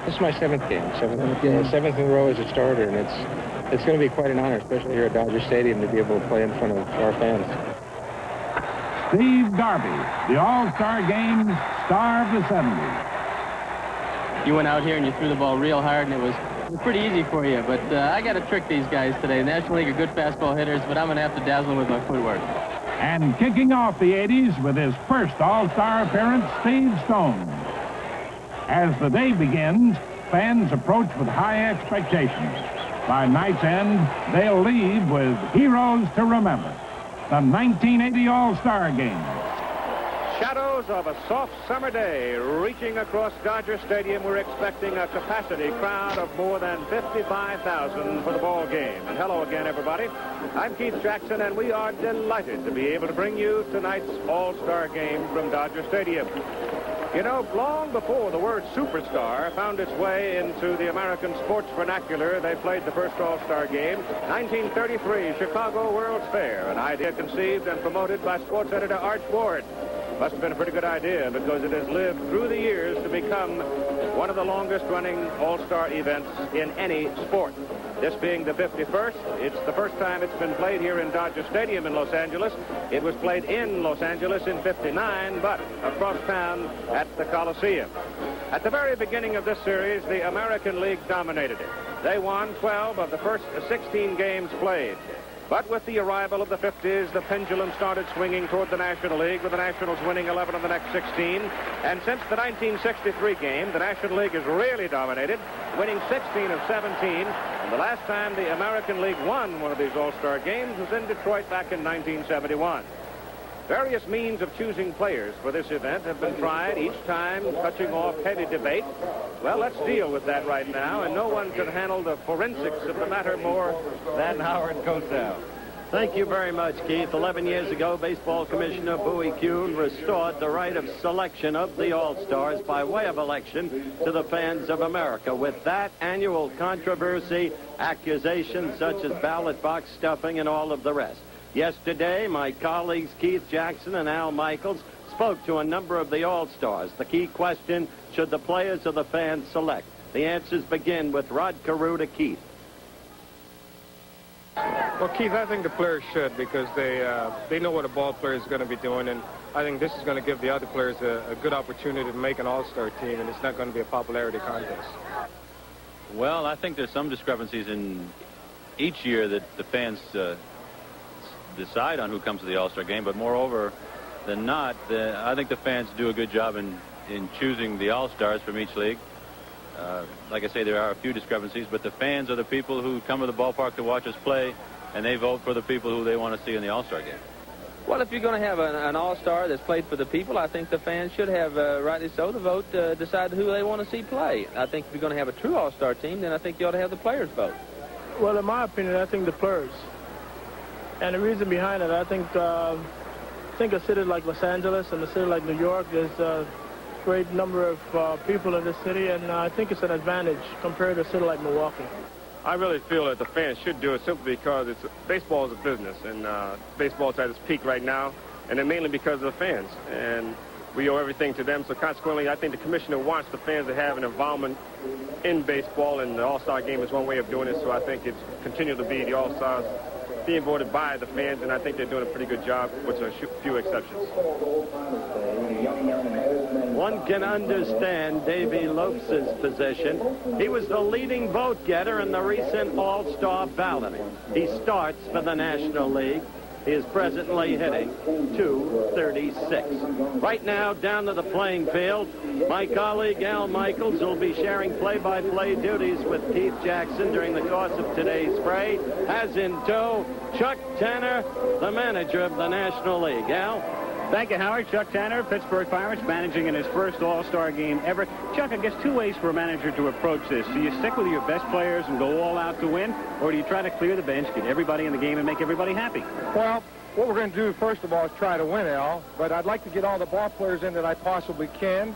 This is my seventh game. Seventh game. Seventh in a row as a starter, and it's going to be quite an honor, especially here at Dodger Stadium, to be able to play in front of our fans. Steve Garvey, the All-Star Game's star of the 70s. You went out here and you threw the ball real hard, and it was pretty easy for you. But I got to trick these guys today. The National League are good fastball hitters, but I'm going to have to dazzle them with my footwork. And kicking off the 80s with his first All-Star appearance, Steve Stone. As the day begins, fans approach with high expectations. By night's end, they'll leave with heroes to remember. The 1980 All-Star Game. Shadows of a soft summer day reaching across Dodger Stadium. We're expecting a capacity crowd of more than 55,000 for the ball game. And hello again, everybody. I'm Keith Jackson, and we are delighted to be able to bring you tonight's All-Star Game from Dodger Stadium. You know, long before the word superstar found its way into the American sports vernacular, they played the first All-Star Game, 1933 Chicago World's Fair, an idea conceived and promoted by sports editor Arch Ward. Must have been a pretty good idea because it has lived through the years to become one of the longest-running All-Star events in any sport. This being the 51st, it's the first time it's been played here in Dodger Stadium in Los Angeles. It was played in Los Angeles in '59, but across town at the Coliseum. At the very beginning of this series, the American League dominated it. They won 12 of the first 16 games played. But with the arrival of the 50s, the pendulum started swinging toward the National League, with the Nationals winning 11 of the next 16. And since the 1963 game, the National League has really dominated, winning 16 of 17. And the last time the American League won one of these All-Star games was in Detroit back in 1971. Various means of choosing players for this event have been tried, each time touching off heavy debate. Well, let's deal with that right now, and no one can handle the forensics of the matter more than Howard Cosell. Thank you very much, Keith. 11 years ago, Baseball Commissioner Bowie Kuhn restored the right of selection of the All-Stars by way of election to the fans of America. With that annual controversy, accusations such as ballot box stuffing and all of the rest. Yesterday, my colleagues Keith Jackson and Al Michaels spoke to a number of the All-Stars. The key question, should the players or the fans select? The answers begin with Rod Carew to Keith. Well, Keith, I think the players should, because they know what a ball player is going to be doing, and I think this is going to give the other players a good opportunity to make an All-Star team, and it's not going to be a popularity contest. Well, I think there's some discrepancies in each year that the fans decide on who comes to the All-Star game, but moreover than not, I think the fans do a good job in choosing the All-Stars from each league. Like I say, there are a few discrepancies, but the fans are the people who come to the ballpark to watch us play, and they vote for the people who they want to see in the All-Star game. Well, if you're going to have an All-Star that's played for the people, I think the fans should have, rightly so, the vote to decide who they want to see play. I think if you're going to have a true All-Star team, then I think you ought to have the players vote. Well, in my opinion, I think the players. And the reason behind it, I think a city like Los Angeles and a city like New York, there's a great number of people in this city, and I think it's an advantage compared to a city like Milwaukee. I really feel that the fans should do it simply because baseball is a business, and baseball's at its peak right now, and then mainly because of the fans. And we owe everything to them, so consequently, I think the commissioner wants the fans to have an involvement in baseball, and the All-Star game is one way of doing it, so I think it's continued to be the All-Stars being voted by the fans, and I think they're doing a pretty good job with a few exceptions. One can understand Davey Lopes' position. He was the leading vote getter in the recent All-Star balloting. He starts for the National League. He is presently hitting .236. Right now, down to the playing field, my colleague Al Michaels will be sharing play-by-play duties with Keith Jackson during the course of today's fray. Has in tow Chuck Tanner, the manager of the National League. Al? Thank you, Howard. Chuck Tanner, Pittsburgh Pirates, managing in his first All-Star game ever. Chuck, I guess two ways for a manager to approach this. Do you stick with your best players and go all out to win, or do you try to clear the bench, get everybody in the game, and make everybody happy? Well, what we're going to do, first of all, is try to win, Al. But I'd like to get all the ball players in that I possibly can.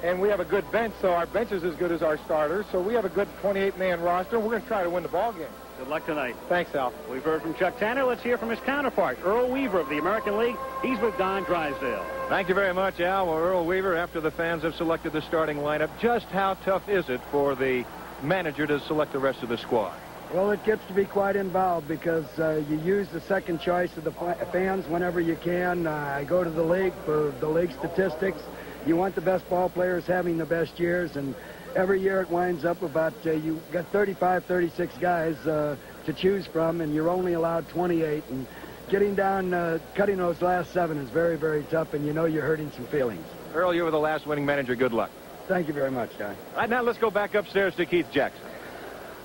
And we have a good bench, so our bench is as good as our starters. So we have a good 28-man roster. We're going to try to win the ball game. Good luck tonight. Thanks, Al. We've heard from Chuck Tanner. Let's hear from his counterpart, Earl Weaver of the American League. He's with Don Drysdale. Thank you very much, Al. Well, Earl Weaver, after the fans have selected the starting lineup, just how tough is it for the manager to select the rest of the squad? Well, it gets to be quite involved because you use the second choice of the fans whenever you can. I go to the league for the league statistics. You want the best ball players having the best years, and every year it winds up about you got 35, 36 guys to choose from, and you're only allowed 28. And getting down, cutting those last 7 is very, very tough, and you know you're hurting some feelings. Earl, you were the last winning manager. Good luck. Thank you very much, Don. All right, now let's go back upstairs to Keith Jackson.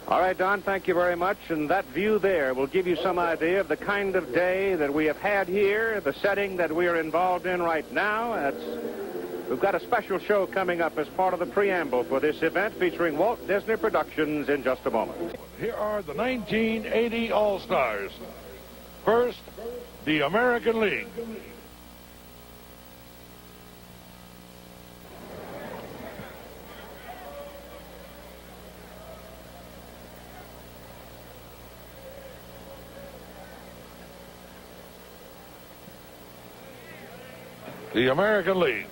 All right, Don, thank you very much. And that view there will give you some idea of the kind of day that we have had here, the setting that we are involved in right now. We've got a special show coming up as part of the preamble for this event featuring Walt Disney Productions in just a moment. Here are the 1980 All-Stars. First, the American League. The American League.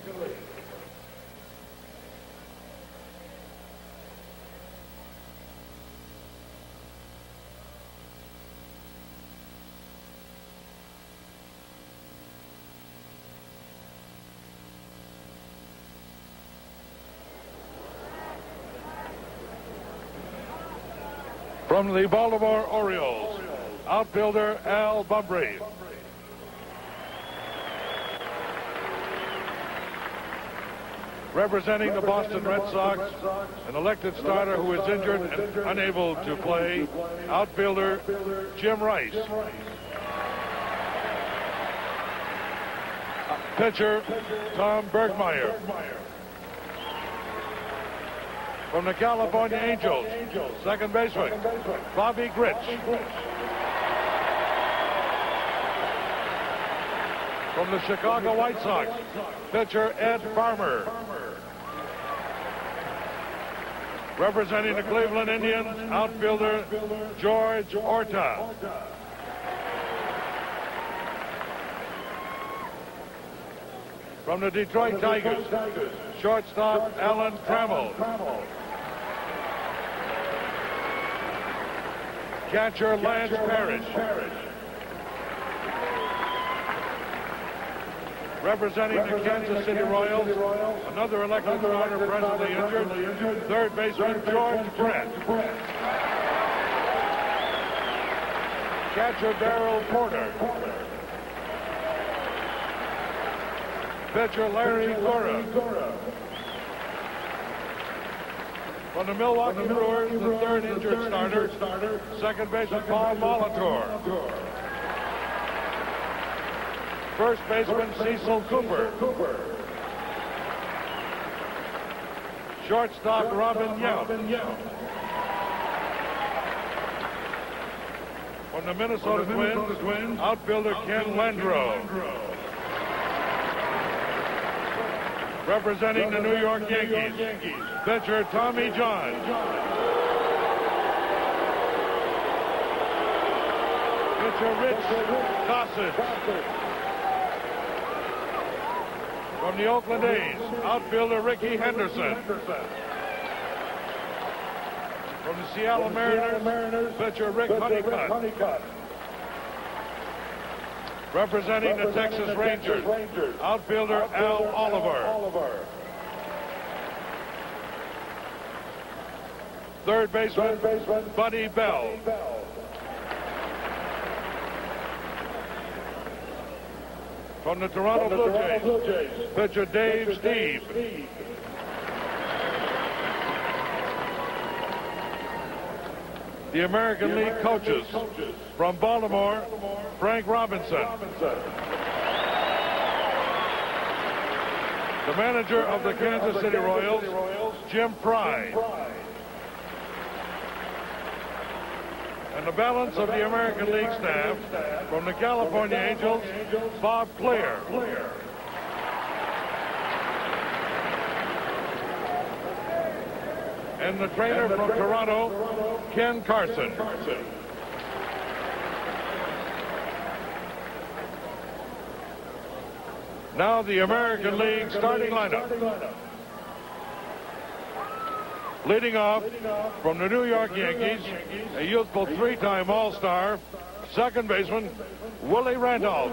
From the Baltimore Orioles, outfielder Al Bumbry. Representing the Boston Red Sox, an elected starter who is injured and unable to play, outfielder Jim Rice. Pitcher Tom Bergmeyer. From the California Angels, second baseman Bobby Grich. From the Chicago White Sox, pitcher Ed Farmer. Representing the Cleveland Indians, outfielder George Orta. From the Detroit Tigers, shortstop Alan Trammell. Catcher Lance Parrish. Representing the Kansas City Royals, another elected starter presently injured, third baseman George Brett. Catcher Darrell Porter. Pitcher Larry Gura. From the Milwaukee Brewers, the third injured starter, second baseman Paul Molitor. First baseman Cecil Cooper. Shortstop Robin Yount. From the Minnesota Twins, outfielder Ken Landreau. Representing the New York Yankees, pitcher Tommy John. Pitcher Rich Gossage. From the Oakland A's, outfielder Ricky Henderson. From the Seattle Mariners, pitcher Rick Honeycutt. Representing the Texas Rangers, outfielder Al Oliver. Third baseman Buddy Bell. From the Toronto Blue Jays, pitcher Dave Steve. The American League coaches, from Baltimore, Frank Robinson. The manager of the Kansas City Royals, Jim Pry. And the balance of the American League staff, from the California Angels, Bob Clear. And the trainer from Toronto, Ken Carson. Now the American League starting lineup. Leading off from the New York Yankees, a youthful three-time All-Star, second baseman, Willie Randolph.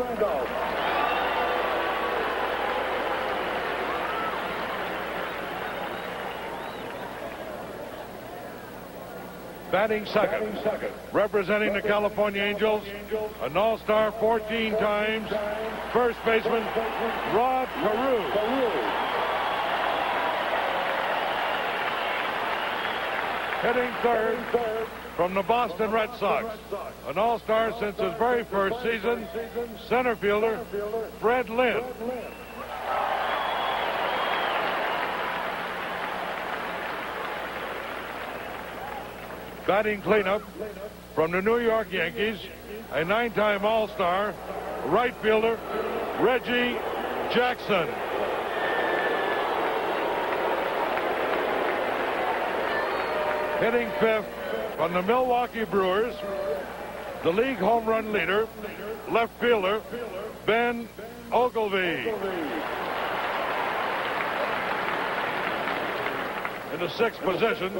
Batting second, representing the California Angels, an All-Star 14 times, first baseman, Rod Carew. Hitting third from the Boston Red Sox, an All-Star since his very first season, center fielder, Fred Lynn. Batting cleanup from the New York Yankees, a 9-time All-Star, right fielder, Reggie Jackson. Hitting fifth from the Milwaukee Brewers, the league home run leader, left fielder, Ben Ogilvie. In the sixth position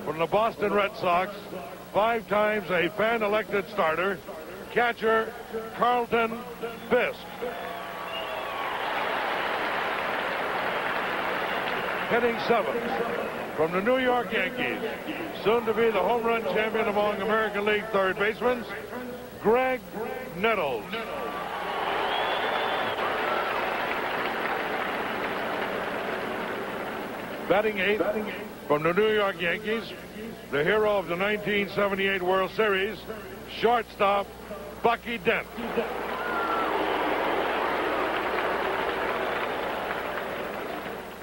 from the Boston Red Sox, 5 times a fan-elected starter, catcher Carlton Fisk. Hitting seventh from the New York Yankees, soon to be the home run champion among American League third basemen, Greg Nettles. Batting eighth from the New York Yankees, the hero of the 1978 World Series, shortstop Bucky Dent.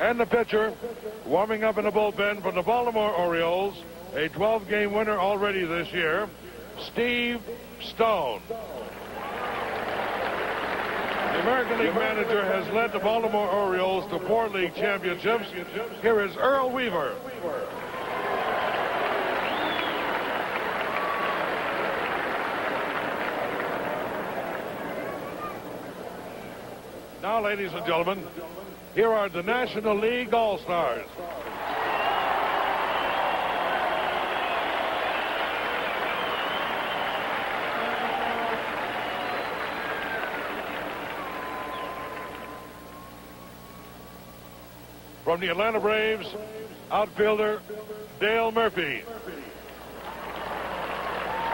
And the pitcher, warming up in the bullpen for the Baltimore Orioles, a 12-game winner already this year, Steve Stone. The American League manager has led the Baltimore Orioles to 4 league championships. Here is Earl Weaver. Now, ladies and gentlemen, here are the National League All-Stars. From the Atlanta Braves, outfielder Dale Murphy.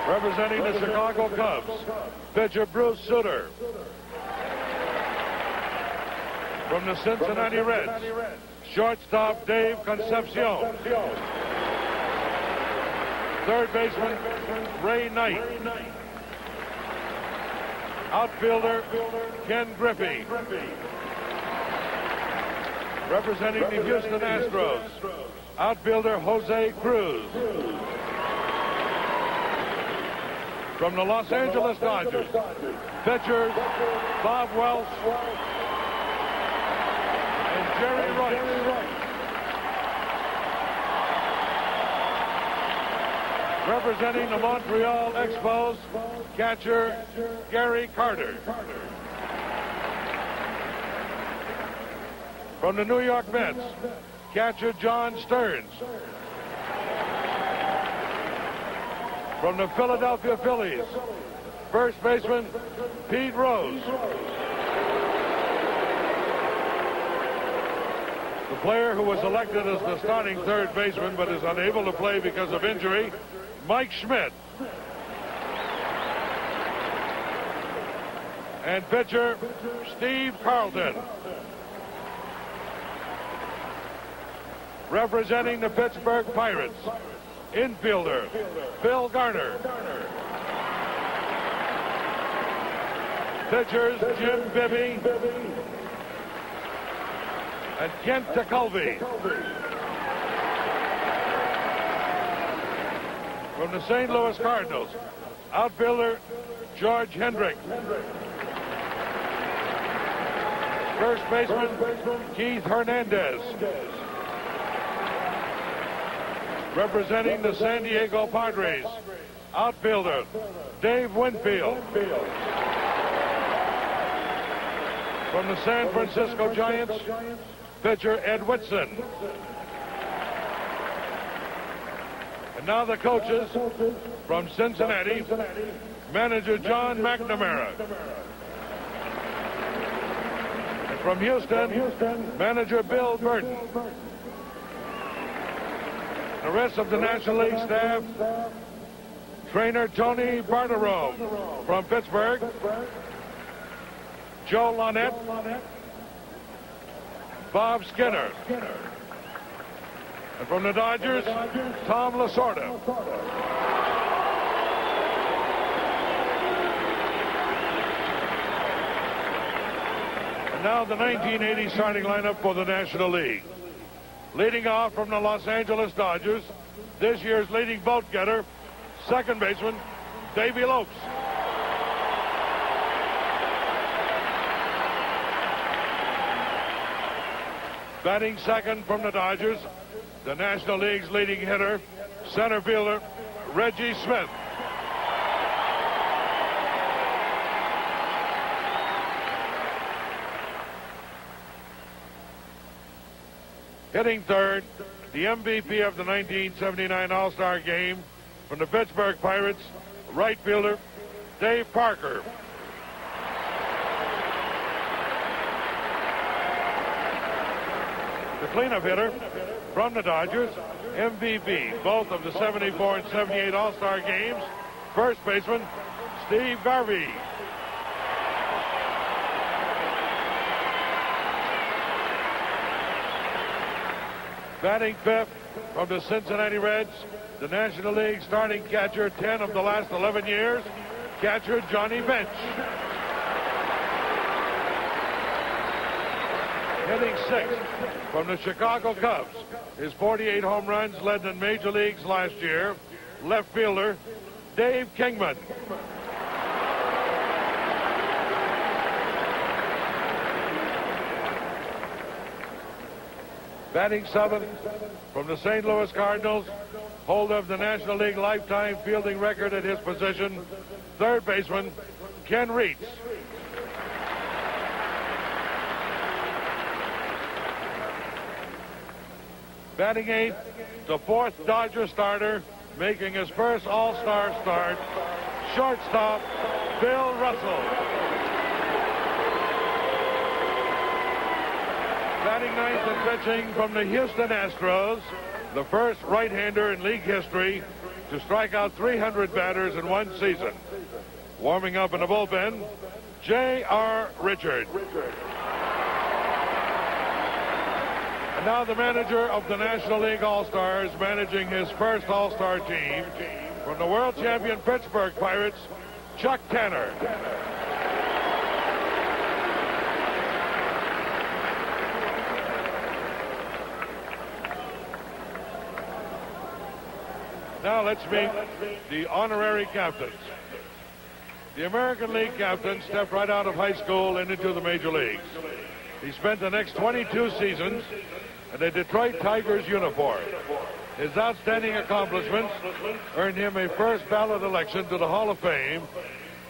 Representing the Chicago Cubs, pitcher Bruce Sutter. From the Cincinnati Reds, shortstop Dave Concepcion. Third baseman Ray Knight. Outfielder Ken Griffey. Representing the Houston Astros, outfielder Jose Cruz. From the Los Angeles Dodgers, pitchers Bob Welch and Jerry Rice. Representing the Montreal Expos, catcher Gary Carter. From the New York Mets, catcher John Stearns. From the Philadelphia Phillies, first baseman Pete Rose. The player who was elected as the starting third baseman but is unable to play because of injury, Mike Schmidt. And pitcher Steve Carlton. Representing the Pittsburgh Pirates, infielder Phil Garner. Pitchers Jim Bibby and Kent Tekulve. From the St. Louis Cardinals, outfielder George Hendrick. First baseman Keith Hernandez. Representing the San Diego Padres, outfielder Dave Winfield. From the San Francisco Giants, pitcher Ed Whitson. And now the coaches from Cincinnati, manager John McNamara. And from Houston, manager Bill Burton. The rest of the National League staff, trainer Tony Barterome. From Pittsburgh, Joe Lonette, Bob Skinner. And from the Dodgers, Tom Lasorda. And now the 1980 starting lineup for the National League. Leading off from the Los Angeles Dodgers, this year's leading vote getter, second baseman, Davey Lopes. Batting second from the Dodgers, the National League's leading hitter, center fielder, Reggie Smith. Hitting third, the MVP of the 1979 All-Star Game from the Pittsburgh Pirates, right fielder, Dave Parker. The cleanup hitter from the Dodgers, MVP, both of the 74 and 78 All-Star Games, first baseman, Steve Garvey. Batting fifth from the Cincinnati Reds, the National League starting catcher 10 of the last 11 years, catcher Johnny Bench. Hitting sixth from the Chicago Cubs, his 48 home runs led in major leagues last year, left fielder Dave Kingman. Batting seventh from the St. Louis Cardinals, holder of the National League lifetime fielding record at his position, third baseman Ken Reitz. Batting eighth, the fourth Dodger starter, making his first All-Star start, shortstop Bill Russell. Batting ninth and pitching from the Houston Astros, the first right-hander in league history to strike out 300 batters in one season. Warming up in the bullpen, J.R. Richard. And now the manager of the National League All-Stars, managing his first All-Star team from the world champion Pittsburgh Pirates, Chuck Tanner. Now let's meet the honorary captains. The American League captain stepped right out of high school and into the major leagues. He spent the next 22 seasons in a Detroit Tigers uniform. His outstanding accomplishments earned him a first ballot election to the Hall of Fame,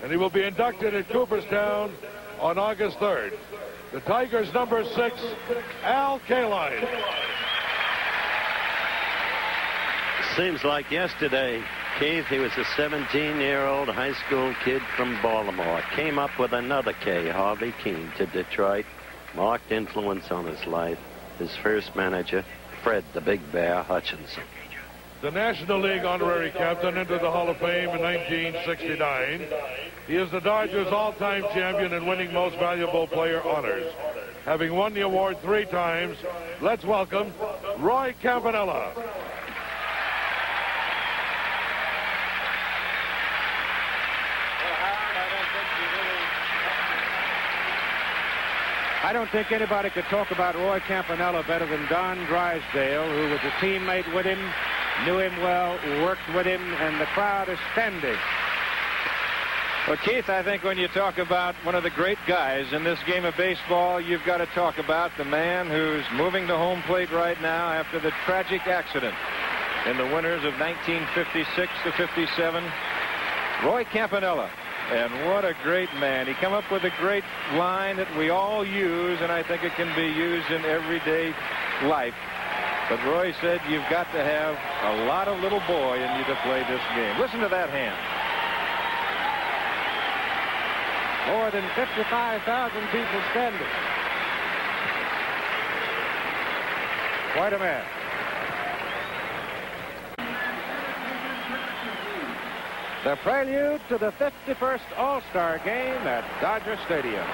and he will be inducted at Cooperstown on August 3rd. The Tigers' number 6, Al Kaline. Seems like yesterday, Keith, he was a 17-year-old high school kid from Baltimore. Came up with another K, Harvey Keene, to Detroit. Marked influence on his life. His first manager, Fred the Big Bear Hutchinson. The National League honorary captain entered the Hall of Fame in 1969. He is the Dodgers' all-time champion in winning most valuable player honors. Having won the award 3 times, let's welcome Roy Campanella. I don't think anybody could talk about Roy Campanella better than Don Drysdale, who was a teammate with him, knew him well, worked with him, and the crowd is standing. Well, Keith, I think when you talk about one of the great guys in this game of baseball, you've got to talk about the man who's moving to home plate right now after the tragic accident in the winters of 1956 to 57, Roy Campanella. And what a great man. He came up with a great line that we all use, and I think it can be used in everyday life. But Roy said you've got to have a lot of little boy in you to play this game. Listen to that hand. More than 55,000 people standing. Quite a man. The prelude to the 51st All-Star Game at Dodger Stadium.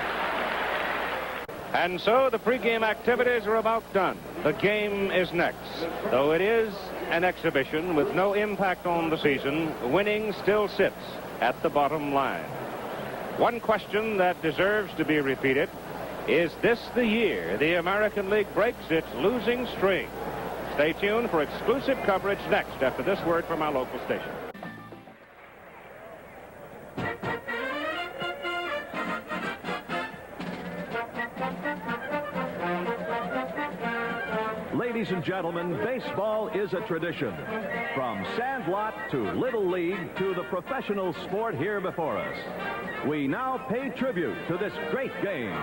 And so the pregame activities are about done. The game is next. Though it is an exhibition with no impact on the season, winning still sits at the bottom line. One question that deserves to be repeated: is this the year the American League breaks its losing streak? Stay tuned for exclusive coverage next after this word from our local station. Ladies and gentlemen, baseball is a tradition. From sandlot to Little League to the professional sport here before us. We now pay tribute to this great game.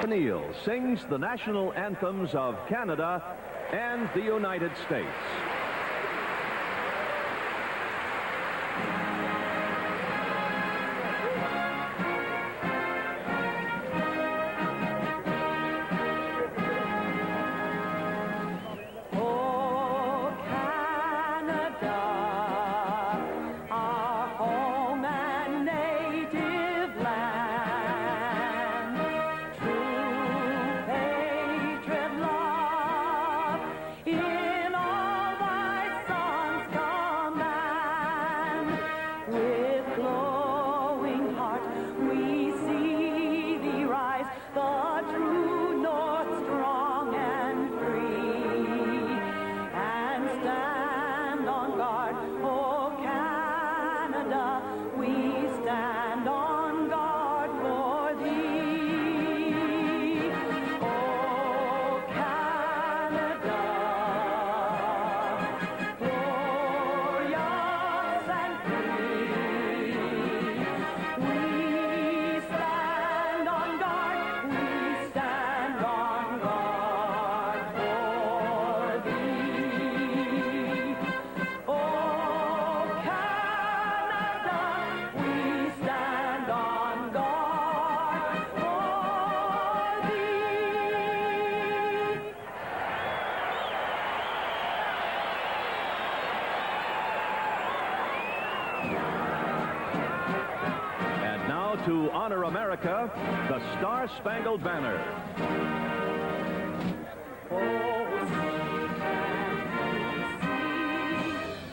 Neil sings the national anthems of Canada and the United States. To honor America, the Star-Spangled Banner.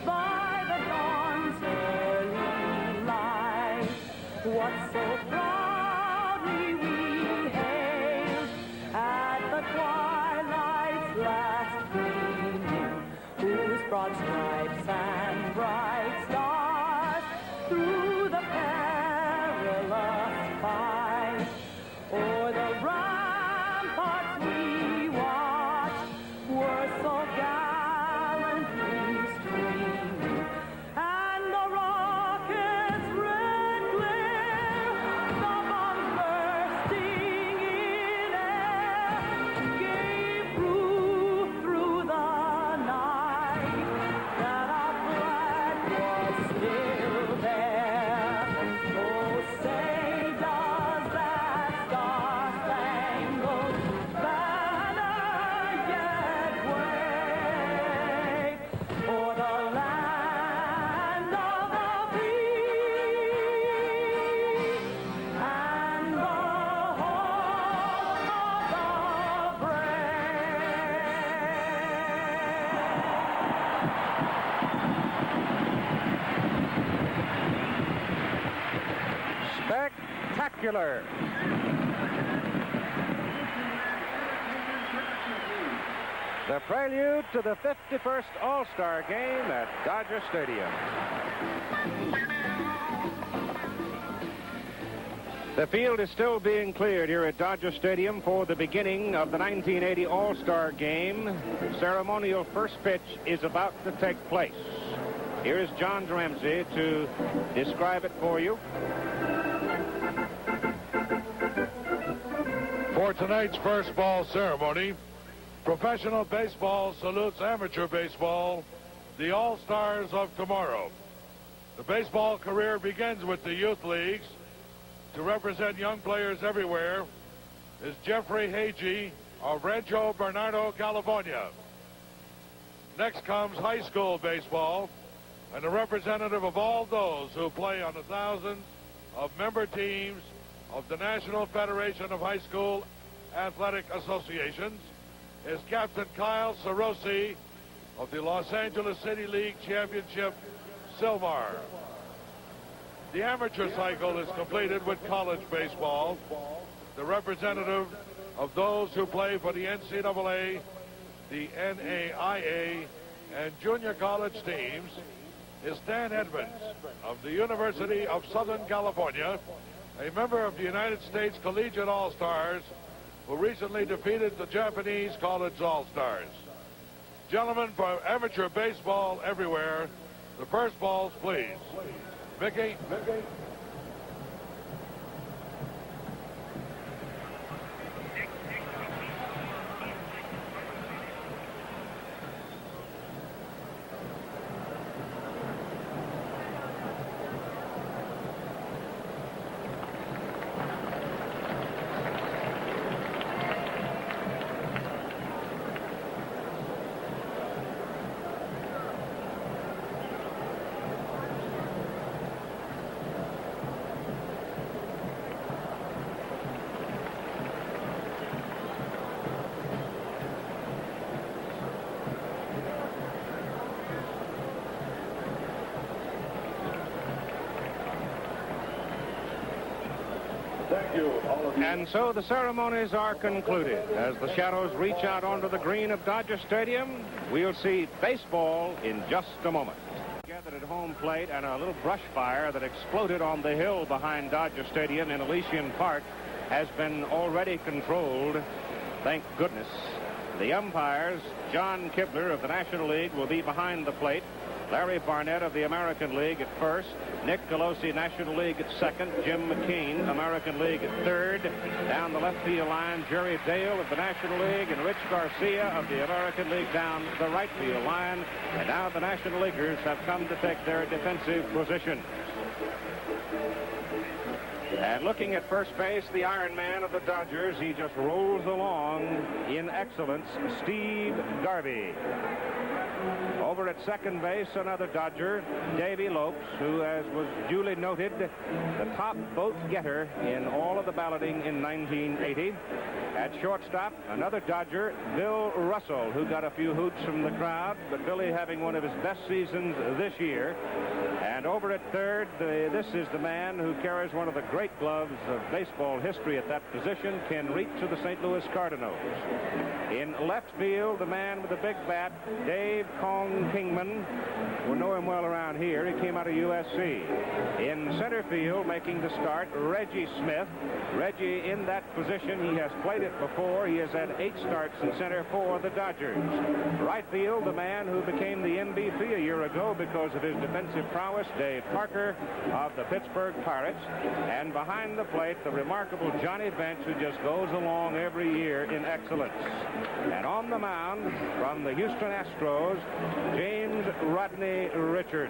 By the dawn's early light, what so proudly we hailed at the twilight's last gleaming, whose broad stripes and bright stars through the fight. O'er the ramparts we watched were so gallantly streaming, and the rockets' red glare, the bombs bursting in air, gave proof through the night that our flag was still there. Oh, say does that star-spangled banner yet wave for the land of the free and the home of the Spectacular. The prelude to the 51st All-Star Game at Dodger Stadium. The field is still being cleared here at Dodger Stadium for the beginning of the 1980 All-Star Game. The ceremonial first pitch is about to take place. Here is John Ramsey to describe it for you. For tonight's first ball ceremony, professional baseball salutes amateur baseball, the All-Stars of tomorrow. The baseball career begins with the youth leagues. To represent young players everywhere is Jeffrey Hagee of Rancho Bernardo, California. Next comes high school baseball, and a representative of all those who play on the thousands of member teams of the National Federation of High School Athletic Associations is Captain Kyle Sarosi of the Los Angeles City League Championship, Silmar. The amateur cycle is completed with college baseball. The representative of those who play for the NCAA, the NAIA, and junior college teams is Dan Edmonds of the University of Southern California, a member of the United States Collegiate All-Stars, who recently defeated the Japanese College All-Stars. Gentlemen, for amateur baseball everywhere, the first balls, please. Mickey. And so the ceremonies are concluded. As the Shadows reach out onto the green of Dodger Stadium, we'll see baseball in just a moment. Gathered at home plate, and a little brush fire that exploded on the hill behind Dodger Stadium in Elysian Park has been already controlled. Thank goodness. The umpires, John Kibler of the National League, will be behind the plate. Larry Barnett of the American League at first, Nick Colosi, National League at second, Jim McKean, American League at third. Down the left field line, Jerry Dale of the National League and Rich Garcia of the American League down the right field line. And now the National Leaguers have come to take their defensive position. And looking at first base, the Iron Man of the Dodgers, he just rolls along in excellence, Steve Garvey. Over at second base, another Dodger, Davey Lopes, who, as was duly noted, the top vote getter in all of the balloting in 1980. At shortstop, another Dodger, Bill Russell, who got a few hoots from the crowd, but Billy having one of his best seasons this year. And over at third, this is the man who carries one of the great gloves of baseball history at that position, Ken Reitz of the St. Louis Cardinals. In left field, the man with the big bat, Dave Kong Kingman. We'll know him well around here. He came out of USC. In center field, making the start, Reggie Smith. Reggie in that position. He has played it before. He has had 8 starts in center for the Dodgers. Right field, the man who became the MVP a year ago because of his defensive prowess, Dave Parker of the Pittsburgh Pirates. And behind the plate, the remarkable Johnny Bench, who just goes along every year in excellence. And on the mound, from the Houston Astros, James Rodney Richard.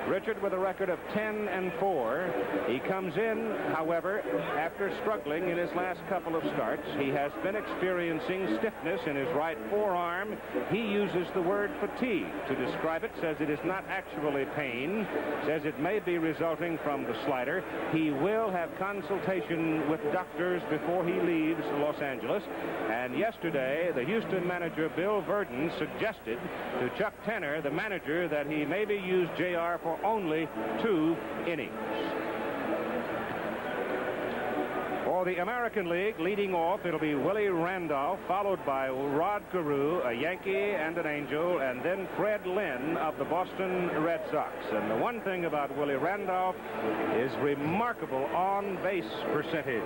Richard with a record of 10-4. He comes in, however, after struggling in his last couple of starts. He has been experiencing stiffness in his right forearm. He uses the word fatigue to describe it, says it is not actually pain, says it may be resulting from the slider. He will have consultation with doctors before he leaves Los Angeles. And yesterday, the Houston manager, Bill Verdon, suggested to Chuck Tenner, the manager, that he maybe use JR for only 2 innings. For the American League, leading off, it'll be Willie Randolph, followed by Rod Carew, a Yankee and an Angel, and then Fred Lynn of the Boston Red Sox. And the one thing about Willie Randolph is remarkable on-base percentage.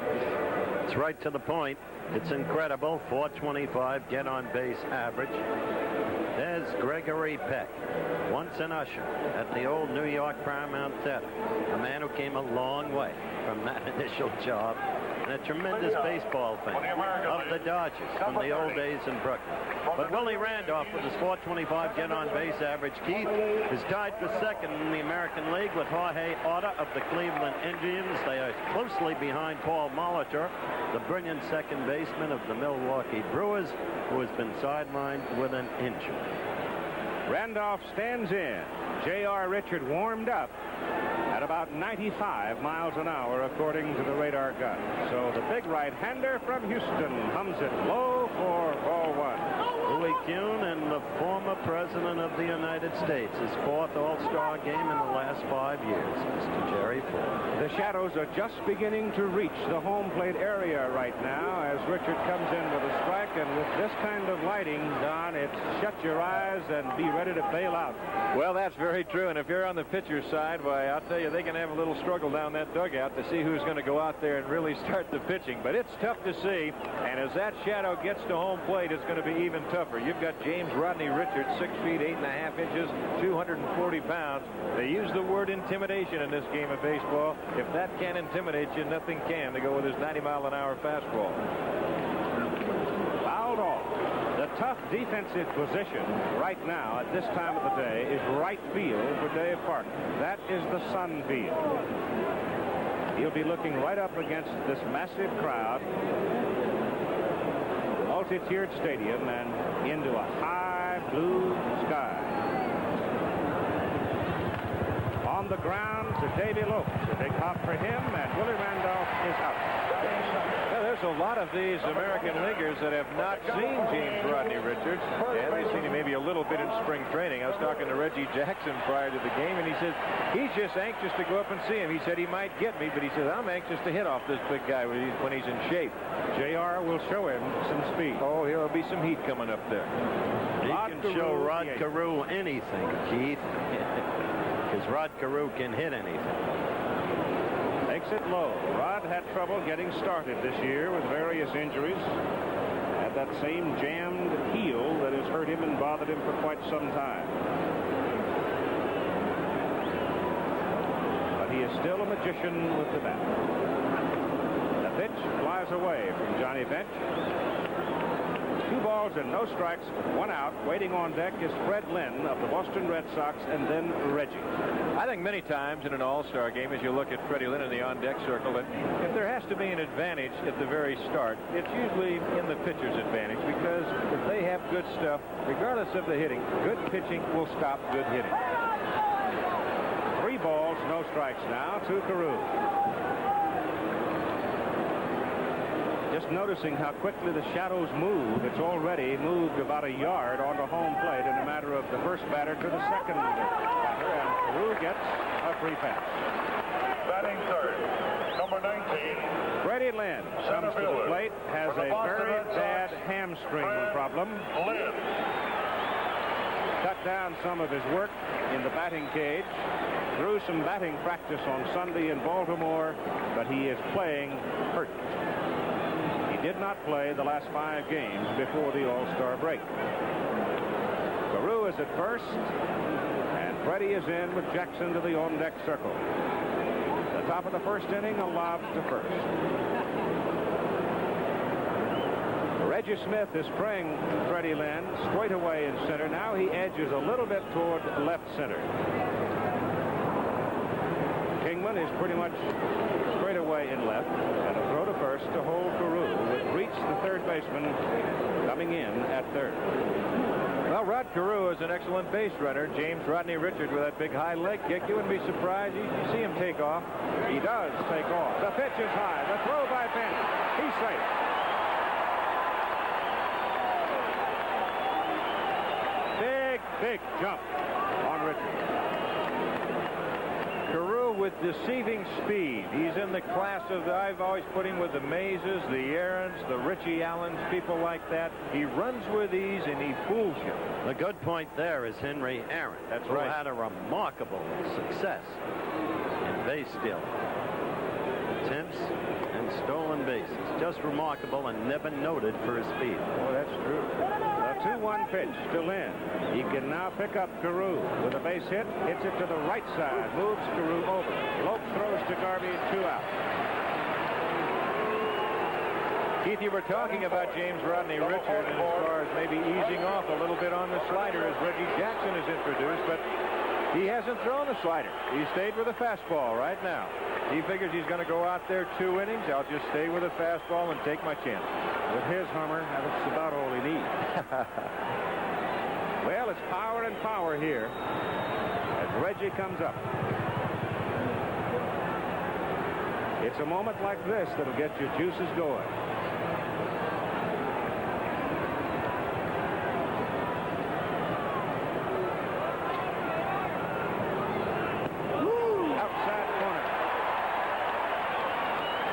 It's right to the point. It's incredible. 425 get-on-base average. There's Gregory Peck, once an usher at the old New York Paramount Theater, a man who came a long way from that initial job, and a tremendous baseball fan of the Dodgers from the old days in Brooklyn. But Willie Randolph, with his 425 get-on-base average, Keith, is tied for second in the American League with Jorge Orta of the Cleveland Indians. They are closely behind Paul Molitor, the brilliant second baseman of the Milwaukee Brewers, who has been sidelined with an injury. Randolph stands in. J.R. Richard warmed up at about 95 miles an hour, according to the radar gun. So the big right-hander from Houston hums it low for ball one. Bowie Kuhn, and the former president of the United States, his fourth All-Star game in the last 5 years, Mr. Jerry Ford. The shadows are just beginning to reach the home plate area right now as Richard comes in with a strike, and with this kind of lighting, Don, it's shut your eyes and be ready to bail out. Well, that's very true, and if you're on the pitcher's side, why, I'll tell you, they can have a little struggle down that dugout to see who's going to go out there and really start the pitching. But it's tough to see, and as that shadow gets to home plate, it's going to be even tougher. You've got James Rodney Richards, 6 feet 8.5 inches, 240 pounds. They use the word intimidation in this game of baseball. If that can't intimidate you, nothing can, to go with his 90-mile-an-hour fastball. Fouled off. The tough defensive position right now at this time of the day is right field for Dave Parker. That is the Sun Field. He'll be looking right up against this massive crowd, multi-tiered stadium, and into a high blue sky. On the ground to Davey Lopes. A big hop for him, and Willie Randolph is out. Well, there's a lot of these American leaguers that have not seen James Rodney Richards. Yeah, they've seen him maybe a little bit in spring training. I was talking to Reggie Jackson prior to the game, and he says he's just anxious to go up and see him. He said he might get me, but he says I'm anxious to hit off this big guy when he's in shape. JR will show him some speed. Oh, there'll be some heat coming up there. He can show Rod Carew anything, Keith, because Rod Carew can hit anything. Takes it low. Rod had trouble getting started this year with various injuries. Had that same jammed heel that has hurt him and bothered him for quite some time. But he is still a magician with the bat. The pitch flies away from Johnny Bench. 2 balls and no strikes, 1 out. Waiting on deck is Fred Lynn of the Boston Red Sox, and then Reggie. I think many times in an all-star game, as you look at Freddie Lynn in the on-deck circle, that if there has to be an advantage at the very start, it's usually in the pitcher's advantage, because if they have good stuff, regardless of the hitting, good pitching will stop good hitting. 3 balls, no strikes now to Carew. Just noticing how quickly the shadows move. It's already moved about a yard onto home plate in a matter of the first batter to the second batter, and Carew gets a free pass. Batting third, number 19. Freddie Lynn comes to the plate, has a very bad hamstring problem. Cut down some of his work in the batting cage. Threw some batting practice on Sunday in Baltimore, but he is playing hurt. Did not play the last 5 games before the All-Star break. Carew is at first, and Freddie is in with Jackson to the on-deck circle. The top of the first inning, a lob to first. Reggie Smith is spraying Freddie Lynn straight away in center. Now he edges a little bit toward left center. Kingman is pretty much straight away in left, and a throw to first to hold Carew, with Reach, the third baseman, coming in at third. Well, Rod Carew is an excellent base runner. James Rodney Richards with that big high leg kick. You wouldn't be surprised. You see him take off. He does take off. The pitch is high. The throw by Bench. He's safe. Big jump on Richards. Carew with with deceiving speed. He's in the class of, I've always put him with the Mazes, the Aarons, the Richie Allens, people like that. He runs with ease and he fools you. The good point there is Henry Aaron. That's who right. had a remarkable success in base stealing. Attempts and stolen bases. Just remarkable and never noted for his speed. Oh, that's true. The 2-1 pitch to Lynn. He can now pick up Carew with a base hit. Hits it to the right side. Moves Carew over. Lopes throws to Garvey. 2 out. Keith, you were talking about James Rodney Richard and as far as maybe easing off a little bit on the slider as Reggie Jackson is introduced, but he hasn't thrown the slider. He stayed with a fastball right now. He figures he's going to go out there 2 innings. I'll just stay with a fastball and take my chance. With his hummer, that's about all he needs. Well, it's power and power here as Reggie comes up. It's a moment like this that'll get your juices going.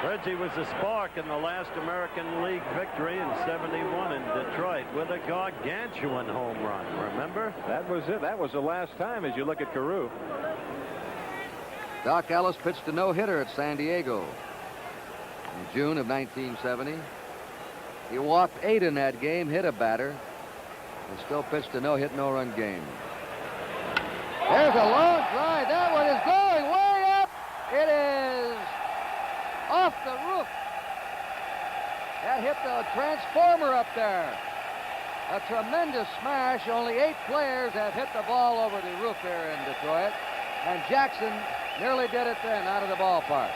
Reggie was a spark in the last American League victory in '71 in Detroit with a gargantuan home run. Remember? That was it. That was the last time as you look at Carew. Doc Ellis pitched a no-hitter at San Diego in June of 1970. He walked 8 in that game, hit a batter, and still pitched a no-hit, no-run game. There's a long drive. That one is going way up. It is off the roof. That hit the transformer up there. A tremendous smash. Only 8 players have hit the ball over the roof there in Detroit. And Jackson nearly did it then out of the ballpark.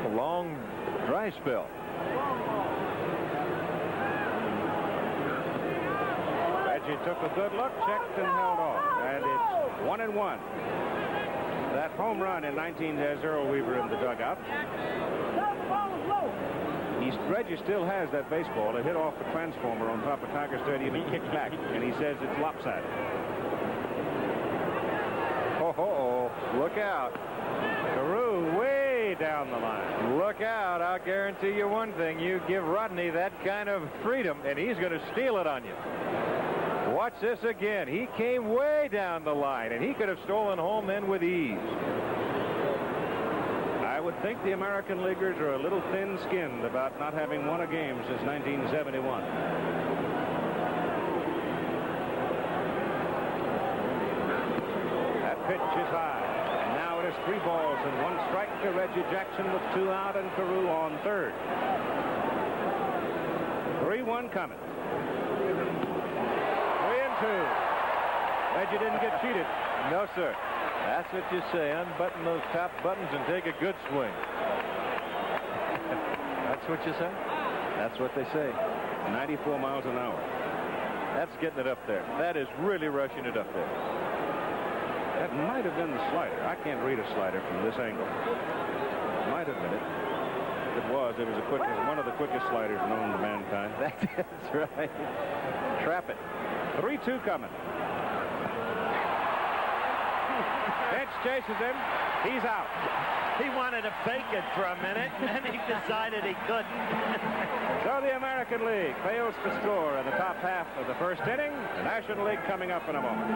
A long dry spell. Reggie took a good look, checked and held off. And it's 1-1. That home run in 19 has Earl Weaver in the dugout. Reggie still has that baseball. It hit off the transformer on top of Tiger Stadium and kicked back, and he says it's lopsided. Oh, look out. Carew way down the line. Look out. I'll guarantee you one thing. You give Rodney that kind of freedom, and he's going to steal it on you. Watch this again. He came way down the line, and he could have stolen home then with ease. I would think the American Leaguers are a little thin-skinned about not having won a game since 1971. That pitch is high. And now it is 3 balls and 1 strike to Reggie Jackson with 2 out and Carew on third. 3-1 coming. 3-2. Reggie didn't get cheated. No, sir. That's what you say. Unbutton those top buttons and take a good swing. That's what you say? That's what they say. 94 miles an hour. That's getting it up there. That is really rushing it up there. That might have been the slider. I can't read a slider from this angle. Might have been it. If it was one of the quickest sliders known to mankind. That's right. Trap it. 3-2 coming. Pitch chases him. He's out. He wanted to fake it for a minute, and then he decided he couldn't. So the American League fails to score in the top half of the first inning. The National League coming up in a moment.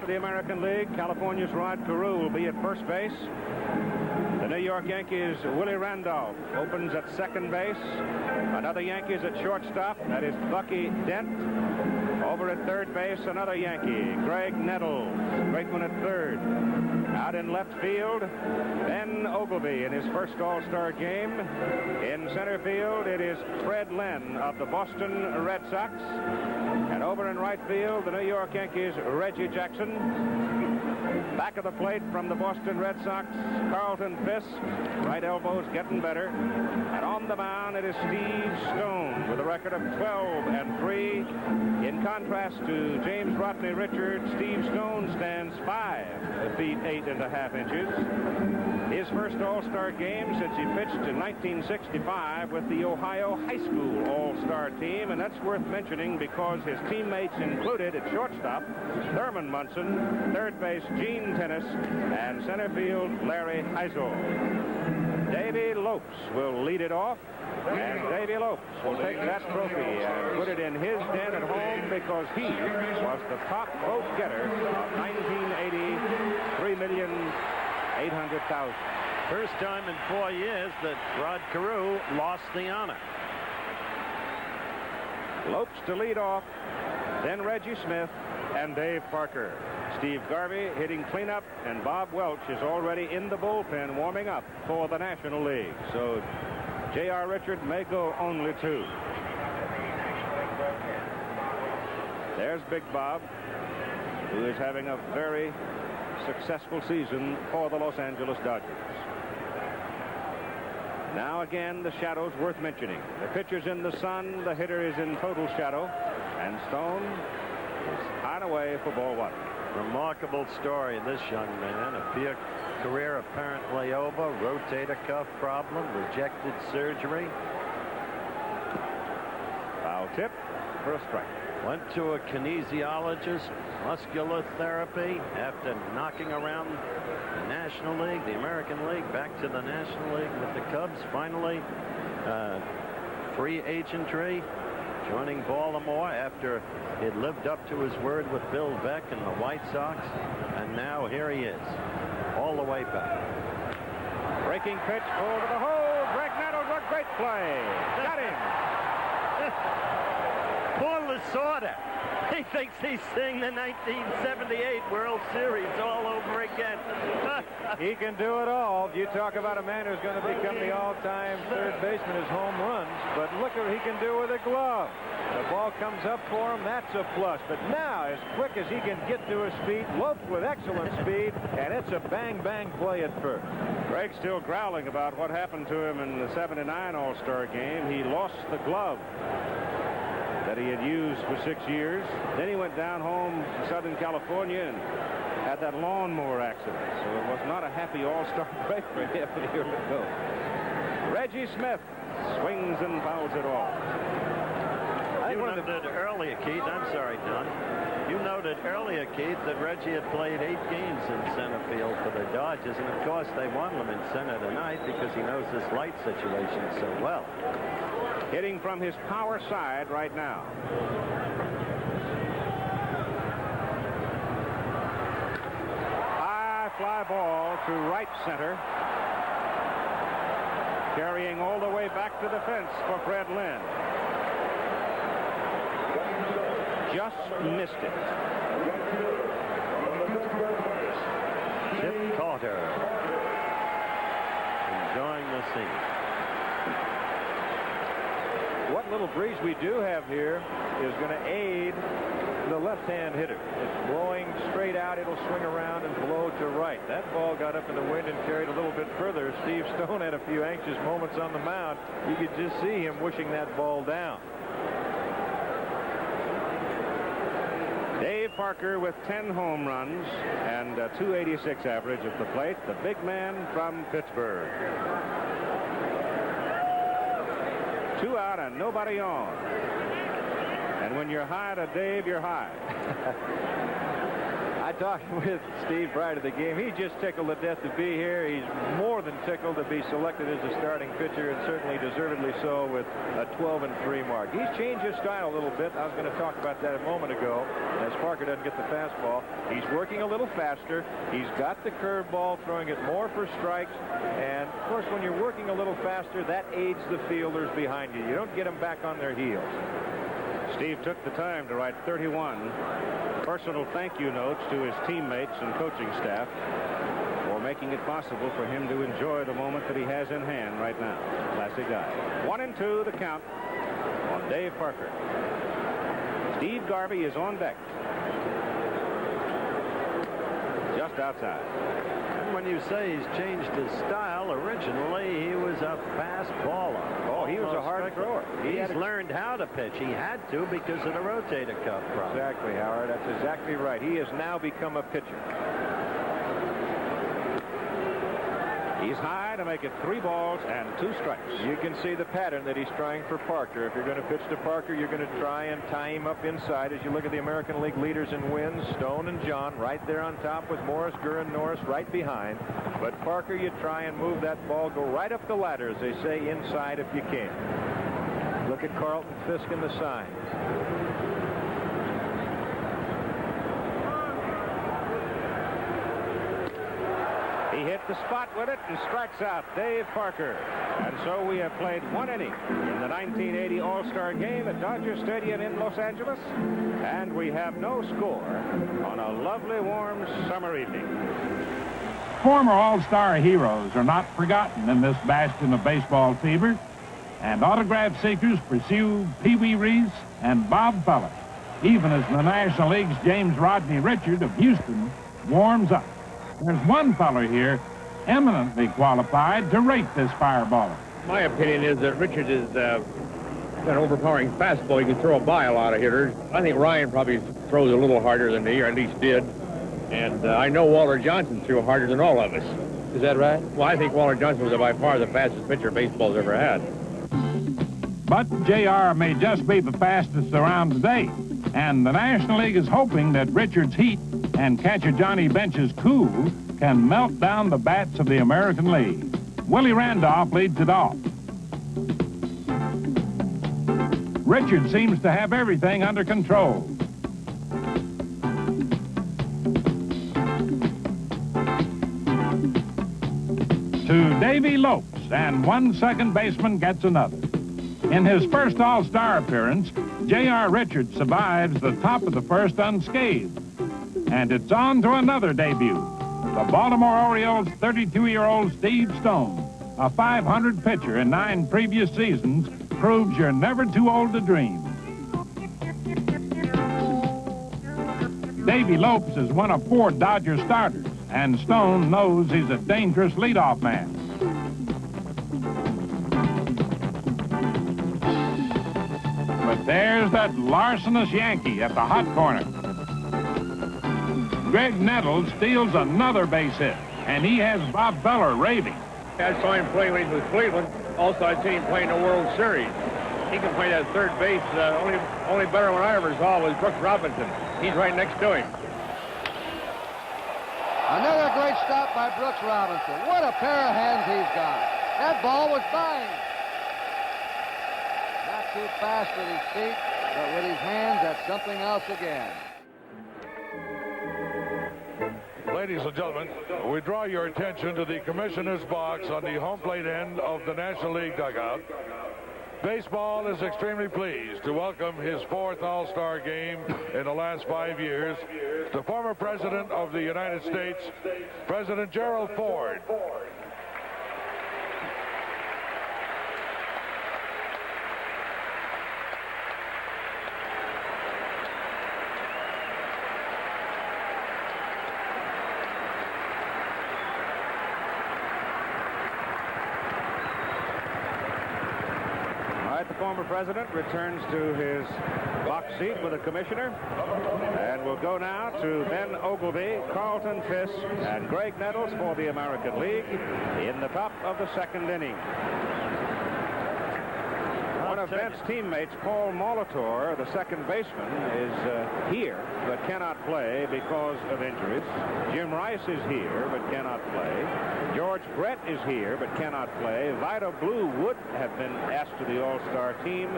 For the American League, California's Rod Carew will be at first base. The New York Yankees' Willie Randolph opens at second base. Another Yankees at shortstop. That is Bucky Dent. Over at third base, another Yankee, Greg Nettles. Brakeman at third. Out in left field, Ben Ogilvy in his first All-Star game. In center field, it is Fred Lynn of the Boston Red Sox. And over in right field, the New York Yankees' Reggie Jackson. Back of the plate from the Boston Red Sox, Carlton Fisk. Right elbow's getting better. And on the mound, it is Steve Stone with a record of 12-3. In contrast to James Rodney Richards, Steve Stone stands 5 feet 8.5 inches. His first All-Star game since he pitched in 1965 with the Ohio High School All-Star team, and that's worth mentioning because his teammates included at shortstop Thurman Munson, third base Gene Tennis, and center field Larry Heisel. Davy Lopes will lead it off, and Davy Lopes will take that trophy and put it in his den at home because he was the top vote getter of 1980, 3,800,000. First time in 4 years that Rod Carew lost the honor. Lopes to lead off, then Reggie Smith and Dave Parker. Steve Garvey hitting cleanup, and Bob Welch is already in the bullpen warming up for the National League. So J.R. Richard may go only 2. There's Big Bob, who is having a very successful season for the Los Angeles Dodgers. Now again, the shadows worth mentioning. The pitcher's in the sun, the hitter is in total shadow, and Stone is hot away for ball 1. Remarkable story, this young man. A career apparently over, rotator cuff problem, rejected surgery. Foul tip for a strike. Went to a kinesiologist, muscular therapy, after knocking around the National League, the American League, back to the National League with the Cubs. Finally, free agentry, joining Baltimore after he'd lived up to his word with Bill Beck and the White Sox. And now here he is, all the way back. Breaking pitch over the hole. Greg Nettles, a great play. Got him. Poor Lasorda. He thinks he's seeing the 1978 World Series all over again. He can do it all. You talk about a man who's going to become the all-time third baseman, his home runs. But look what he can do with a glove. The ball comes up for him. That's a plus. But now, as quick as he can get to his feet, Lopes with excellent speed, and it's a bang-bang play at first. Greg's still growling about what happened to him in the '79 All-Star game. He lost the glove that he had used for 6 years. Then he went down home to Southern California and had that lawnmower accident. So it was not a happy All-Star break for him a year ago. Reggie Smith swings and fouls it off. You noted earlier, Keith, I'm sorry, Don. You noted earlier, Keith, that Reggie had played 8 games in center field for the Dodgers, and of course they want him in center tonight because he knows this light situation so well. Hitting from his power side right now. High fly ball to right center. Carrying all the way back to the fence for Fred Lynn. Just missed it. Chip Carter enjoying the scene. What little breeze we do have here is going to aid the left-hand hitter. It's blowing straight out. It'll swing around and blow to right. That ball got up in the wind and carried a little bit further. Steve Stone had a few anxious moments on the mound. You could just see him wishing that ball down. Dave Parker with 10 home runs and a .286 average at the plate. The big man from Pittsburgh. 2 out and nobody on. And when you're high to Dave, you're high. I talked with Steve prior to the game. He's just tickled to death to be here. He's more than tickled to be selected as a starting pitcher, and certainly deservedly so with a 12-3 mark. He's changed his style a little bit. I was going to talk about that a moment ago. As Parker doesn't get the fastball, he's working a little faster. He's got the curveball, throwing it more for strikes. And, of course, when you're working a little faster, that aids the fielders behind you. You don't get them back on their heels. Steve took the time to write 31 personal thank you notes to his teammates and coaching staff for making it possible for him to enjoy the moment that he has in hand right now. Classy guy. 1-2 the count on Dave Parker. Steve Garvey is on deck. just outside. And when you say he's changed his style, originally he was a fast baller. Oh, he was a hard thrower. He's learned how to pitch. He had to because of the rotator cuff problem. Exactly, Howard. That's exactly right. He has now become a pitcher. He's high to make it 3 balls and 2 strikes. You can see the pattern that he's trying for Parker. If you're going to pitch to Parker, you're going to try and tie him up inside. As you look at the American League leaders in wins, Stone and John right there on top with Morris, Gurr, and Norris right behind. But Parker, you try and move that ball, go right up the ladder, as they say, inside if you can. Look at Carlton Fisk in the sign. He hit the spot with it and strikes out Dave Parker. And so we have played 1 inning in the 1980 All-Star Game at Dodger Stadium in Los Angeles. And we have no score on a lovely, warm summer evening. Former All-Star heroes are not forgotten in this bastion of baseball fever, and autograph seekers pursue Pee Wee Reese and Bob Feller, even as the National League's James Rodney Richard of Houston warms up. There's one feller here eminently qualified to rate this fireballer. My opinion is that Richard is got an overpowering fastball. He can throw by a lot of hitters. I think Ryan probably throws a little harder than he, or at least did. And I know Walter Johnson threw harder than all of us. Is that right? Well, I think Walter Johnson was by far the fastest pitcher baseball's ever had. But JR may just be the fastest around today. And the National League is hoping that Richard's heat and catcher Johnny Bench's cool can melt down the bats of the American League. Willie Randolph leads it off. Richard seems to have everything under control. To Davy Lopes, and one second baseman gets another. In his first All-Star appearance, J.R. Richards survives the top of the first unscathed. And it's on to another debut. The Baltimore Orioles' 32-year-old Steve Stone, a .500 pitcher in 9 previous seasons, proves you're never too old to dream. Davy Lopes is one of 4 Dodger starters, and Stone knows he's a dangerous leadoff man. But there's that larcenous Yankee at the hot corner. Greg Nettles steals another base hit, and he has Bob Feller raving. I saw him playing when he was with Cleveland. Also, I'd seen him play in the World Series. He can play that third base. Only better one I ever saw was Brooks Robinson. He's right next to him. Another great stop by Brooks Robinson. What a pair of hands he's got. That ball was fine. Not too fast with his feet, but with his hands, that's something else again. Ladies and gentlemen, we draw your attention to the commissioner's box on the home plate end of the National League dugout. Baseball is extremely pleased to welcome his 4th All-Star game in the last 5 years, the former President of the United States, President Gerald Ford. The former president returns to his box seat with the commissioner. And we'll go now to Ben Ogilvy, Carlton Fisk, and Greg Nettles for the American League in the top of the 2nd inning. One of Ben's teammates, Paul Molitor, the second baseman, is here but cannot play because of injuries. Jim Rice is here but cannot play. George Brett is here but cannot play. Vida Blue would have been asked to the All-Star team,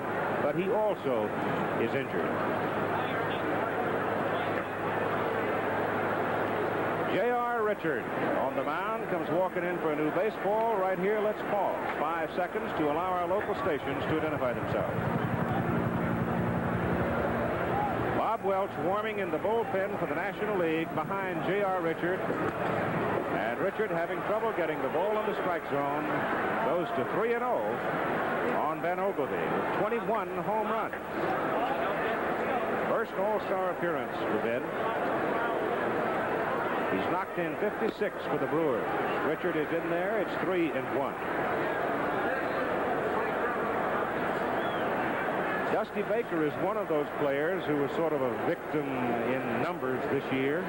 but he also is injured. J.R. Richard on the mound, comes walking in for a new baseball. Right here, let's pause 5 seconds to allow our local stations to identify themselves. Bob Welch warming in the bullpen for the National League behind J.R. Richard. And Richard, having trouble getting the ball in the strike zone, goes to 3-0 on Ben Ogilvy with 21 home runs. First All-Star appearance for Ben. He's knocked in 56 for the Brewers. Richard is in there. It's 3-1. Dusty Baker is one of those players who was sort of a victim in numbers this year,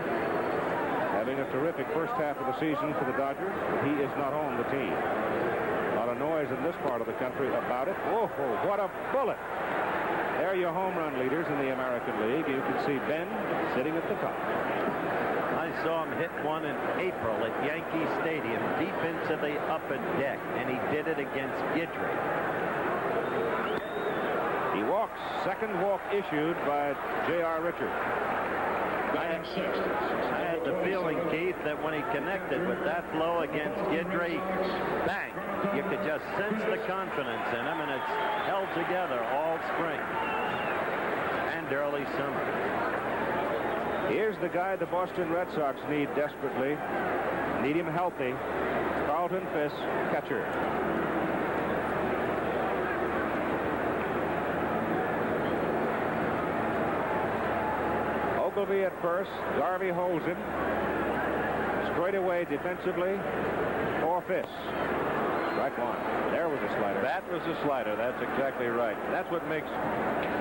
having a terrific first half of the season for the Dodgers. He is not on the team. A lot of noise in this part of the country about it. Oh, what a bullet. There are your home run leaders in the American League. You can see Ben sitting at the top. I saw him hit one in April at Yankee Stadium deep into the upper deck, and he did it against Guidry. He walks. Second walk issued by J.R. Richard. I had the feeling, Keith, that when he connected with that blow against Guidry, bang, you could just sense the confidence in him, and it's held together all spring and early summer. Here's the guy the Boston Red Sox need desperately. Need him healthy. Carlton Fisk, catcher. Ogilvie at first. Garvey holds him. Straight away defensively for Fisk. Strike one. There was a slider. That was a slider. That's exactly right. That's what makes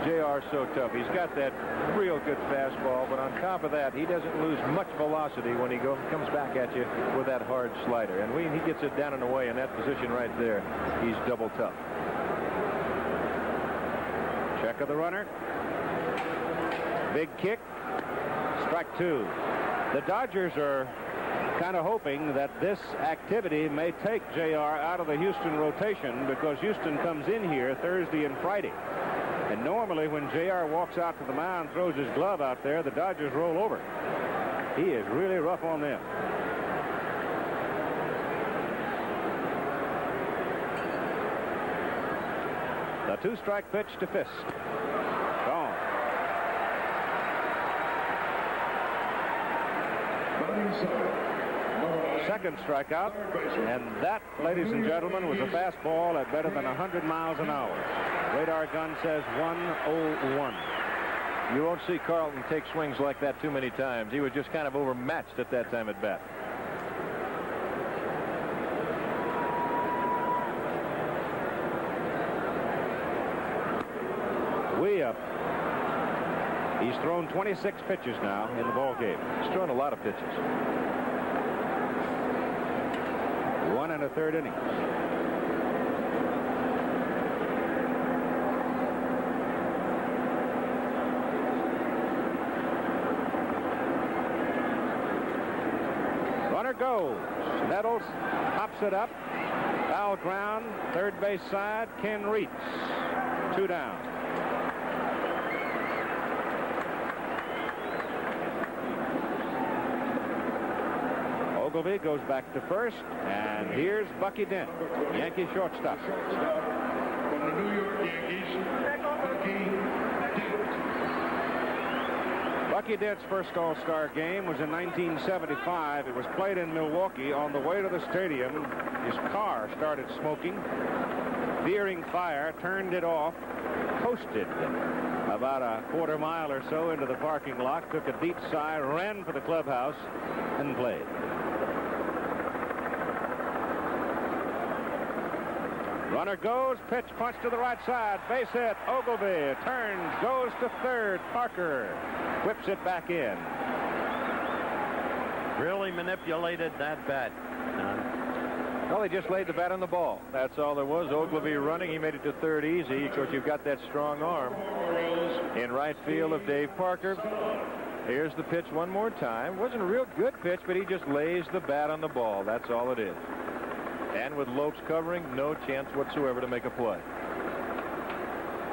JR so tough. He's got that real good fastball, but on top of that, he doesn't lose much velocity when he comes back at you with that hard slider. And when he gets it down and away in that position right there, he's double tough. Check of the runner. Big kick. Strike two. The Dodgers are kind of hoping that this activity may take JR out of the Houston rotation, because Houston comes in here Thursday and Friday. And normally when JR walks out to the mound, throws his glove out there, the Dodgers roll over. He is really rough on them. The two-strike pitch to Fisk. Gone. Second strikeout, and that, ladies and gentlemen, was a fastball at better than 100 miles an hour. Radar gun says 101. You won't see Carlton take swings like that too many times. He was just kind of overmatched at that time at bat. Way up. He's thrown 26 pitches now in the ball game. He's thrown a lot of pitches. 1 1/3 innings. Runner goes. Nettles pops it up. Foul ground. Third base side. Ken Reitz. 2 down. Ogilvie goes back to first, and here's Bucky Dent, Yankee shortstop. From the New York Yankees, Bucky Dent's first All-Star game was in 1975. It was played in Milwaukee. On the way to the stadium, his car started smoking. Fearing fire, turned it off, coasted about a quarter mile or so into the parking lot, took a deep sigh, ran for the clubhouse, and played. Runner goes, pitch, punch to the right side, base hit. Ogilvie turns, goes to third. Parker whips it back in. Really manipulated that bat. Well, he just laid the bat on the ball. That's all there was. Ogilvie running. He made it to third easy. Of course, you've got that strong arm in right field of Dave Parker. Here's the pitch one more time. Wasn't a real good pitch, but he just lays the bat on the ball. That's all it is. And with Lopes covering, no chance whatsoever to make a play.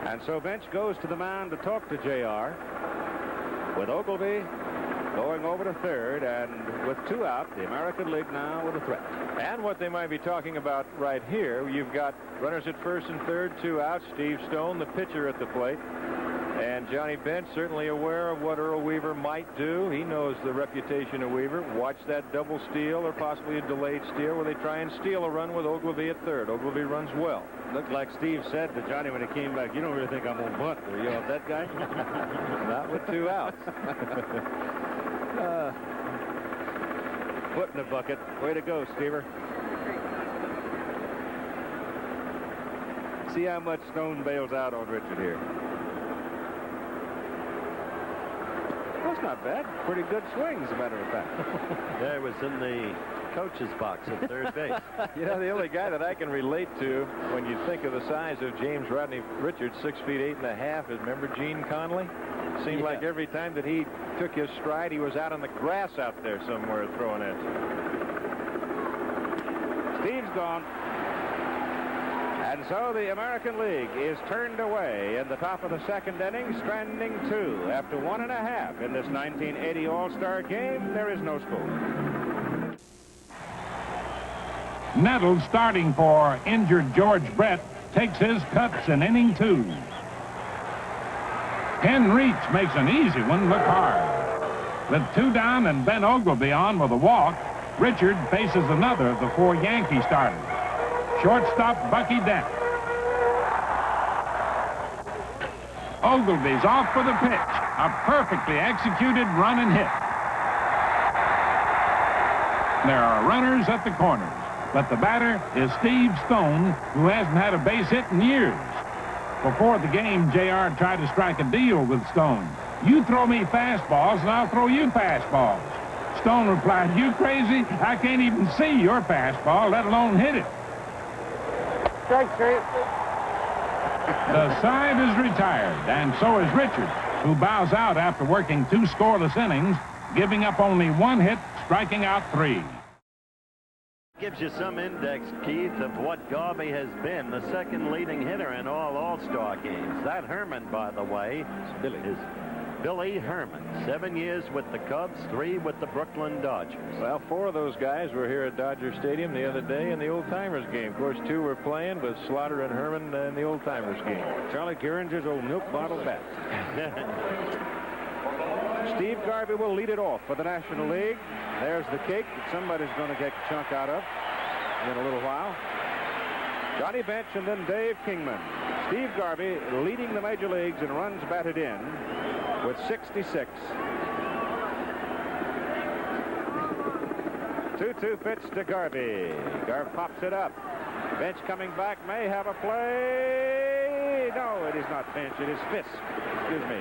And so Bench goes to the mound to talk to JR, with Ogilvie going over to third, and with 2 out, the American League now with a threat. And what they might be talking about right here, you've got runners at first and third, 2 out. Steve Stone, the pitcher, at the plate. And Johnny Bench certainly aware of what Earl Weaver might do. He knows the reputation of Weaver. Watch that double steal or possibly a delayed steal where they try and steal a run with Ogilvie at third. Ogilvie runs well. Looked like Steve said to Johnny when he came back, "You don't really think I'm going to bunt, do you, off that guy?" Not with 2 outs. foot in the bucket. Way to go, Stever. See how much Stone bails out on Richard here. That's not bad. Pretty good swing, as a matter of fact. Yeah, it was in the coach's box at third base. You know, the only guy that I can relate to when you think of the size of James Rodney Richards, 6 feet 8.5, is remember Gene Conley? Seemed like every time that he took his stride, he was out on the grass out there somewhere throwing at you. Steve's gone. And so the American League is turned away in the top of the second inning, stranding 2 after 1.5 in this 1980 All-Star game. There is no score. Nettles, starting for injured George Brett, takes his cuts in inning 2. Ken Reach makes an easy one look hard. With 2 down and Ben Ogleby on with a walk, Richard faces another of the 4 Yankee starters. Shortstop Bucky Dent. Ogleby's off for the pitch. A perfectly executed run and hit. There are runners at the corners, but the batter is Steve Stone, who hasn't had a base hit in years. Before the game, JR tried to strike a deal with Stone. You throw me fastballs, and I'll throw you fastballs. Stone replied, you crazy? I can't even see your fastball, let alone hit it. Strike three. The side is retired, and so is Richard, who bows out after working 2 scoreless innings, giving up only 1 hit, striking out 3. Gives you some index, Keith, of what Garvey has been, the second leading hitter in all All-Star games. That Herman, by the way, is Billy Herman. 7 years with the Cubs, 3 with the Brooklyn Dodgers. Well, 4 of those guys were here at Dodger Stadium the other day in the Old Timers game. Of course, 2 were playing with Slaughter and Herman in the Old Timers game. Charlie Gehringer's old milk bottle bat. Steve Garvey will lead it off for the National League. There's the cake that somebody's going to get a chunk out of in a little while. Johnny Bench and then Dave Kingman. Steve Garvey leading the major leagues in runs batted in with 66. 2-2 pitch to Garvey. Garv pops it up. Bench coming back, may have a play. No, it is not Bench, it is Fisk. Excuse me.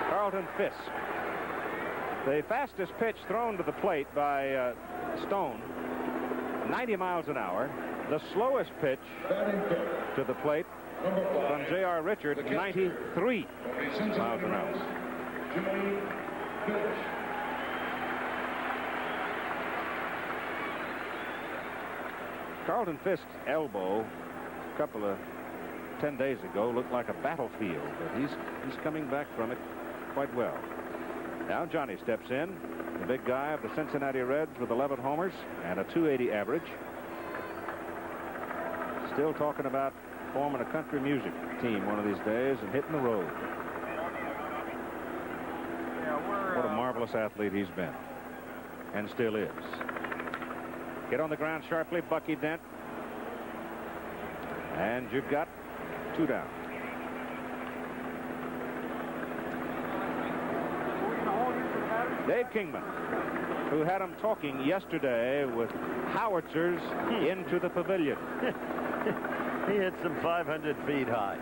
Carlton Fisk. The fastest pitch thrown to the plate by Stone, 90 miles an hour. The slowest pitch to the plate from J.R. Richard, 93 miles an hour. Carlton Fisk's elbow, a couple of 10 days ago, looked like a battlefield, but he's coming back from it quite well. Now Johnny steps in, the big guy of the Cincinnati Reds with 11 homers and a .280 average. Still talking about forming a country music team one of these days and hitting the road. What a marvelous athlete he's been and still is. Get on the ground sharply, Bucky Dent. And you've got 2 down. Dave Kingman, who had him talking yesterday with howitzers into the pavilion. He hit some 500 feet high.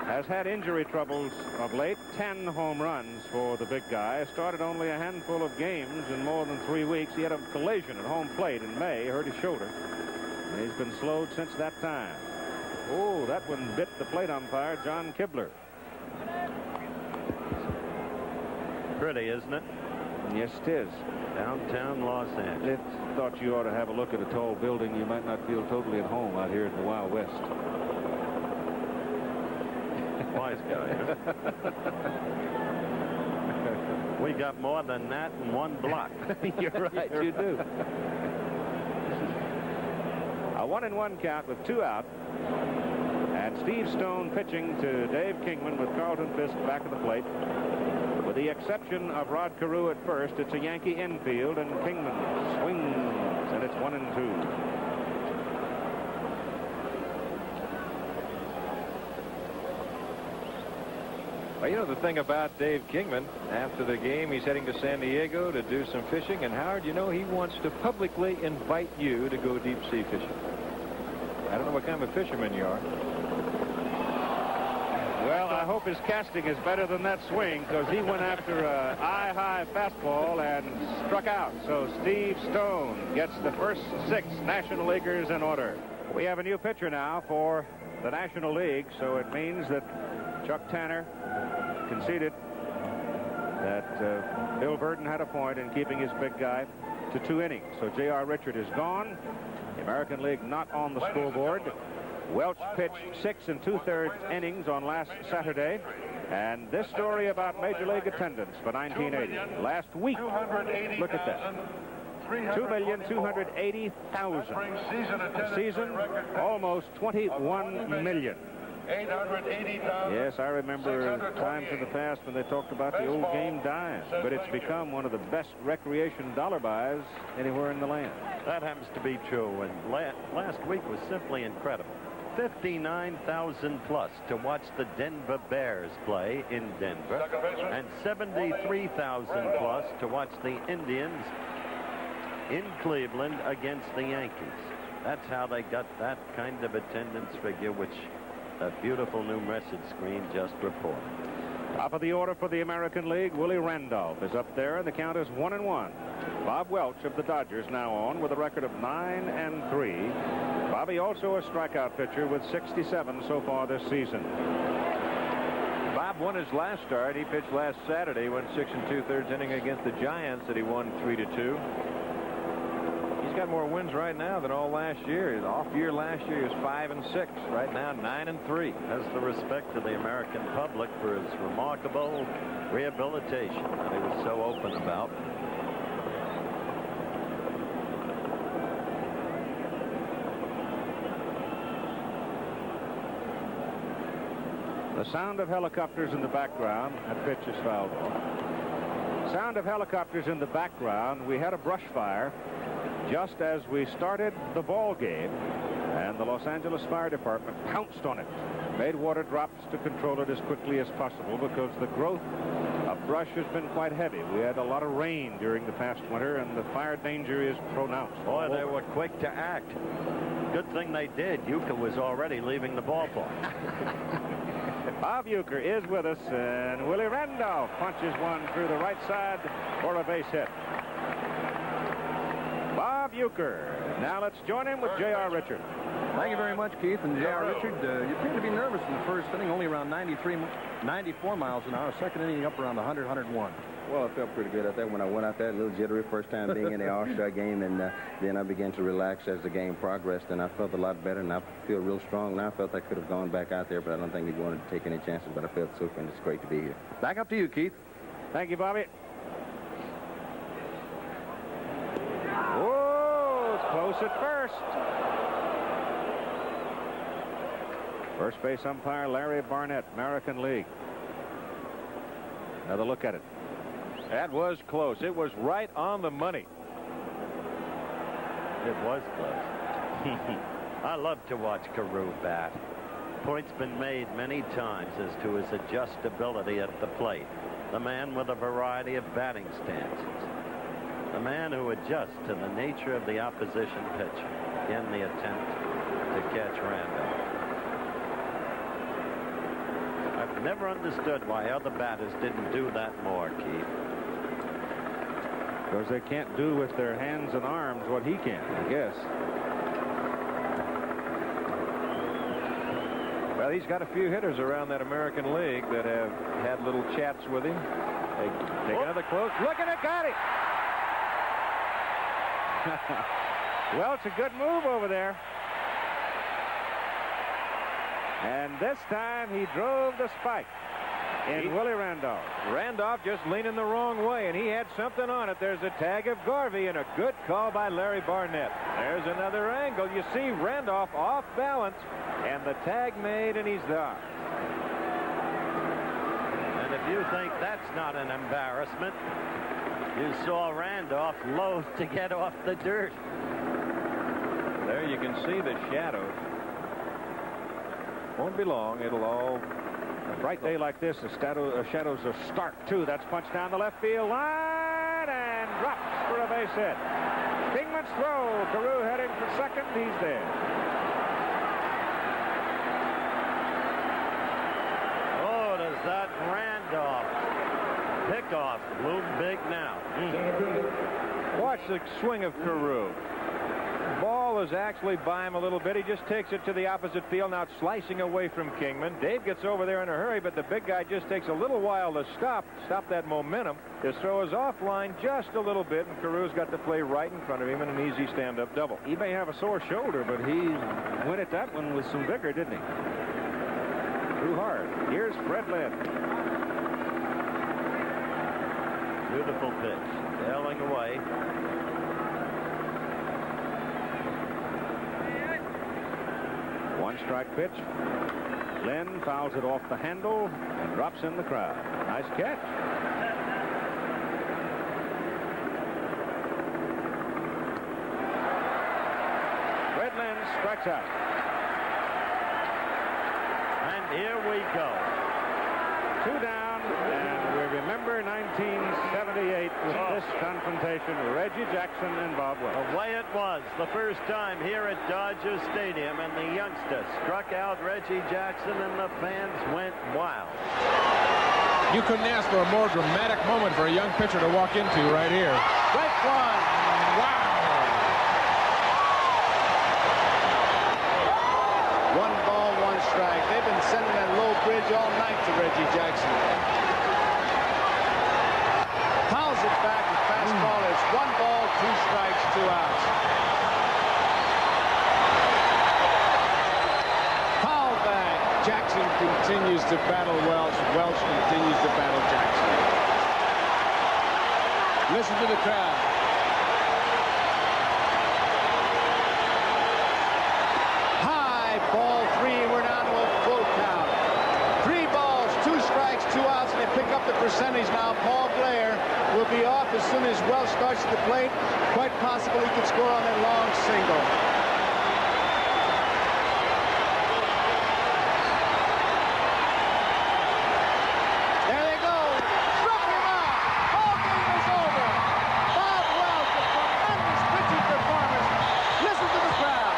Has had injury troubles of late. 10 home runs for the big guy. Started only a handful of games in more than 3 weeks. He had a collision at home plate in May, hurt his shoulder. And he's been slowed since that time. Oh, that one bit the plate umpire, John Kibler. Pretty, isn't it? Yes, it is. Downtown Los Angeles. I thought you ought to have a look at a tall building. You might not feel totally at home out here in the Wild West. Wise guy. We got more than that in one block. You're right, you do. A 1-1 count with 2 out. And Steve Stone pitching to Dave Kingman with Carlton Fisk back at the plate. With the exception of Rod Carew at first, it's a Yankee infield, and Kingman swings, and it's 1-2. Well, you know the thing about Dave Kingman, after the game, he's heading to San Diego to do some fishing. And Howard, you know, he wants to publicly invite you to go deep sea fishing. I don't know what kind of a fisherman you are. Well, I hope his casting is better than that swing, because he went after a eye-high fastball and struck out. So Steve Stone gets the first 6 National Leaguers in order. We have a new pitcher now for the National League, so it means that Chuck Tanner conceded that Bill Burton had a point in keeping his big guy to 2 innings. So J.R. Richard is gone. The American League not on the scoreboard. Welch pitched 6 2/3 innings on last Saturday. And this story about Major League attendance for 1980. Last week, look at that. 2,280,000. Season, almost 21 million. 880,000. Yes, I remember times in the past when they talked about the old game dime, but it's become one of the best recreation dollar buys anywhere in the land. That happens to be true, and last week was simply incredible. 59,000 plus to watch the Denver Bears play in Denver, and 73,000 plus to watch the Indians in Cleveland against the Yankees. That's how they got that kind of attendance figure, which that beautiful new message screen just reported. Top of the order for the American League, Willie Randolph is up there, and the count is 1-1. Bob Welch of the Dodgers now on with a record of 9-3. Bobby also a strikeout pitcher with 67 so far this season. Bob won his last start. He pitched last Saturday, went 6 2/3 inning against the Giants that he won 3-2. He's got more wins right now than all last year. His off year last year, he was 5-6. Right now, 9-3. Has the respect to the American public for his remarkable rehabilitation that he was so open about. The sound of helicopters in the background. That pitch is fouled off. Sound of helicopters in the background. We had a brush fire just as we started the ball game, and the Los Angeles Fire Department pounced on it, made water drops to control it as quickly as possible, because the growth of brush has been quite heavy. We had a lot of rain during the past winter, and the fire danger is pronounced. Boy, they were quick to act. Good thing they did. Yucca was already leaving the ballpark. Bob Uecker is with us, and Willie Randolph punches one through the right side for a base hit. Bob Uecker. Now let's join him with J.R. Richard. Thank you very much, Keith. And J.R. Richard, you appear to be nervous in the first inning, only around 94 miles an hour. Second inning up around 100, 101. Well, I felt pretty good out there when I went out there. A little jittery first time being in the All-Star game, and then I began to relax as the game progressed, and I felt a lot better, and I feel real strong now. I felt I could have gone back out there, but I don't think we wanted to take any chances, but I felt super, and it's great to be here. Back up to you, Keith. Thank you, Bobby. Whoa, it's close at first. First base umpire Larry Barnett, American League. Another look at it. That was close. It was right on the money. It was close. I love to watch Carew bat. Point's been made many times as to his adjustability at the plate. The man with a variety of batting stances. The man who adjusts to the nature of the opposition pitcher in the attempt to catch Randolph. I've never understood why other batters didn't do that more, Keith. Because they can't do with their hands and arms what he can, I guess. Well, he's got a few hitters around that American League that have had little chats with him. They take another close. Look at it, got it! Well, it's a good move over there. And this time he drove the spike in Willie Randolph. Randolph just leaning the wrong way, and he had something on it. There's a tag of Garvey, and a good call by Larry Barnett. There's another angle. You see Randolph off balance, and the tag made, and he's there. And if you think that's not an embarrassment, you saw Randolph loath to get off the dirt. There you can see the shadows. Won't be long. It'll all a bright day like this, the shadows are stark, too. That's punched down the left field line and drops for a base hit. Kingman's throw. Carew heading for second. He's there. Oh, does that Randolph pickoff loom big now? Watch the swing of Carew. Ball is actually by him a little bit. He just takes it to the opposite field. Now it's slicing away from Kingman. Dave gets over there in a hurry, but the big guy just takes a little while to stop that momentum. His throw is offline just a little bit, and Carew's got the play right in front of him in an easy stand-up double. He may have a sore shoulder, but he went at that one with some vigor, didn't he? Too hard. Here's Fred Lynn. Beautiful pitch. Tailing away. One strike pitch. Lynn fouls it off the handle and drops in the crowd. Nice catch. Fred Lynn strikes out. And here we go. 2 down, and we remember 1978 with this confrontation, Reggie Jackson and Bob Welch. The way it was the first time here at Dodger Stadium, and the youngster struck out Reggie Jackson, and the fans went wild. You couldn't ask for a more dramatic moment for a young pitcher to walk into right here. Strike one. Wow. 1 ball, 1 strike. They've been sending that low bridge all night to Reggie Jackson. Fouls it back. The fastball is 1 ball, 2 strikes, 2 outs. Foul back. Jackson continues to battle Welch. Welch continues to battle Jackson. Listen to the crowd. Ball 3, we're down to a full count. 3 balls, 2 strikes, 2 outs, and they pick up the percentage now. Paul Blair will be off as soon as Welch starts at the plate. Quite possible he could score on that long single. There they go. Struck him out. Ball game is over. Bob Welch, a tremendous pitching performance. Listen to the crowd.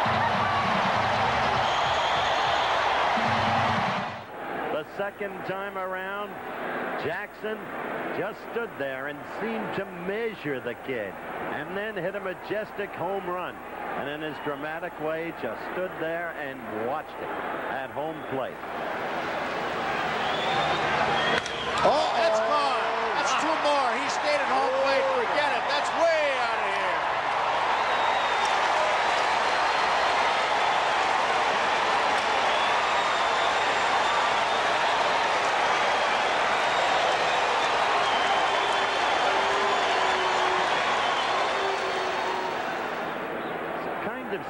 The second time around, Jackson just stood there and seemed to measure the kid, and then hit a majestic home run, and in his dramatic way just stood there and watched it at home plate. Oh, that's gone. That's 2 more. He stayed at home plate. Forget it. That's way out of here.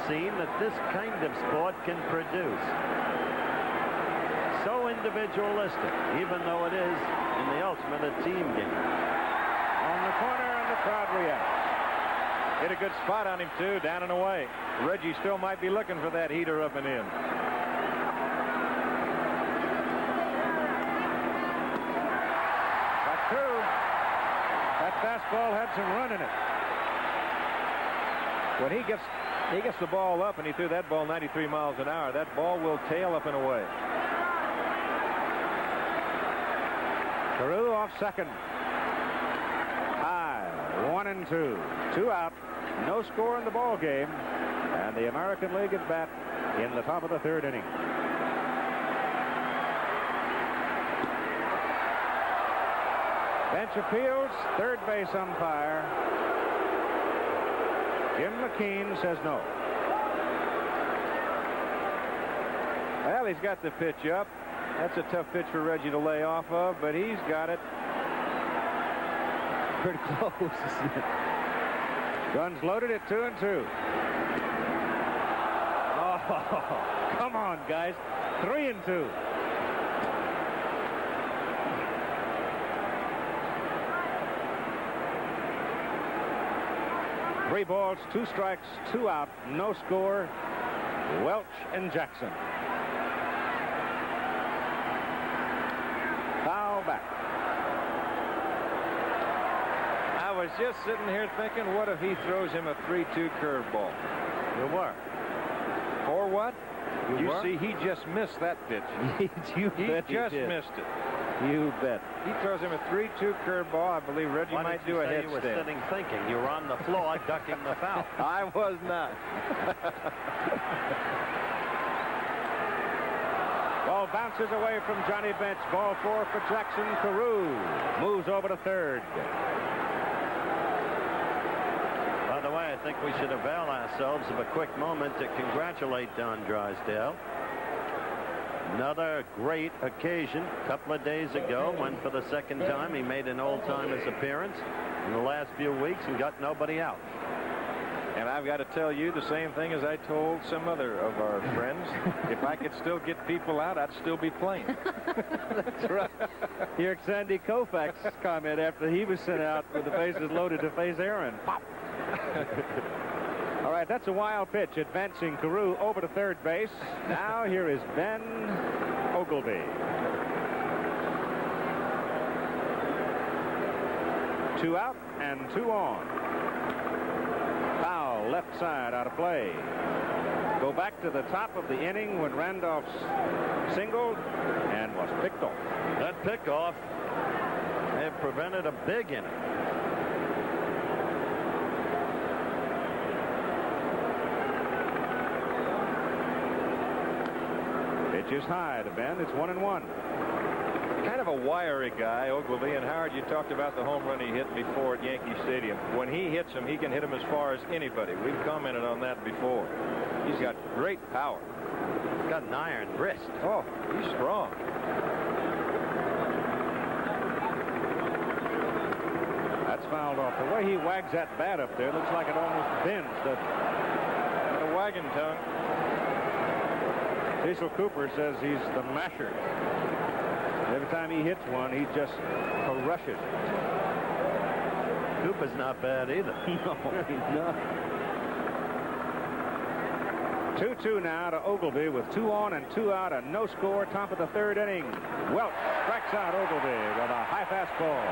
Scene that this kind of sport can produce. So individualistic, even though it is, in the ultimate, a team game. On the corner, and the crowd reacts. Hit a good spot on him, too, down and away. Reggie still might be looking for that heater up and in. Back 2. That fastball had some run in it. When he gets the ball up, and he threw that ball 93 miles an hour, that ball will tail up and away. Carew off second. High. 1 and 2. 2 out. No score in the ball game. And the American League at bat in the top of the 3rd inning. Bench appeals. 3rd base umpire Jim McKean says no. Well, he's got the pitch up. That's a tough pitch for Reggie to lay off of, but he's got it pretty close. Guns loaded at 2 and 2. Oh, come on, guys. 3 and 2. Three balls, 2 strikes, 2 out, no score. Welch and Jackson. back. I was just sitting here thinking, what if he throws him a 3-2 curveball? You were. Or what? You were? See, he just missed that pitch. He just did. missed it. You bet. He throws him a 3-2 curveball. I believe Reggie Why might did do you a say head you were stand. sitting thinking? You were on the floor ducking the foul. I was not. Ball bounces away from Johnny Bench. Ball 4 for Jackson. Carew moves over to third. By the way, I think we should avail ourselves of a quick moment to congratulate Don Drysdale. Another great occasion. A couple of days ago, when for the second time he made an old-timers appearance in the last few weeks and got nobody out. And I've got to tell you the same thing as I told some other of our friends. If I could still get people out, I'd still be playing. That's right. Here's Sandy Koufax's comment after he was sent out with the bases loaded to face Aaron. Pop. All right, that's a wild pitch. Advancing Carew over to third base. Now here is Ben Oglevie. 2 out and 2 on. Foul left side out of play. Go back to the top of the inning when Randolph's singled and was picked off. That pickoff had prevented a big inning. Pitch is high to Ben. It's 1-1. Kind of a wiry guy, Oglevie, and Howard, you talked about the home run he hit before at Yankee Stadium. When he hits him, he can hit him as far as anybody. We've commented on that before. He's got great power. He's got an iron wrist. Oh, he's strong. That's fouled off. The way he wags that bat up there looks like it almost bends, doesn't it? Like a wagon tongue. Cecil Cooper says he's the masher. Every time he hits one, he just crushes it. Cooper's not bad either. No, he's not. 2-2 now to Oglevie with 2 on and 2 out and no score. Top of the third inning. Welch strikes out Oglevie with a high fastball.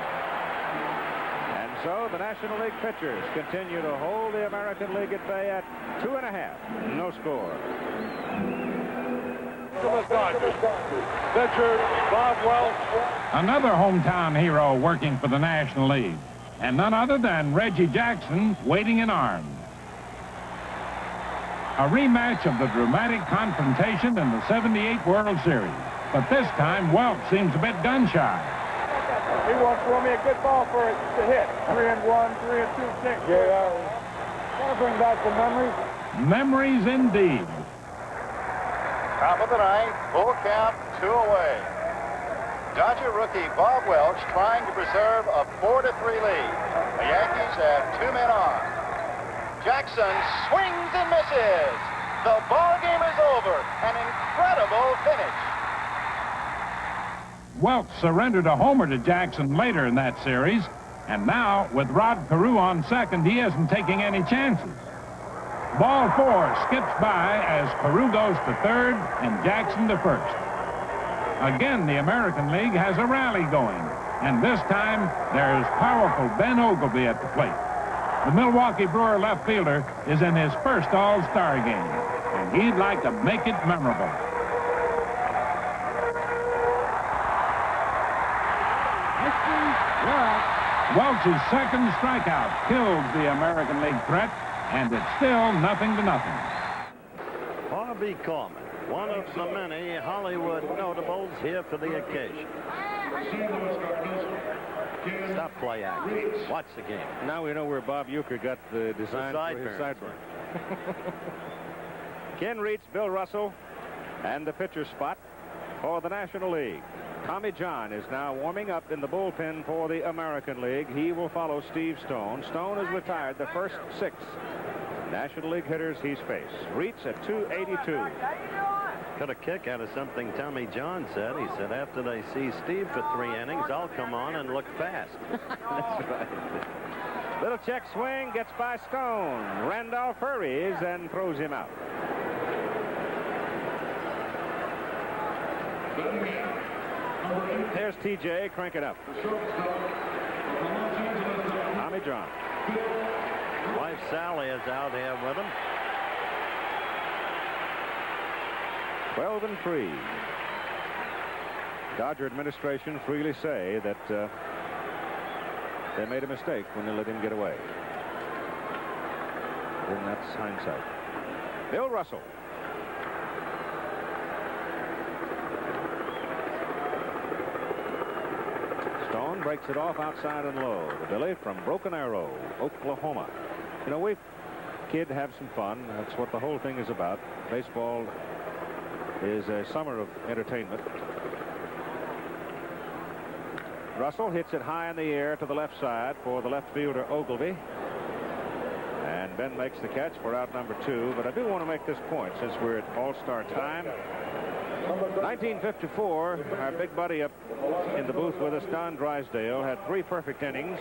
And so the National League pitchers continue to hold the American League at bay at 2.5. No score. Pitcher Bob Welch. Another hometown hero working for the National League, and none other than Reggie Jackson waiting in arms. A rematch of the dramatic confrontation in the '78 World Series, but this time Welch seems a bit gun-shy. He won't throw me a good ball for it to hit. 3-1, 3-2, 6. Yeah, gotta bring back the memories. Memories indeed. Top of the ninth, full count, 2 away. Dodger rookie Bob Welch trying to preserve a 4-3 lead. The Yankees have 2 men on. Jackson swings and misses. The ball game is over. An incredible finish. Welch surrendered a homer to Jackson later in that series, and now with Rod Carew on second, he isn't taking any chances. Ball 4 skips by as Carew goes to third and Jackson to first. Again, the American League has a rally going, and this time there's powerful Ben Oglevie at the plate. The Milwaukee Brewer left fielder is in his first All-Star game, and he'd like to make it memorable. Welch's second strikeout kills the American League threat, and it's still 0-0. Harvey Korman, one of the many Hollywood notables here for the occasion. Stop play acting. Watch the game. Now we know where Bob Uecker got the design for his sideburn. Ken Reitz, Bill Russell, and the pitcher spot for the National League. Tommy John is now warming up in the bullpen for the American League. He will follow Steve Stone. Stone has retired the first 6 National League hitters he's faced. Reitz at 282. Got a kick out of something Tommy John said. He said after they see Steve for 3 innings, I'll come on and look fast. That's right. Little check swing, gets by Stone. Randolph hurries and throws him out. There's TJ. Crank it up. Tommy John. Wife Sally is out here with him. 12-3. Dodger administration freely say that they made a mistake when they let him get away. And that's hindsight. Bill Russell. Stone breaks it off outside and low. The Billy from Broken Arrow, Oklahoma. You know, kid, have some fun. That's what the whole thing is about. Baseball is a summer of entertainment. Russell hits it high in the air to the left side for the left fielder Ogilvy. And Ben makes the catch for out number 2. But I do want to make this point since we're at All-Star time. 1954, our big buddy up in the booth with us, Don Drysdale, had 3 perfect innings.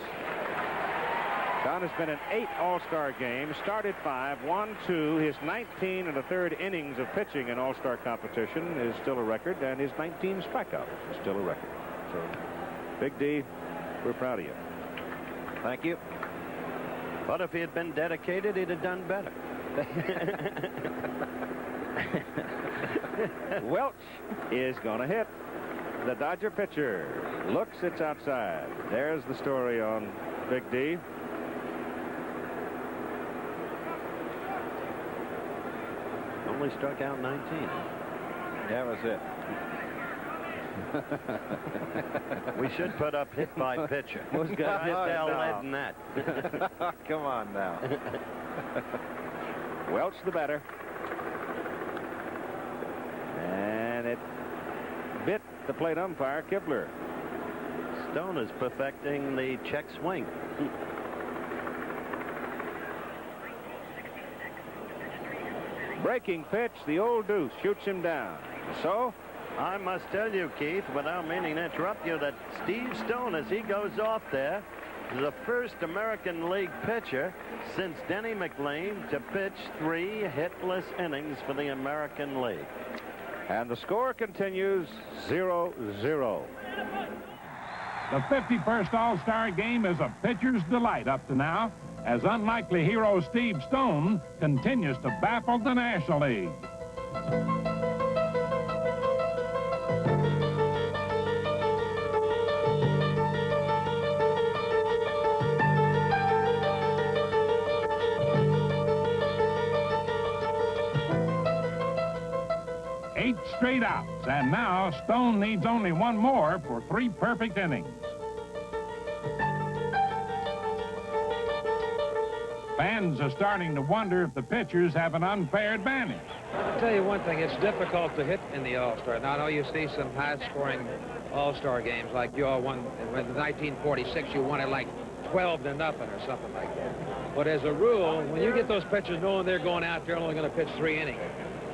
Don has been in 8 All-Star games, started 5, won 2. His 19 1/3 innings of pitching in All-Star competition is still a record, and his 19 strikeouts is still a record. So, Big D, we're proud of you. Thank you. But if he had been dedicated, he'd have done better. Welch is going to hit. The Dodger pitcher looks, it's outside. There's the story on Big D. Only struck out 19. That was it. We should put up hit by pitcher. Who's got hit down lead in that? Come on now. Welch the batter. And it bit the plate umpire, Kibler. Stone is perfecting the check swing. Breaking pitch, the old deuce shoots him down. So, I must tell you, Keith, without meaning to interrupt you, that Steve Stone, as he goes off there, is the first American League pitcher since Denny McLean to pitch 3 hitless innings for the American League. And the score continues 0-0. The 51st All-Star Game is a pitcher's delight up to now, as unlikely hero Steve Stone continues to baffle the National League. Eight straight outs, and now Stone needs only 1 more for 3 perfect innings. Fans are starting to wonder if the pitchers have an unfair advantage. I'll tell you one thing, it's difficult to hit in the All-Star. Now, I know you see some high-scoring All-Star games, like you all won in 1946, you won it like 12-0 or something like that. But as a rule, when you get those pitchers knowing they're going out there only going to pitch 3 innings,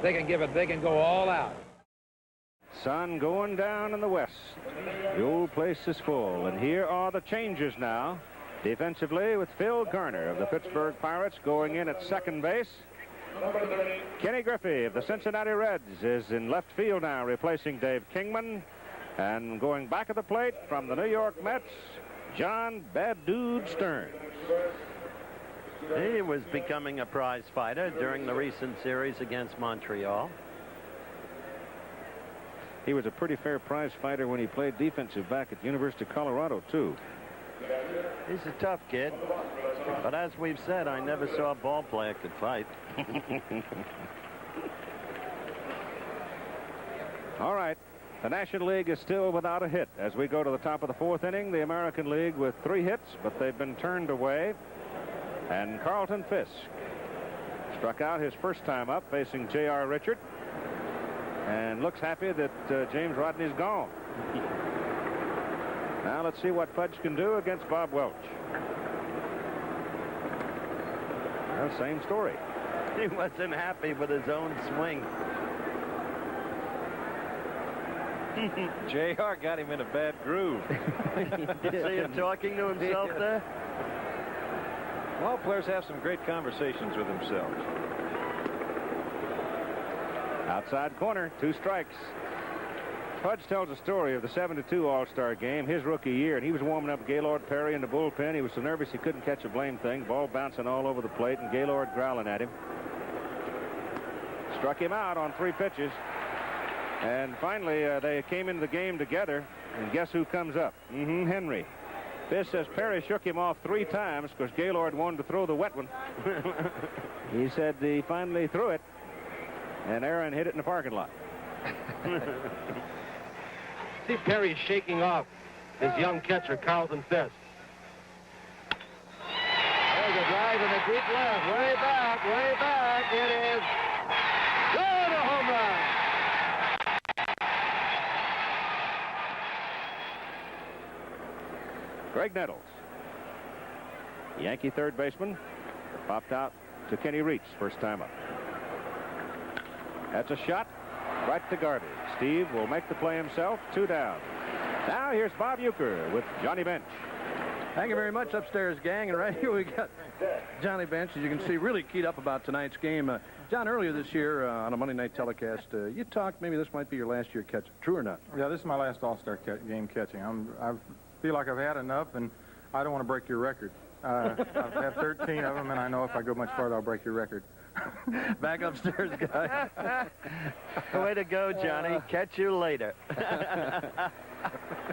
they can go all out. Sun going down in the west. The old place is full, and here are the changes now. Defensively, with Phil Garner of the Pittsburgh Pirates going in at second base. Kenny Griffey of the Cincinnati Reds is in left field now, replacing Dave Kingman. And going back at the plate from the New York Mets, John Bad Dude Stearns. He was becoming a prize fighter during the recent series against Montreal. He was a pretty fair prize fighter when he played defensive back at the University of Colorado, too. He's a tough kid. But as we've said, I never saw a ball player could fight. All right. The National League is still without a hit as we go to the top of the 4th inning. The American League with 3 hits, but they've been turned away. And Carlton Fisk struck out his first time up facing J.R. Richard and looks happy that James Rodney's gone. Now let's see what Fudge can do against Bob Welch. Well, same story. He wasn't happy with his own swing. J.R. got him in a bad groove. You see him talking to himself there? Ball players have some great conversations with themselves. Outside corner, 2 strikes. Pudge tells a story of the 7-2 All-Star game, his rookie year, and he was warming up Gaylord Perry in the bullpen. He was so nervous he couldn't catch a blame thing. Ball bouncing all over the plate, and Gaylord growling at him. Struck him out on 3 pitches. And finally, they came into the game together, and guess who comes up? Henry. This says Perry shook him off 3 times because Gaylord wanted to throw the wet one. He said he finally threw it, and Aaron hit it in the parking lot. See Perry shaking off his young catcher, Carlton Fisk. There's a drive in the deep left, way back, way back. It is good, a home run. Greg Nettles, Yankee third baseman, popped out to Kenny Reitz, first time up. That's a shot right to garbage. Steve will make the play himself, 2 down. Now here's Bob Uecker with Johnny Bench. Thank you very much, upstairs gang. And right here we got Johnny Bench, as you can see, really keyed up about tonight's game. John, earlier this year on a Monday night telecast, you talked maybe this might be your last year catching. True or not? Yeah, this is my last All-Star game catching. I feel like I've had enough, and I don't want to break your record. I've had 13 of them, and I know if I go much farther, I'll break your record. Back upstairs, guy. Way to go, Johnny. Catch you later.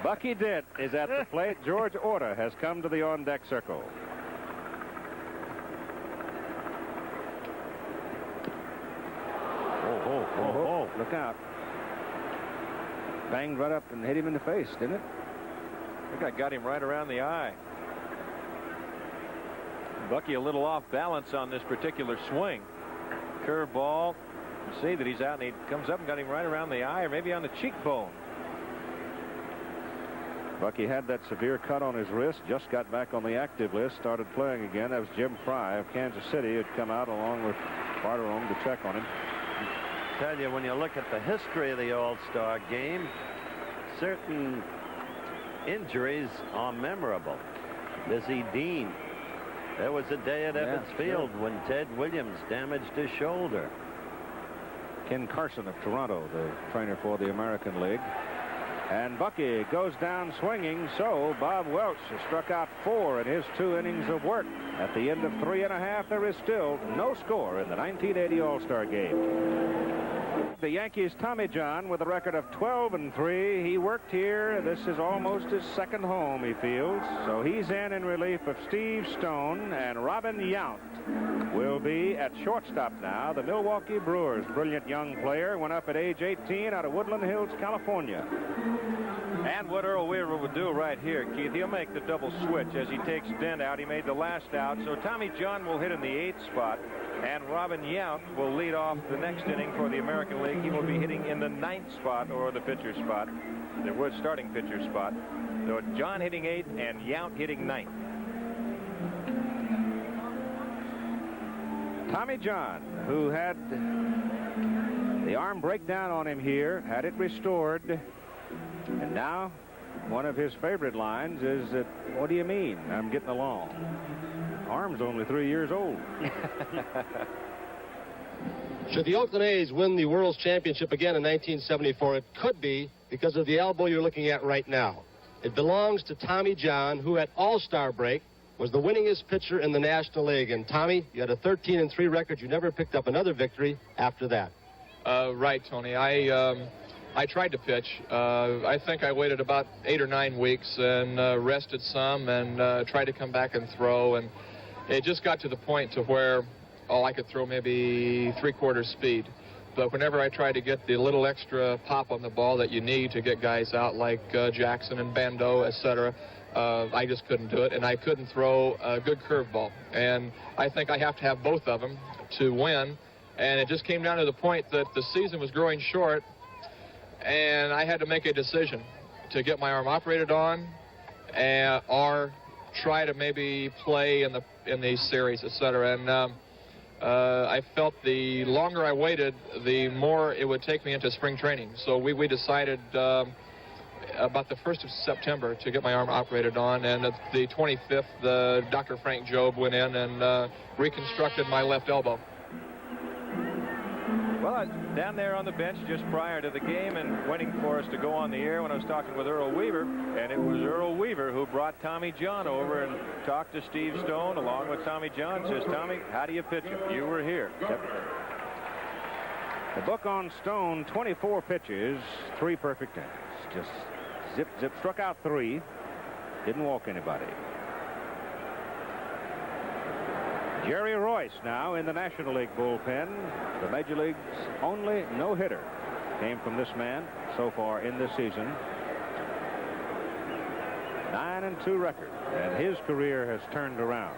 Bucky Dent is at the plate. George Orta has come to the on-deck circle. Oh, look out. Banged right up and hit him in the face, didn't it? I think I got him right around the eye. Bucky a little off balance on this particular swing. Curveball. You see that he's out, and he comes up and got him right around the eye, or maybe on the cheekbone. Bucky had that severe cut on his wrist, just got back on the active list, started playing again. That was Jim Fry of Kansas City, who'd come out along with Barterome to check on him. I tell you, when you look at the history of the All-Star game, certain injuries are memorable. Busy Dean. There was a day at Evans Field when Ted Williams damaged his shoulder. Ken Carson of Toronto, the trainer for the American League. And Bucky goes down swinging, so Bob Welch has struck out 4 in his 2 innings of work. At the end of 3 1/2, there is still no score in the 1980 All-Star game. The Yankees' Tommy John with a record of 12-3. He worked here. This is almost his second home, he feels. So he's in relief of Steve Stone, and Robin Yount will be at shortstop now. The Milwaukee Brewers' brilliant young player went up at age 18 out of Woodland Hills, California. And what Earl Weaver would do right here, Keith, he'll make the double switch as he takes Dent out. He made the last out, so Tommy John will hit in the 8th spot, and Robin Yount will lead off the next inning for the American League. He will be hitting in the 9th spot, or the pitcher spot. There was starting pitcher spot. So John hitting 8 and Yount hitting 9th. Tommy John, who had the arm breakdown on him here, had it restored. And now, one of his favorite lines is that, what do you mean? I'm getting along. Arm's only 3 years old. Should the Oakland A's win the World's Championship again in 1974, it could be because of the elbow you're looking at right now. It belongs to Tommy John, who at All-Star break was the winningest pitcher in the National League. And Tommy, you had a 13-3 record. You never picked up another victory after that. Right, Tony. I tried to pitch. I think I waited about 8 or 9 weeks and rested some and tried to come back and throw. And it just got to the point to where, I could throw maybe 3/4 speed. But whenever I tried to get the little extra pop on the ball that you need to get guys out like Jackson and Bando, etc., I just couldn't do it. And I couldn't throw a good curveball. And I think I have to have both of them to win. And it just came down to the point that the season was growing short, and I had to make a decision to get my arm operated on, or try to maybe play in the series, etc. And I felt the longer I waited, the more it would take me into spring training. So we decided about the 1st of September to get my arm operated on, and at the 25th, Dr. Frank Jobe went in and reconstructed my left elbow. Well, was down there on the bench just prior to the game and waiting for us to go on the air when I was talking with Earl Weaver. And it was Earl Weaver who brought Tommy John over and talked to Steve Stone along with Tommy John. Says, Tommy, how do you pitch it? You were here. Yep. The book on Stone, 24 pitches, 3 perfect innings. Just zip, zip, struck out 3. Didn't walk anybody. Jerry Royce now in the National League bullpen. The Major League's only no-hitter came from this man so far in this season. 9-2 record, and his career has turned around.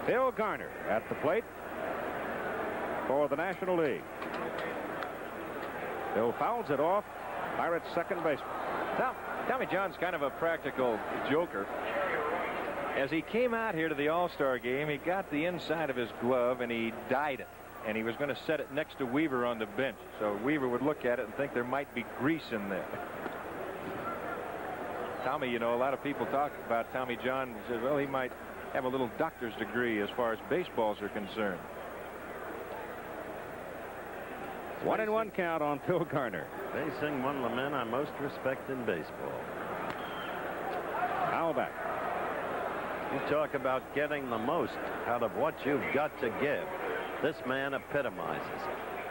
Phil Garner at the plate for the National League. Phil fouls it off. Pirates second baseman. Tommy John's kind of a practical joker. As he came out here to the All-Star game, he got the inside of his glove and he dyed it. And he was going to set it next to Weaver on the bench. So Weaver would look at it and think there might be grease in there. Tommy, you know, a lot of people talk about Tommy John. Says, well, he might have a little doctor's degree as far as baseballs are concerned. 1-1 count on Phil Garner. Facing one of the men I most respect in baseball. Foul back. You talk about getting the most out of what you've got to give. This man epitomizes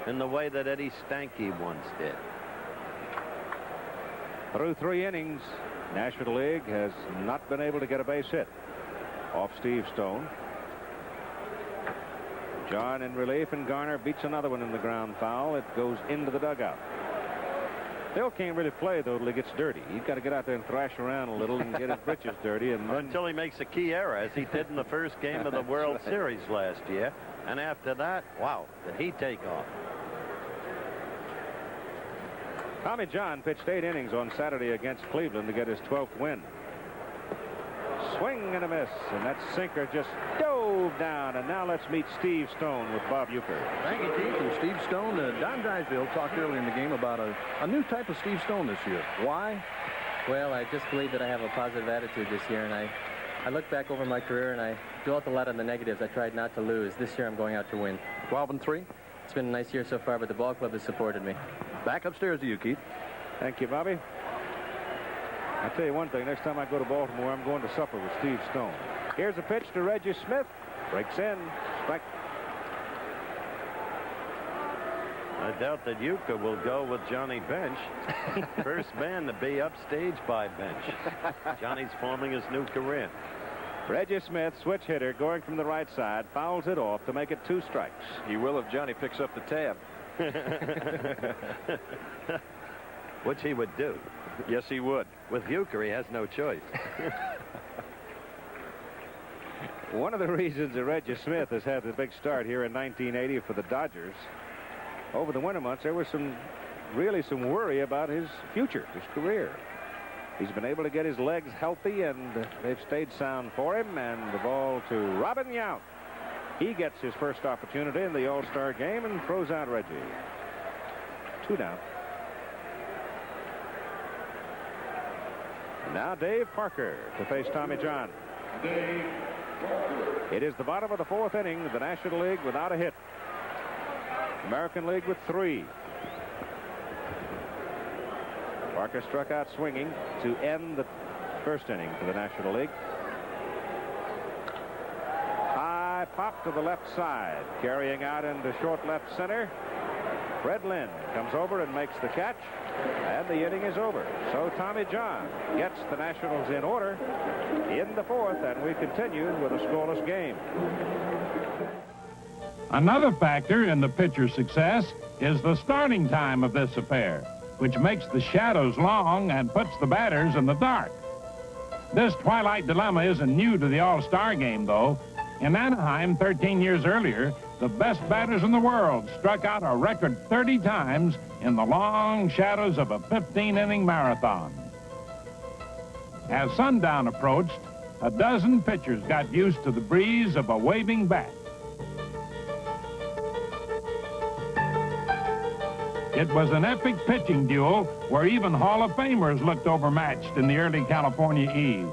it in the way that Eddie Stanky once did. Through 3 innings, National League has not been able to get a base hit off Steve Stone. John in relief, and Garner beats another one in the ground foul. It goes into the dugout. Phil can't really play, though, till he gets dirty. He's got to get out there and thrash around a little and get his britches dirty. And until he makes a key error, as he did in the first game of the World Series last year. And after that, wow, did he take off. Tommy John pitched 8 innings on Saturday against Cleveland to get his 12th win. Swing and a miss, and that sinker just dove down. And now let's meet Steve Stone with Bob Uecker. Thank you, Keith. And Steve Stone, Don Drysdale talked earlier in the game about a new type of Steve Stone this year. Why? Well, I just believe that I have a positive attitude this year, and I look back over my career and I dwelt a lot on the negatives. I tried not to lose. This year I'm going out to win. 12-3. It's been a nice year so far, but the ball club has supported me. Back upstairs to you, Keith. Thank you, Bobby. I'll tell you one thing. Next time I go to Baltimore, I'm going to supper with Steve Stone. Here's a pitch to Reggie Smith. Breaks in. Strike. I doubt that Uecker will go with Johnny Bench. First man to be upstage by Bench. Johnny's forming his new career. Reggie Smith, switch hitter, going from the right side, fouls it off to make it 2 strikes. He will if Johnny picks up the tab. Which he would do. Yes, he would. With Uecker, he has no choice. One of the reasons that Reggie Smith has had the big start here in 1980 for the Dodgers, over the winter months, there was really some worry about his future, his career. He's been able to get his legs healthy, and they've stayed sound for him. And the ball to Robin Yount. He gets his first opportunity in the All-Star game and throws out Reggie. 2 down. Now Dave Parker to face Tommy John. It is the bottom of the 4th inning. The National League without a hit. American League with 3. Parker struck out swinging to end the 1st inning for the National League. High pop to the left side, carrying out into short left center. Fred Lynn comes over and makes the catch, and the inning is over. So Tommy John gets the Nationals in order in the 4th, and we continue with a scoreless game. Another factor in the pitcher's success is the starting time of this affair, which makes the shadows long and puts the batters in the dark. This twilight dilemma isn't new to the All-Star game, though. In Anaheim 13 years earlier, the best batters in the world struck out a record 30 times in the long shadows of a 15-inning marathon. As sundown approached, a dozen pitchers got used to the breeze of a waving bat. It was an epic pitching duel where even Hall of Famers looked overmatched in the early California eve.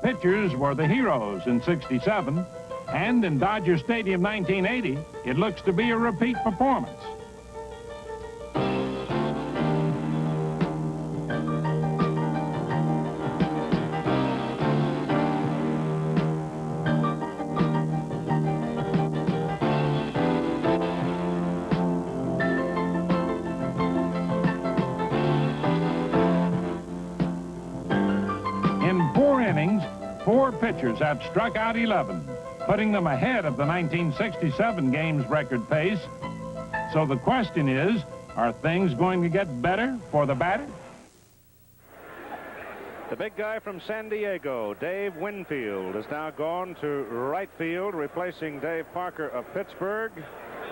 Pitchers were the heroes in '67, And in Dodger Stadium 1980, it looks to be a repeat performance. In 4 innings, 4 pitchers have struck out 11, putting them ahead of the 1967 game's record pace. So the question is, are things going to get better for the batter? The big guy from San Diego, Dave Winfield, has now gone to right field, replacing Dave Parker of Pittsburgh.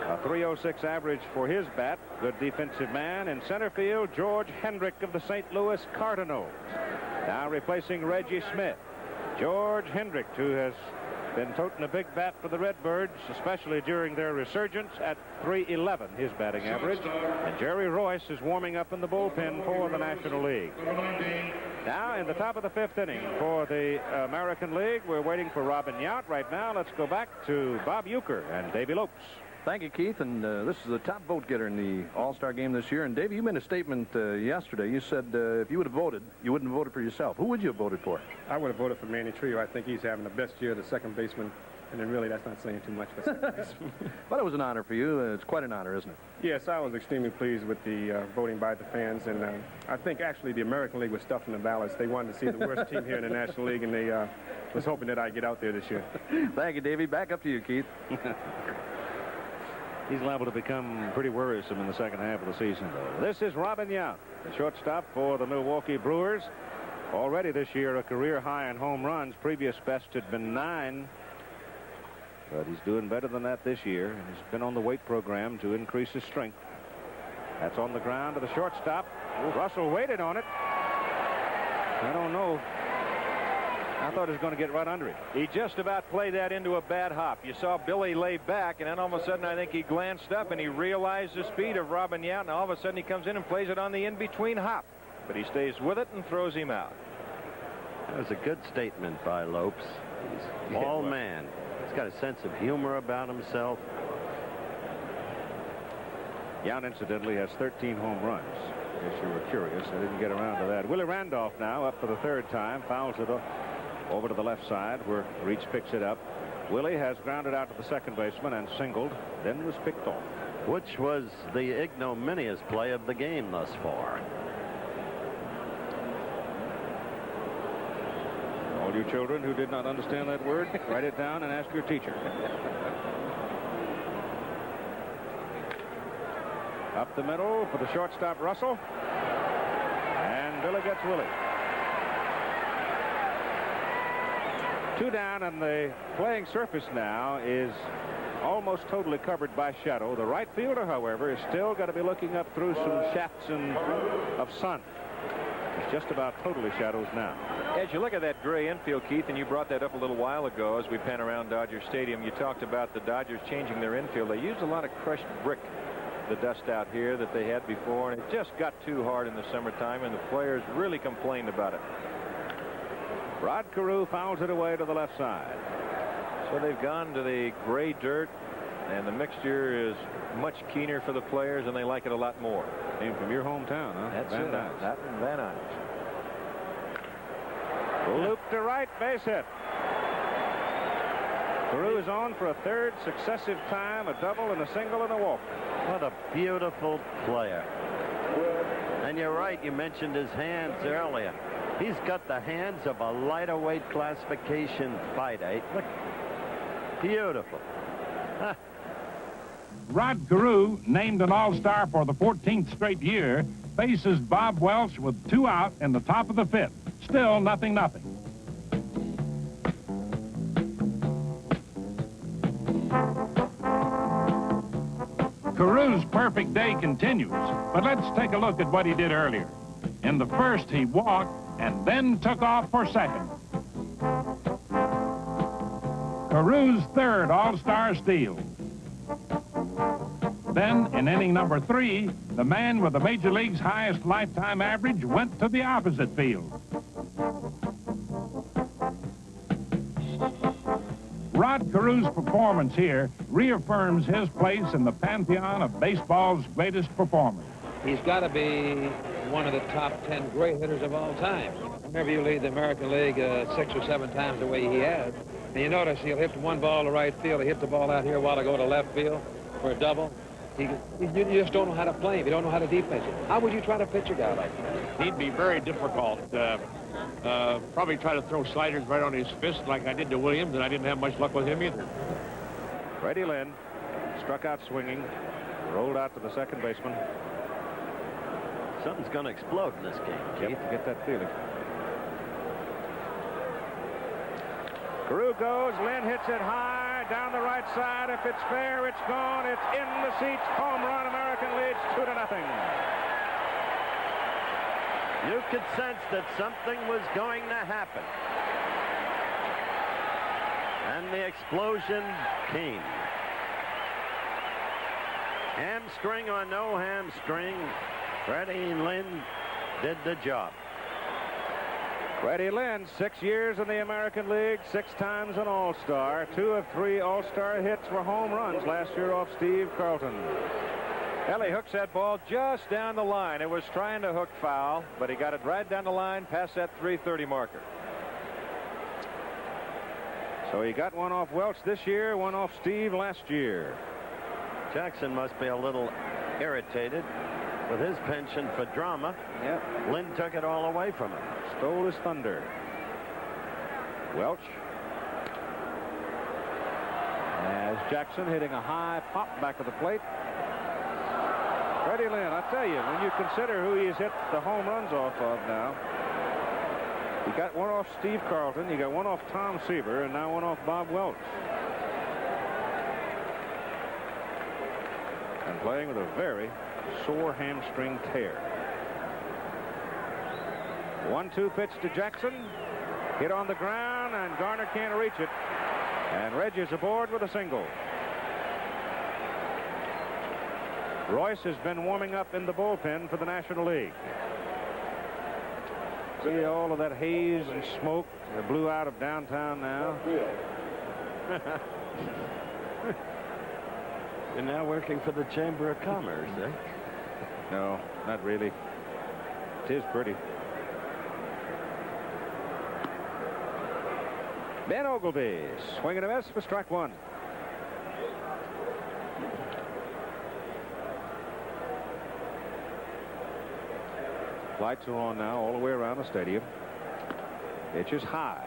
A .306 average for his bat. Good defensive man. In center field, George Hendrick of the St. Louis Cardinals. Now replacing Reggie Smith. George Hendrick, who has been toting a big bat for the Redbirds, especially during their resurgence at .311, his batting average. And Jerry Royce is warming up in the bullpen for the National League. Now in the top of the 5th inning for the American League, we're waiting for Robin Yount. Right now, let's go back to Bob Uecker and Davy Lopes. Thank you, Keith. And this is the top vote getter in the All-Star game this year. And, Davey, you made a statement yesterday. You said if you would have voted, you wouldn't have voted for yourself. Who would you have voted for? I would have voted for Manny Trio. I think he's having the best year, the second baseman. And then really, that's not saying too much for second baseman. But it was an honor for you. It's quite an honor, isn't it? Yes, I was extremely pleased with the voting by the fans. And I think, actually, the American League was stuffing the ballots. They wanted to see the worst team here in the National League, and they was hoping that I'd get out there this year. Thank you, Davey. Back up to you, Keith. He's liable to become pretty worrisome in the second half of the season, though. This is Robin Yount, the shortstop for the Milwaukee Brewers. Already this year, a career high in home runs. Previous best had been 9. But he's doing better than that this year. And he's been on the weight program to increase his strength. That's on the ground to the shortstop. Russell waited on it. I don't know. I thought he was going to get right under it. He just about played that into a bad hop. You saw Billy lay back, and then all of a sudden I think he glanced up and he realized the speed of Robin Yount, and all of a sudden he comes in and plays it on the in-between hop. But he stays with it and throws him out. That was a good statement by Lopes. He's a small man. He's got a sense of humor about himself. Yount, incidentally, has 13 home runs. If you were curious, I didn't get around to that. Willie Randolph now up for the 3rd time. Fouls it over to the left side where Reach picks it up. Willie has grounded out to the second baseman and singled, then was picked off. Which was the ignominious play of the game thus far. All you children who did not understand that word, write it down and ask your teacher. Up the middle for the shortstop, Russell. And Billy gets Willie. 2 down, and the playing surface now is almost totally covered by shadow. The right fielder, however, is still got to be looking up through some shafts of sun. It's just about totally shadows now. As you look at that gray infield, Keith, and you brought that up a little while ago as we pan around Dodger Stadium, you talked about the Dodgers changing their infield. They used a lot of crushed brick, the dust out here that they had before, and it just got too hard in the summertime, and the players really complained about it. Rod Carew fouls it away to the left side. So they've gone to the gray dirt, and the mixture is much keener for the players, and they like it a lot more. Came from your hometown, huh? That's Van it. Nuys. That and Van Nuys. Loop to right, base hit. Carew is on for a 3rd successive time, a double and a single and a walk. What a beautiful player. And you're right, you mentioned his hands earlier. He's got the hands of a lighter weight classification fighter. Look, beautiful. Rod Carew, named an All-Star for the 14th straight year, faces Bob Welch with 2 out in the top of the 5th. Still 0-0. Carew's perfect day continues, but let's take a look at what he did earlier. In the 1st, he walked and then took off for 2nd. Carew's 3rd All-Star steal. Then, in inning number 3, the man with the Major League's highest lifetime average went to the opposite field. Rod Carew's performance here reaffirms his place in the pantheon of baseball's greatest performers. He's got to be one of the top 10 great hitters of all time. Whenever you lead the American League 6 or 7 times the way he has, and you notice he'll hit one ball to right field, he hit the ball out here a while ago to left field for a double. You just don't know how to play him. You don't know how to defense him. How would you try to pitch a guy like that? He'd be very difficult. Probably try to throw sliders right on his fist like I did to Williams, and I didn't have much luck with him either. Freddie Lynn struck out swinging, rolled out to the second baseman. Something's going to explode in this game, Keith. Yep, get that feeling. Carew goes. Lynn hits it high down the right side. If it's fair, it's gone. It's in the seats. Home run. American leads 2-0. You could sense that something was going to happen. And the explosion came. Hamstring or no hamstring, Freddie Lynn did the job. Freddie Lynn, 6 years in the American League, 6 times an All-Star. 2 of 3 All-Star hits were home runs last year off Steve Carlton. Ellie hooks that ball just down the line. It was trying to hook foul, but he got it right down the line past that 330 marker. So he got one off Welch this year, one off Steve last year. Jackson must be a little irritated with his penchant for drama. Yep. Lynn took it all away from him. Stole his thunder. Welch. As Jackson hitting a high pop back of the plate. Freddie Lynn, I tell you, when you consider who he's hit the home runs off of now, you got one off Steve Carlton, you got one off Tom Seaver, and now one off Bob Welch. And playing with a very sore hamstring tear. 1-2 pitch to Jackson. Hit on the ground, and Garner can't reach it. And Reggie's aboard with a single. Royce has been warming up in the bullpen for the National League. See all of that haze and smoke that blew out of downtown now. You're now working for the Chamber of Commerce, eh? No, not really. It is pretty. Ben Ogilvie swinging a miss for strike one. Lights are on now all the way around the stadium. Pitch is high.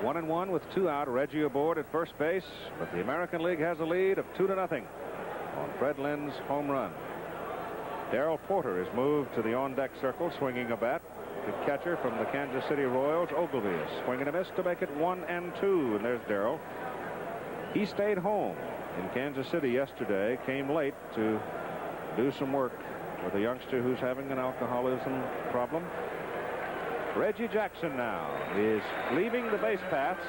1-1 with 2 out. Reggie aboard at first base, but the American League has a lead of 2-0 on Fred Lynn's home run. Darrell Porter is moved to the on-deck circle, swinging a bat. The catcher from the Kansas City Royals, Ogilvie, is swinging a miss to make it 1-2. And there's Darrell. He stayed home in Kansas City yesterday, came late to do some work with a youngster who's having an alcoholism problem. Reggie Jackson now is leaving the base paths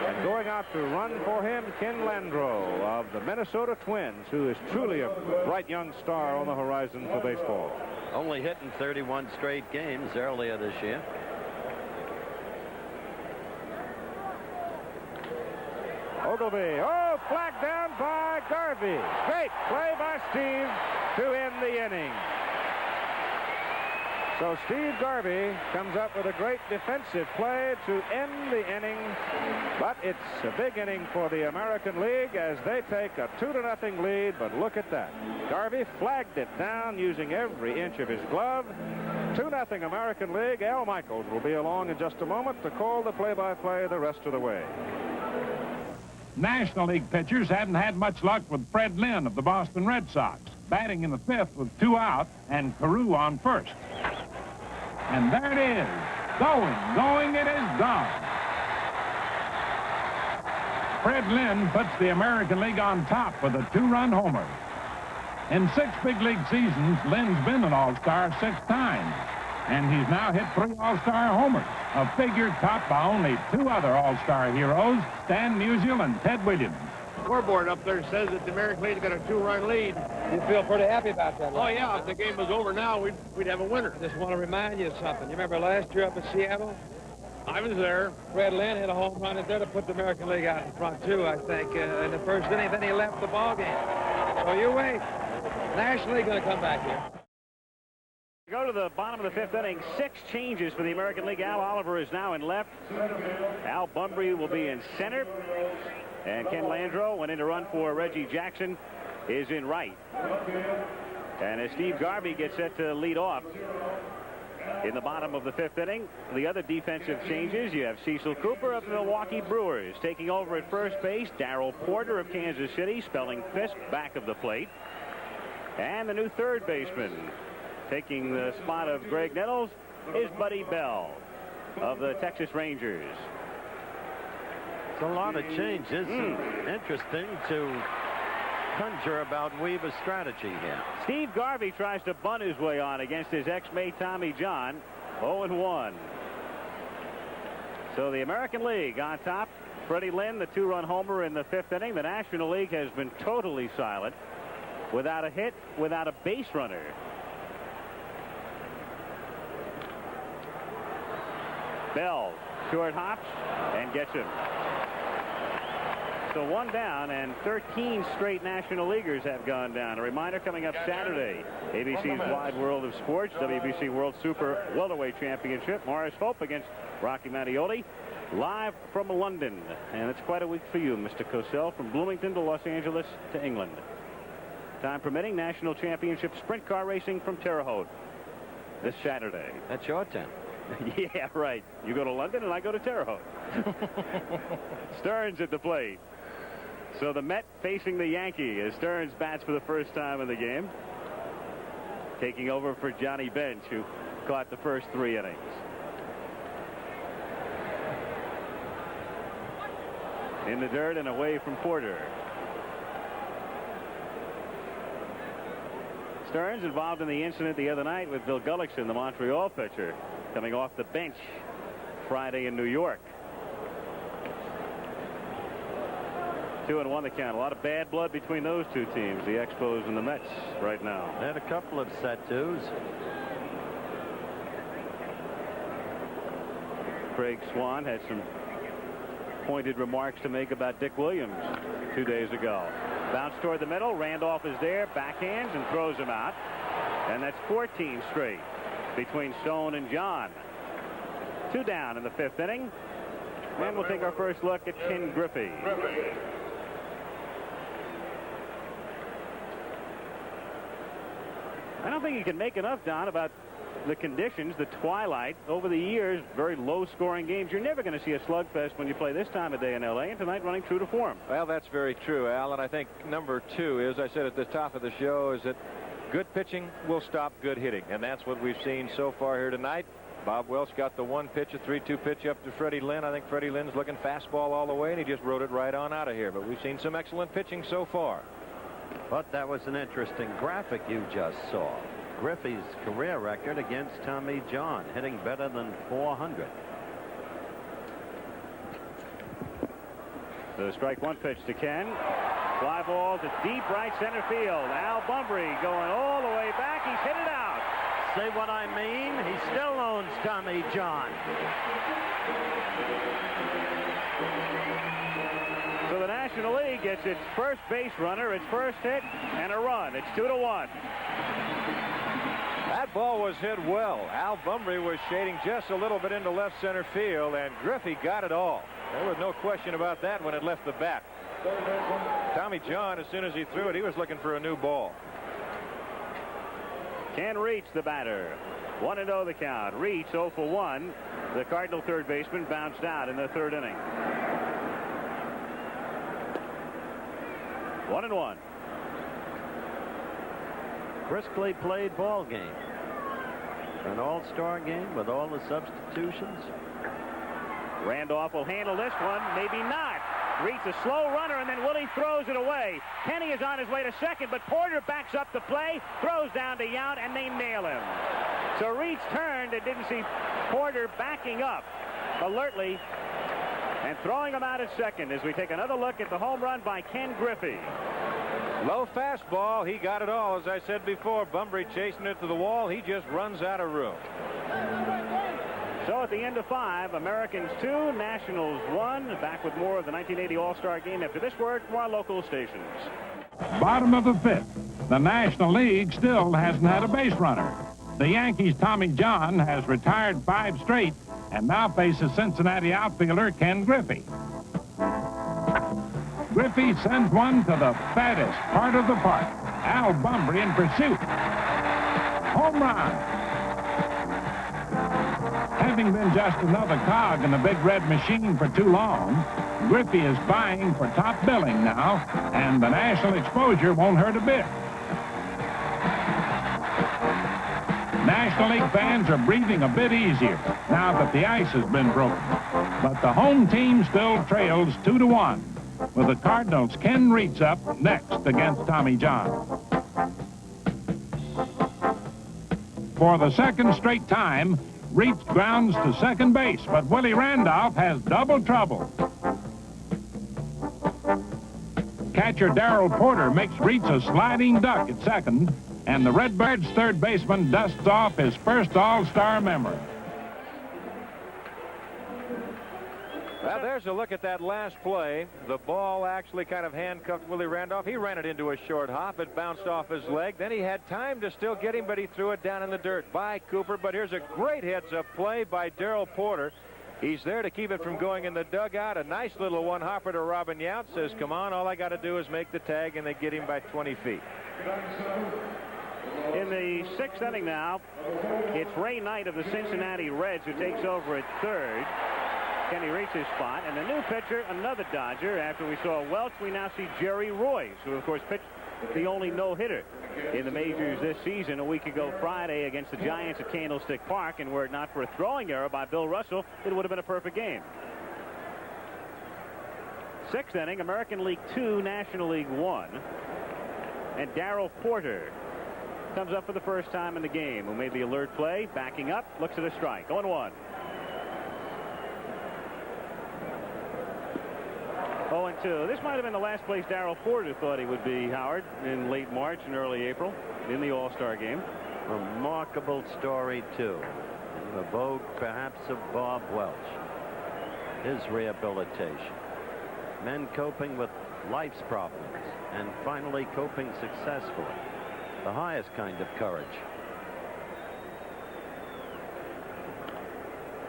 and going out to run for him, Ken Landreau of the Minnesota Twins, who is truly a bright young star on the horizon for baseball. Only hit in 31 straight games earlier this year. Ogilvie, flag down by Garvey. Great play by Steve to end the inning. So Steve Garvey comes up with a great defensive play to end the inning, but it's a big inning for the American League as they take a 2-0 lead. But look at that. Garvey flagged it down using every inch of his glove. 2-0 American League. Al Michaels will be along in just a moment to call the play-by-play the rest of the way. National League pitchers hadn't had much luck with Fred Lynn of the Boston Red Sox, batting in the 5th with 2 out and Carew on first. And there it is. Going, it is gone. Fred Lynn puts the American League on top with a 2-run homer. In 6 big league seasons, Lynn's been an All-Star 6 times. And he's now hit 3 All-Star homers, a figure topped by only 2 other All-Star heroes, Stan Musial and Ted Williams. Scoreboard up there says that the American League's got a 2-run lead. You feel pretty happy about that, right? Oh, yeah. If the game was over now, we'd have a winner. I just want to remind you of something. You remember last year up in Seattle? I was there. Fred Lynn hit a home run there to put the American League out in front, too, I think, in the first inning. Then he left the ball game. So you wait. National League going to come back here. Go to the bottom of the 5th inning. 6 changes for the American League. Al Oliver is now in left. Al Bunbury will be in center. And Ken Landreau went in to run for Reggie Jackson is in right. And as Steve Garvey gets set to lead off in the bottom of the 5th inning, the other defensive changes, you have Cecil Cooper of the Milwaukee Brewers taking over at first base. Darryl Porter of Kansas City spelling Fisk back of the plate. And the new third baseman taking the spot of Greg Nettles is Buddy Bell of the Texas Rangers. It's a lot of changes. Interesting to conjure about Weaver's strategy here. Steve Garvey tries to bunt his way on against his ex-mate Tommy John. 0-1. So the American League on top. Freddie Lynn, the 2-run homer in the 5th inning. The National League has been totally silent. Without a hit, without a base runner. Bell short hops and gets him. So 1 down, and 13 straight National Leaguers have gone down. A reminder, coming up Saturday, ABC's Wide World of Sports, WBC World Super Welterweight Championship. Morris Hope against Rocky Mattioli, live from London. And it's quite a week for you, Mr. Cosell, from Bloomington to Los Angeles to England. Time permitting, National Championship Sprint Car Racing from Terre Haute this Saturday. That's your turn. Yeah, right. You go to London and I go to Terre Haute. Stearns at the plate. So the Met facing the Yankee as Stearns bats for the first time in the game. Taking over for Johnny Bench, who caught the first 3 innings. In the dirt and away from Porter. Stearns involved in the incident the other night with Bill Gullickson, the Montreal pitcher, coming off the bench Friday in New York. 2-1 the count. A lot of bad blood between those two teams, the Expos and the Mets, right now. They had a couple of set-tos. Craig Swan had some pointed remarks to make about Dick Williams 2 days ago. Bounce toward the middle. Randolph is there, backhands and throws him out. And that's 14 straight between Stone and John. 2 down in the 5th inning. And we'll take our first look at Ken Griffey. I don't think you can make enough, Don, about the conditions, the twilight. Over the years, very low-scoring games. You're never going to see a slugfest when you play this time of day in L.A., and tonight running true to form. Well, that's very true, Al, and I think number 2, as I said at the top of the show, is that good pitching will stop good hitting, and that's what we've seen so far here tonight. Bob Welch got the 1 pitch, a 3-2 pitch up to Freddie Lynn. I think Freddie Lynn's looking fastball all the way, and he just rode it right on out of here. But we've seen some excellent pitching so far. But that was an interesting graphic you just saw. Griffey's career record against Tommy John, hitting better than .400. The strike 1 pitch to Ken. Fly ball to deep right center field. Al Bunbury going all the way back. He's hit it out. Say what I mean. He still owns Tommy John. So the National League gets its first base runner, its first hit, and a run. It's 2-1. That ball was hit well. Al Bunbury was shading just a little bit into left center field, and Griffey got it all. There was no question about that when it left the bat. Tommy John, as soon as he threw it, he was looking for a new ball. Ken Reach, the batter. 1-0 the count. Reach 0 for 1. The Cardinal third baseman bounced out in the 3rd inning. 1-1. Briskly played ball game. An all-star game with all the substitutions. Randolph will handle this one, maybe not. Reach a slow runner, and then Willie throws it away. Kenny is on his way to second, but Porter backs up the play, throws down to Yount, and they nail him. So Reach turned and didn't see Porter backing up alertly and throwing him out at second as we take another look at the home run by Ken Griffey. Low fastball. He got it all. As I said before, Bunbury chasing it to the wall. He just runs out of room. So at the end of 5, Americans 2, Nationals 1. Back with more of the 1980 All-Star Game after this word from our local stations. Bottom of the 5th. The National League still hasn't had a base runner. The Yankees' Tommy John has retired 5 straight and now faces Cincinnati outfielder Ken Griffey. Griffey sends one to the fattest part of the park. Al Bumbry in pursuit. Home run. Having been just another cog in the big red machine for too long, Griffey is vying for top billing now, and the national exposure won't hurt a bit. National League fans are breathing a bit easier now that the ice has been broken. But the home team still trails 2-1, with the Cardinals' Ken Reitz up next against Tommy John. For the second straight time, Reitz grounds to second base, but Willie Randolph has double trouble. Catcher Darrell Porter makes Reitz a sliding duck at second, and the Redbirds' third baseman dusts off his first All-Star memory. Well, there's a look at that last play. The ball actually kind of handcuffed Willie Randolph. He ran it into a short hop. It bounced off his leg. Then he had time to still get him, but he threw it down in the dirt by Cooper. But here's a great heads-up play by Darrell Porter. He's there to keep it from going in the dugout. A nice little one-hopper to Robin Yount. Says, come on, all I got to do is make the tag, and they get him by 20 feet. In the 6th inning now, it's Ray Knight of the Cincinnati Reds who takes over at third. Kenny Reitz's spot. And the new pitcher, another Dodger. After we saw Welch, we now see Jerry Royce, who, of course, pitched the only no-hitter in the majors this season a week ago Friday against the Giants at Candlestick Park. And were it not for a throwing error by Bill Russell, it would have been a perfect game. 6th inning, American League 2, National League 1. And Darrell Porter comes up for the first time in the game, who made the alert play, backing up, looks at a strike. 0-1. 0-2. This might have been the last place Darrell Porter thought he would be, Howard, in late March and early April in the All-Star game. Remarkable story, too. The vogue, perhaps, of Bob Welch. His rehabilitation. Men coping with life's problems and finally coping successfully. The highest kind of courage.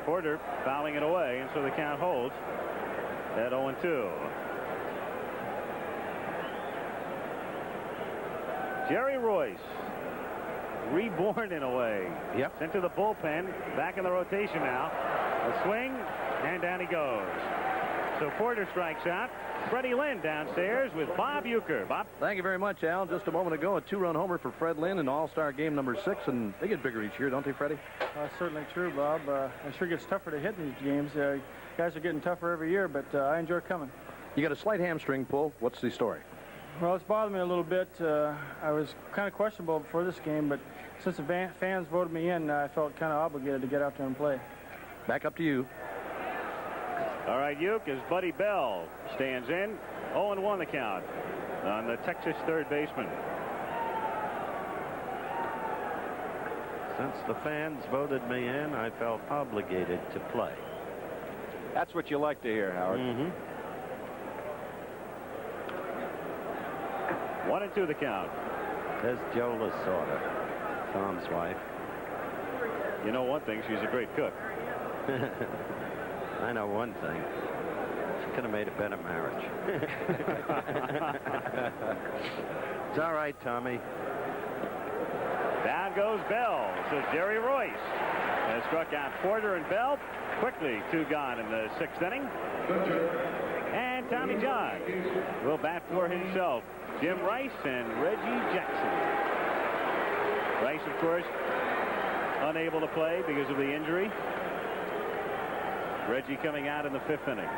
Porter fouling it away, and so the count holds at 0-2. Jerry Royce, reborn in a way. Yep. Sent to the bullpen, back in the rotation now. A swing, and down he goes. So Porter strikes out. Freddie Lynn downstairs with Bob Uecker. Bob? Thank you very much, Al. Just a moment ago, a 2-run homer for Fred Lynn in All-Star Game number 6, and they get bigger each year, don't they, Freddie? Certainly true, Bob. It sure gets tougher to hit in these games. Guys are getting tougher every year, but I enjoy coming. You got a slight hamstring pull. What's the story? Well, it's bothered me a little bit. I was kind of questionable before this game, but since the fans voted me in, I felt kind of obligated to get out there and play. Back up to you. All right, Ueck, as Buddy Bell stands in. 0-1 the count on the Texas third baseman. Since the fans voted me in, I felt obligated to play. That's what you like to hear, Howard. 1-2 the count. There's Joe Lasorda, Tom's wife. You know one thing, she's a great cook. I know one thing. She could have made a better marriage. It's all right, Tommy. Down goes Bell. So Jerry Royce has struck out Porter and Bell. Quickly, 2 gone in the 6th inning. And Tommy John will bat for himself. Jim Rice and Reggie Jackson. Rice, of course, unable to play because of the injury. Reggie coming out in the 5th inning.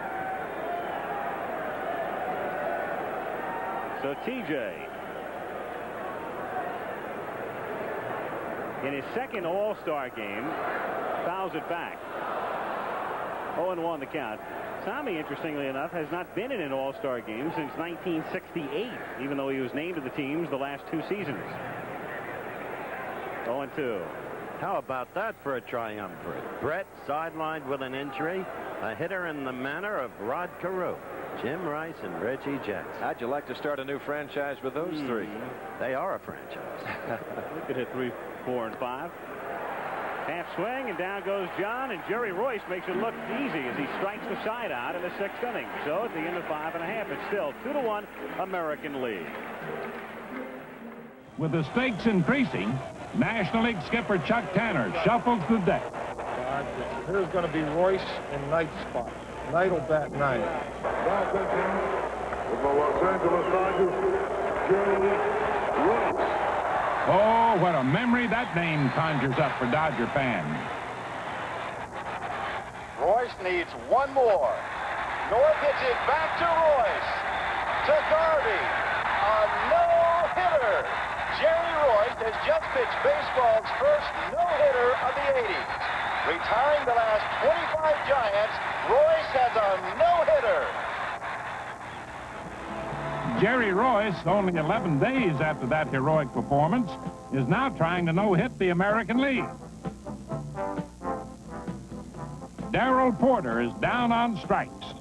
So TJ, in his second All-Star game, fouls it back. 0-1 the count. Tommy, interestingly enough, has not been in an All-Star game since 1968, even though he was named to the teams the last 2 seasons. 0-2. How about that for a triumvirate? Brett sidelined with an injury, a hitter in the manner of Rod Carew, Jim Rice, and Reggie Jackson. How'd you like to start a new franchise with those three? They are a franchise. We could hit 3, 4, and 5. Half swing, and down goes John, and Jerry Royce makes it look easy as he strikes the side out in the 6th inning. So at the end of 5 1/2, it's still 2-1 American League. With the stakes increasing, National League skipper Chuck Tanner shuffles the deck. Here's going to be Royce in Knight's spot. Knight will bat 9. From the Los Angeles Dodgers, Jerry Royce. Oh, what a memory that name conjures up for Dodger fans. Royce needs one more. North hits it back to Royce. To Garvey. A no-hitter. Jerry Royce has just pitched baseball's first no-hitter of the 80s. Retiring the last 25 Giants, Royce has a no-hitter. Jerry Royce, only 11 days after that heroic performance, is now trying to no-hit the American League. Darrell Porter is down on strikes.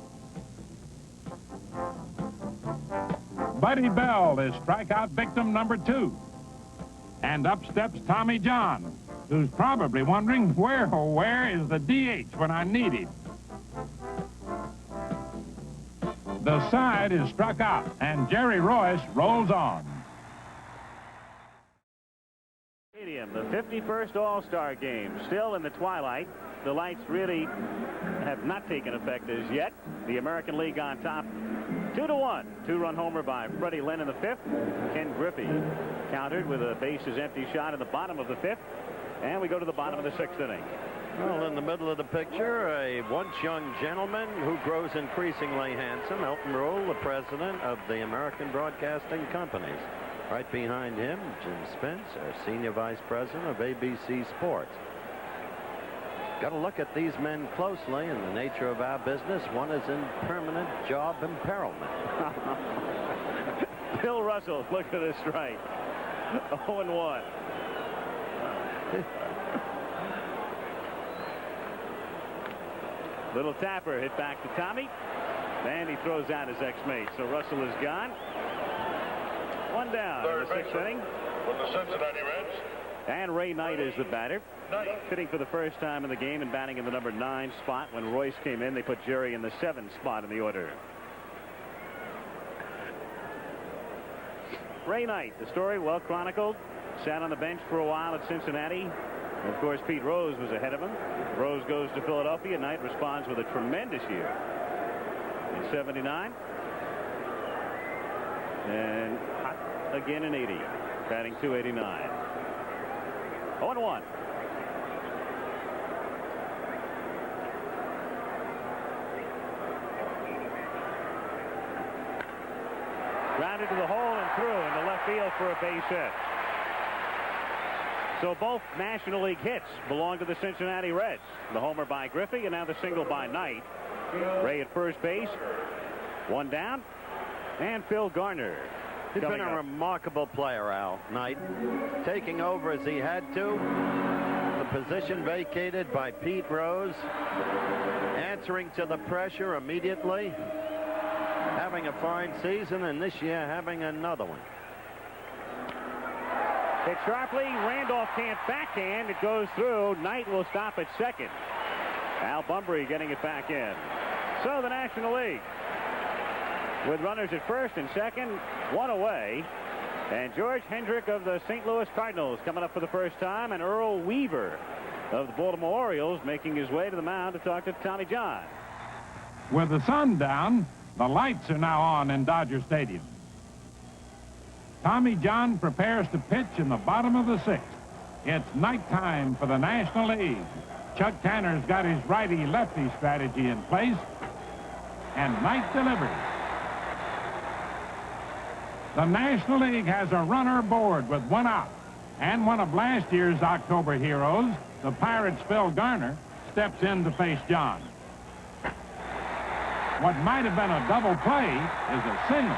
Buddy Bell is strikeout victim number 2. And up steps Tommy John, who's probably wondering where is the DH when I need him. The side is struck out, and Jerry Royce rolls on. Stadium, the 51st All-Star Game, still in the twilight. The lights really have not taken effect as yet. The American League on top, 2-1. 2-run homer by Freddie Lynn in the 5th. Ken Griffey countered with a bases empty shot in the bottom of the 5th. And we go to the bottom of the 6th inning. Well, in the middle of the picture, a once young gentleman who grows increasingly handsome, Elton Rule, the president of the American Broadcasting Companies. Right behind him, Jim Spence, our senior vice president of ABC Sports. Got to look at these men closely in the nature of our business. One is in permanent job imperilment. Bill Russell, look at this strike. 0-1. Little tapper hit back to Tommy, and he throws out his ex-mate. So Russell is gone. One down in the 6th inning. From the Cincinnati Reds. And Ray Knight is the batter. Hitting for the first time in the game and batting in the number 9 spot. When Royce came in, they put Jerry in the 7th spot in the order. Ray Knight, the story well chronicled. Sat on the bench for a while at Cincinnati. And of course, Pete Rose was ahead of him. Rose goes to Philadelphia. Knight responds with a tremendous year in 79. And hot again in 80. Batting .289. 0-1. Grounded to the hole and through into left field for a base hit. So both National League hits belong to the Cincinnati Reds. The homer by Griffey and now the single by Knight. Ray at first base. One down. And Phil Garner. He's been a remarkable player, Al, Knight. Taking over as he had to. The position vacated by Pete Rose. Answering to the pressure immediately. Having a fine season, and this year having another one. Hit sharply. Randolph can't backhand. It goes through. Knight will stop at second. Al Bunbury getting it back in. So the National League, with runners at first and second, one away. And George Hendrick of the St. Louis Cardinals coming up for the first time, and Earl Weaver of the Baltimore Orioles making his way to the mound to talk to Tommy John. With the sun down, the lights are now on in Dodger Stadium. Tommy John prepares to pitch in the bottom of the 6th. It's nighttime for the National League. Chuck Tanner's got his righty-lefty strategy in place, and Knight delivers. The National League has a runner aboard with one out, and one of last year's October heroes, the Pirates' Phil Garner, steps in to face John. What might have been a double play is a single.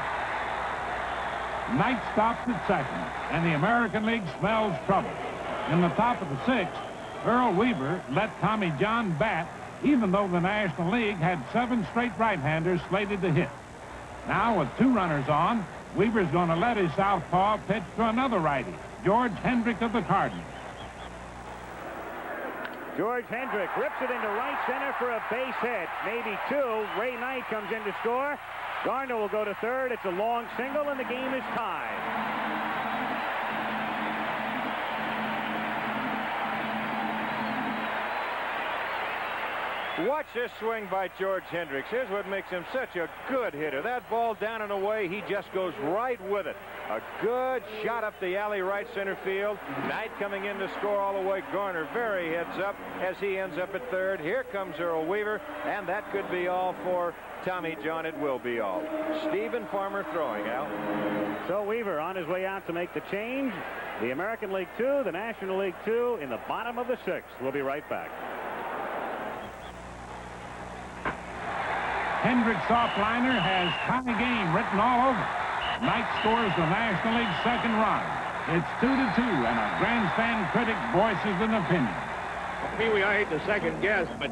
Knight stops at second, and the American League smells trouble. In the top of the 6th, Earl Weaver let Tommy John bat, even though the National League had 7 straight right-handers slated to hit. Now, with 2 runners on, Weaver's going to let his southpaw pitch to another righty, George Hendrick of the Cardinals. George Hendrick rips it into right center for a base hit. Maybe 2. Ray Knight comes in to score. Garner will go to third. It's a long single, and the game is tied. Watch this swing by George Hendricks. Here's what makes him such a good hitter. That ball down and away, he just goes right with it. A good shot up the alley right center field. Knight coming in to score all the way. Garner very heads up as he ends up at third. Here comes Earl Weaver, and that could be all for Tommy John. It will be all. Stephen Farmer throwing, Al. So Weaver on his way out to make the change. The American League 2, the National League 2 in the bottom of the 6th. We'll be right back. Hendrick's soft liner has tie game written all over. Knight scores the National League's 2nd run. It's 2-2, and a grandstand critic voices an opinion. Pee-wee, I hate to second guess, but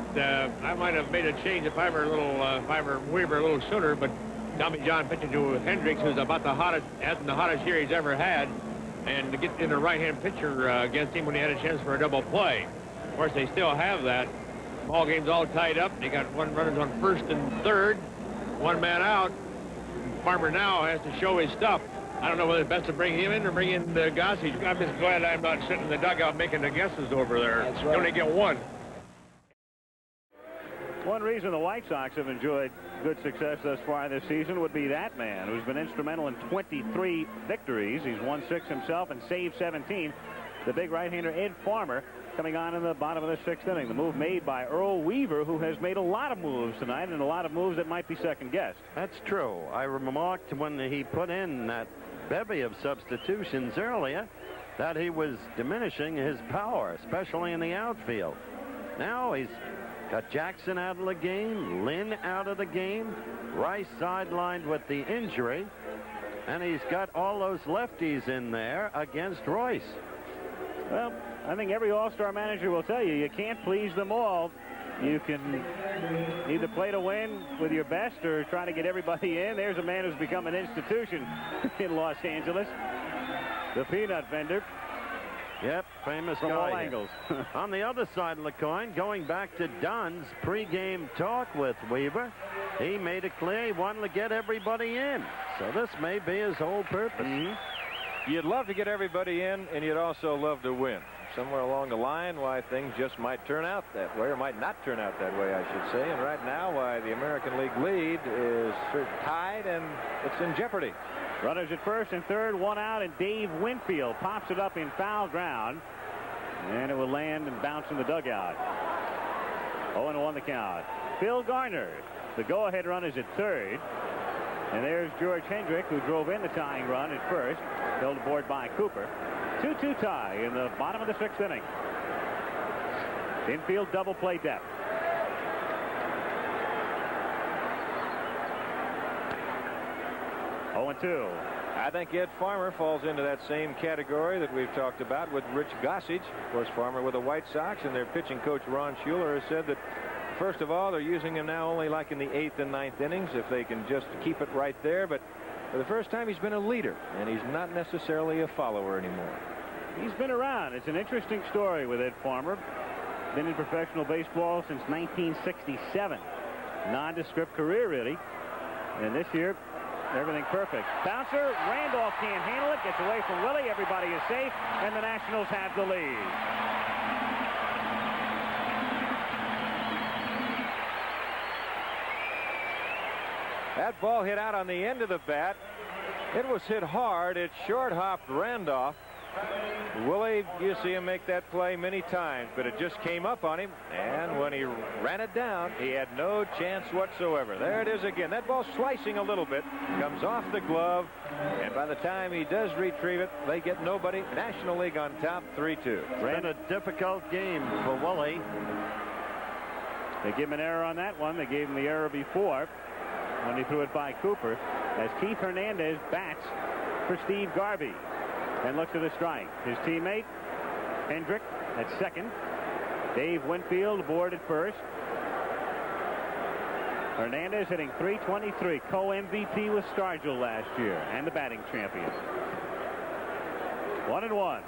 I might have made a change if I were Weaver a little sooner. But Tommy John pitching to Hendricks, who's about the hottest year he's ever had, and to get in a right-hand pitcher against him when he had a chance for a double play. Of course, they still have that. Ball game's all tied up. They got 1 runners on 1st and 3rd, 1 man out. Farmer now has to show his stuff. I don't know whether it's best to bring him in or bring in Gossage. I'm just glad I'm not sitting in the dugout making the guesses over there. That's right. You only get 1. One reason the White Sox have enjoyed good success thus far this season would be that man who's been instrumental in 23 victories. He's won 6 himself and saved 17. The big right-hander Ed Farmer coming on in the bottom of the 6th inning. The move made by Earl Weaver, who has made a lot of moves tonight, and a lot of moves that might be second-guessed. That's true. I remarked when he put in that bevy of substitutions earlier that he was diminishing his power, especially in the outfield. Now he's got Jackson out of the game, Lynn out of the game, Rice sidelined with the injury, and he's got all those lefties in there against Royce. Well, I think every all-star manager will tell you, you can't please them all. You can either play to win with your best or try to get everybody in. There's a man who's become an institution in Los Angeles. The peanut vendor. Yep, famous from guy all here. angles. On the other side of the coin, going back to Dunn's pregame talk with Weaver, he made it clear he wanted to get everybody in. So this may be his whole purpose. You'd love to get everybody in, and you'd also love to win. Somewhere along the line, why things just might turn out that way, or might not turn out that way, I should say. And right now, why the American League lead is tied, and it's in jeopardy. Runners at 1st and 3rd, 1 out, and Dave Winfield pops it up in foul ground. And it will land and bounce in the dugout. 0-1 the count. Phil Garner, the go-ahead run is at 3rd. And there's George Hendrick, who drove in the tying run at 1st. Held aboard by Cooper. 2-2 tie in the bottom of the 6th inning. Infield double play depth. Oh, 0-2. I think Ed Farmer falls into that same category that we've talked about with Rich Gossage. Of course, Farmer with the White Sox, and their pitching coach Ron Schuler has said that, first of all, they're using him now only like in the 8th and 9th innings if they can just keep it right there. But for the first time, he's been a leader, and he's not necessarily a follower anymore. He's been around. It's an interesting story with Ed Farmer. Been in professional baseball since 1967. Nondescript career, really. And this year, everything perfect. Bouncer, Randolph can't handle it. Gets away from Willie. Everybody is safe, and the Nationals have the lead. That ball hit out on the end of the bat. It was hit hard. It short-hopped Randolph. Willie, you see him make that play many times, but it just came up on him, and when he ran it down, he had no chance whatsoever. There it is again. That ball slicing a little bit, comes off the glove, and by the time he does retrieve it, they get nobody. National League on top, 3-2. It's been a difficult game for Willie. They give him an error on that one. They gave him the error before when he threw it by Cooper, as Keith Hernandez bats for Steve Garvey and looks at the strike. His teammate Hendrick at 2nd Dave Winfield aboard at first. Hernandez hitting .323, co-MVP with Stargell last year, and the batting champion. 1-1.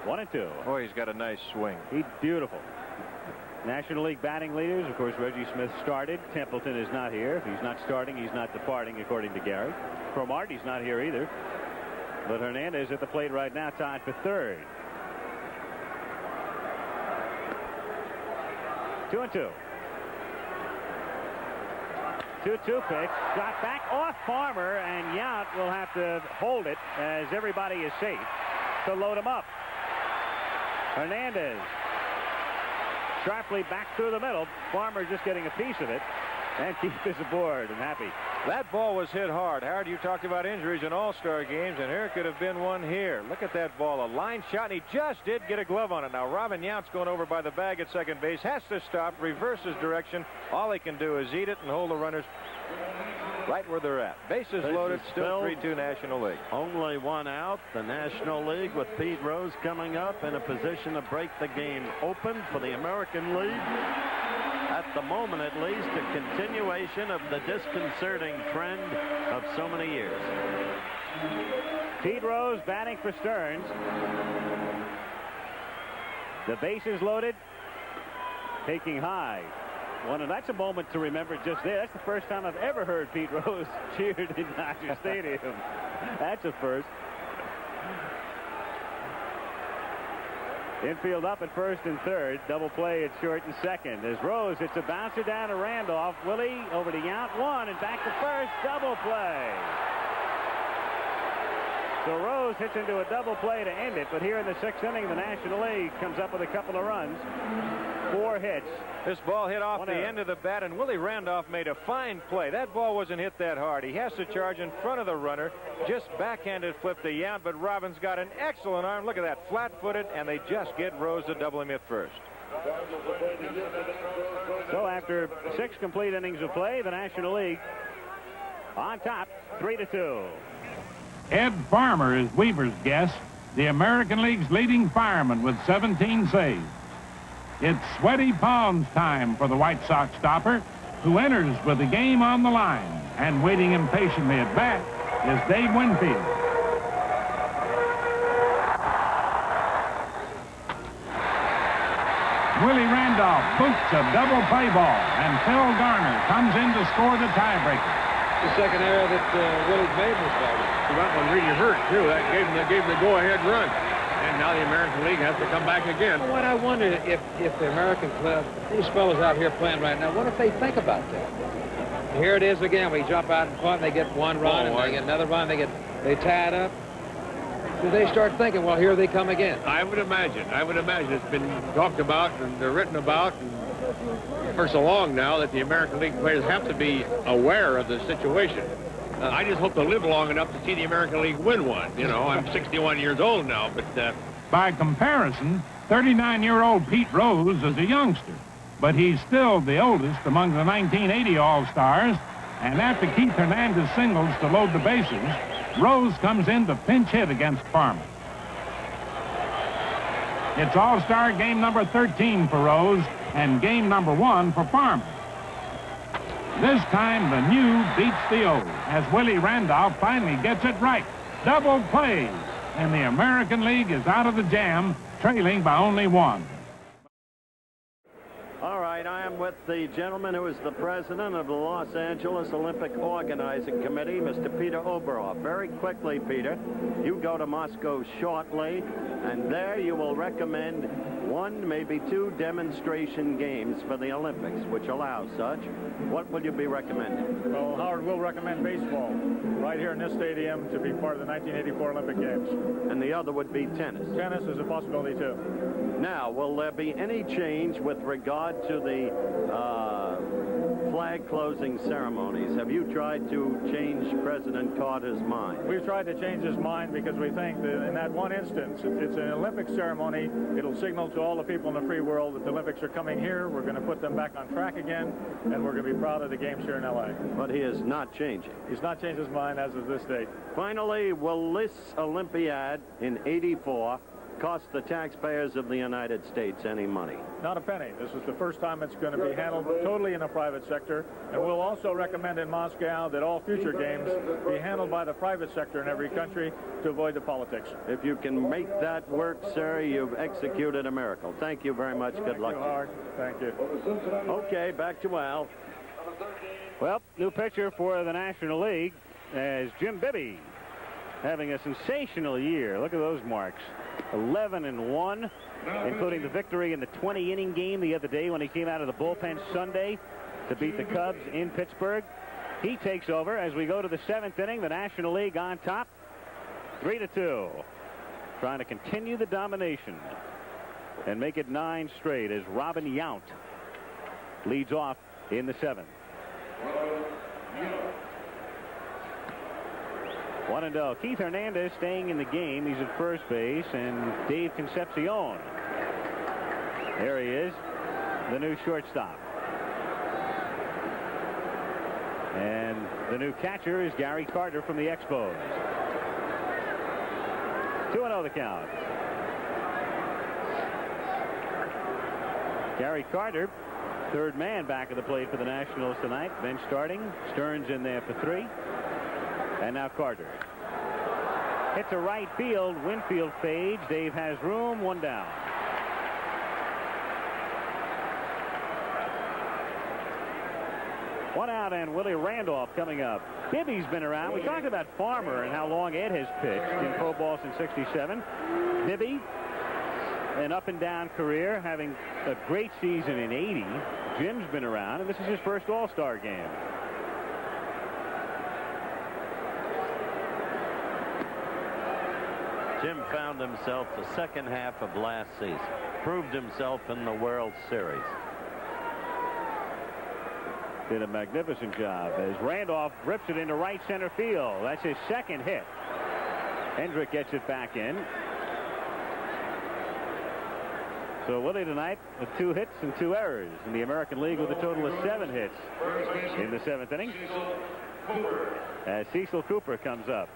1-2. Boy, he's got a nice swing. He's beautiful. National League batting leaders, of course, Reggie Smith started. Templeton is not here. If he's not starting, he's not departing, according to Gary. Cromartie's not here either. But Hernandez at the plate right now, tied for third. 2-2. 2-2 pitch. Got back off Farmer, and Yount will have to hold it as everybody is safe to load him up. Hernandez sharply back through the middle. Farmer just getting a piece of it. And Keith is aboard and happy. That ball was hit hard. Howard, you talked about injuries in all-star games, and here could have been one here. Look at that ball. A line shot, and he just did get a glove on it. Now, Robin Yount's going over by the bag at second base. Has to stop, reverse his direction. All he can do is eat it and hold the runners right where they're at. Bases loaded, still 3-2 National League. Only one out. The National League with Pete Rose coming up in a position to break the game open for the American League. At the moment, at least, a continuation of the disconcerting trend of so many years. Pete Rose batting for Stearns. The bases loaded. Taking high. That's a moment to remember just there. That's the first time I've ever heard Pete Rose cheered in Dodger Stadium. That's a first. Infield up at first and third. Double play at short and second. As Rose hits a bouncer down to Randolph. Willie over to Yount. One and back to first. Double play. So Rose hits into a double play to end it. But here in the sixth inning, the National League comes up with a couple of runs. 4 hits. This ball hit off the end of the bat, and Willie Randolph made a fine play. That ball wasn't hit that hard. He has to charge in front of the runner. Just backhanded flip to Yount, but Robbins got an excellent arm. Look at that, flat-footed, and they just get Rose to double him at first. So after 6 complete innings of play, the National League on top, 3-2. Ed Farmer is Weaver's guest, the American League's leading fireman with 17 saves. It's sweaty palms time for the White Sox stopper, who enters with the game on the line. And waiting impatiently at bat is Dave Winfield. Willie Randolph boots a double play ball, and Phil Garner comes in to score the tiebreaker. The second error that Willie's made was that one really hurt, too. That gave him the go-ahead run. And now the American League has to come back again. Well, what I wonder if the American club, these fellows out here playing right now, what if they think about that? Here it is again. We jump out in front, and they get one run, and they get another run, they tie it up. Do they start thinking, well, here they come again? I would imagine. It's been talked about and they're written about and for so long now that the American League players have to be aware of the situation. I just hope to live long enough to see the American League win one. You know, I'm 61 years old now, but... By comparison, 39-year-old Pete Rose is a youngster, but he's still the oldest among the 1980 All-Stars, and after Keith Hernandez singles to load the bases, Rose comes in to pinch hit against Farmer. It's All-Star game number 13 for Rose and game number 1 for Farmer. This time, the new beats the old, as Willie Randolph finally gets it right. Double plays, and the American League is out of the jam, trailing by only 1. All right, I am with the gentleman who is the president of the Los Angeles Olympic Organizing Committee, Mr. Peter Oberoff. Very quickly, Peter, you go to Moscow shortly, and there you will recommend 1, maybe 2 demonstration games for the Olympics, which allow such. What will you be recommending? Well, Howard will recommend baseball right here in this stadium to be part of the 1984 Olympic Games. And the other would be tennis. Tennis is a possibility, too. Now, will there be any change with regard to the flag closing ceremonies. Have you tried to change President Carter's mind? We've tried to change his mind because we think that in that one instance, it's an Olympic ceremony. It'll signal to all the people in the free world that the Olympics are coming here. We're going to put them back on track again, and we're going to be proud of the games here in L.A. But he is not changing. He's not changed his mind as of this date. Finally, will this Olympiad in '84 cost the taxpayers of the United States any money? Not a penny. This is the first time it's going to be handled totally in the private sector. And we'll also recommend in Moscow that all future games be handled by the private sector in every country to avoid the politics. If you can make that work, sir, you've executed a miracle. Thank you very much. Good luck. Thank you. Okay, back to Al. Well, new pitcher for the National League as Jim Bibby, having a sensational year. Look at those marks. 11-1, including the victory in the 20-inning game the other day when he came out of the bullpen Sunday to beat the Cubs in Pittsburgh. He takes over as we go to the 7th inning. The National League on top, 3-2, trying to continue the domination and make it 9 straight as Robin Yount leads off in the 7th. 1-0. Keith Hernandez staying in the game. He's at first base, and Dave Concepcion. There he is, the new shortstop. And the new catcher is Gary Carter from the Expos. 2-0 the count. Gary Carter, third man back at the plate for the Nationals tonight. Bench starting. Stearns in there for 3. And now Carter. Hit to right field. Winfield fades. Dave has room. 1 down. One out, and Willie Randolph coming up. Bibby's been around. We talked about Farmer and how long Ed has pitched in pro ball since '67. Bibby, an up-and-down career, having a great season in '80. Jim's been around, and this is his first All-Star game. Jim found himself the second half of last season. Proved himself in the World Series. Did a magnificent job as Randolph rips it into right center field. That's his second hit. Hendrick gets it back in. So Willie tonight with 2 hits and 2 errors in the American League with a total of 7 hits in the 7th inning. As Cecil Cooper comes up.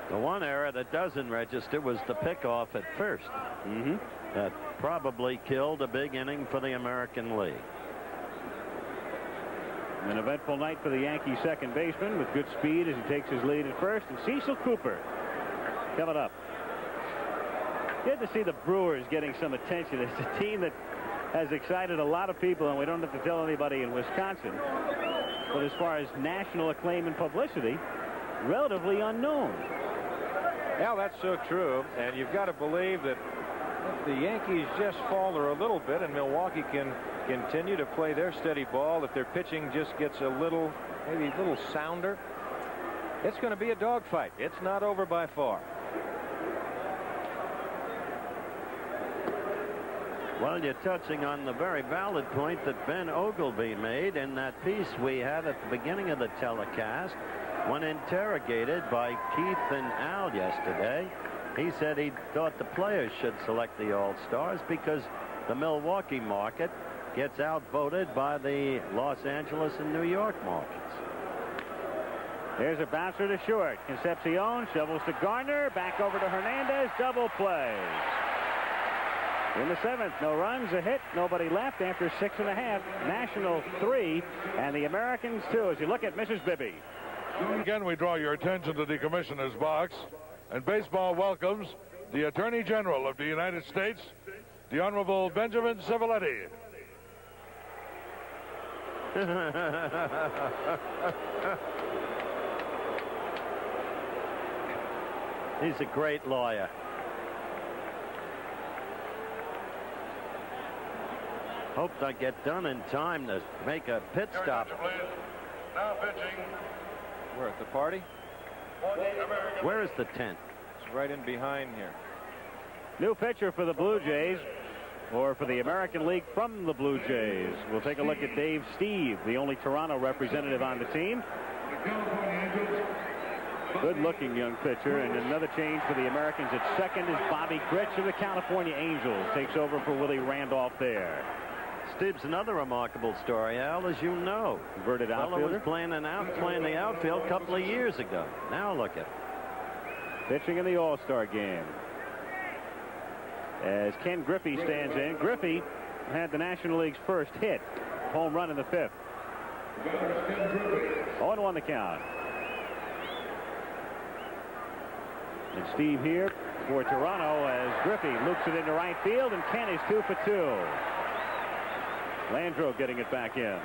The one error that doesn't register was the pickoff at first. That probably killed a big inning for the American League. An eventful night for the Yankees second baseman with good speed as he takes his lead at first. And Cecil Cooper coming up. Good to see the Brewers getting some attention. It's a team that has excited a lot of people, and we don't have to tell anybody in Wisconsin. But as far as national acclaim and publicity, relatively unknown. Yeah, that's so true. And you've got to believe that if the Yankees just falter a little bit and Milwaukee can continue to play their steady ball, if their pitching just gets a little, maybe a little sounder, it's going to be a dogfight. It's not over by far. Well, you're touching on the very valid point that Ben Ogilvy made in that piece we had at the beginning of the telecast. When interrogated by Keith and Al yesterday, he said he thought the players should select the All-Stars because the Milwaukee market gets outvoted by the Los Angeles and New York markets. There's a bouncer to short. Concepcion shovels to Garner. Back over to Hernandez. Double play. In the 7th, no runs, a hit, nobody left after 6.5. National 3, and the Americans 2. As you look at Mrs. Bibby. Again, we draw your attention to the commissioner's box, and baseball welcomes the Attorney General of the United States, the Honorable Benjamin Civiletti. He's a great lawyer. Hope I get done in time to make a pit stop. Now pitching. We're at the party. Where is the tent? It's right in behind here. New pitcher for the Blue Jays. or for the American League from the Blue Jays. We'll take a look at Dave Steve, the only Toronto representative on the team. Good-looking young pitcher, and another change for the Americans at second is Bobby Grich of the California Angels. Takes over for Willie Randolph there. Steve's another remarkable story, Al, as you know. Converted Fellow outfielder. was playing the outfield a couple of years ago. Now look at it. Pitching in the All-Star game. As Ken Griffey stands in. Griffey had the National League's first hit. Home run in the 5th. 0-1 the count. And Steve here for Toronto as Griffey loops it into right field, and Ken is 2 for 2. Landreau getting it back in.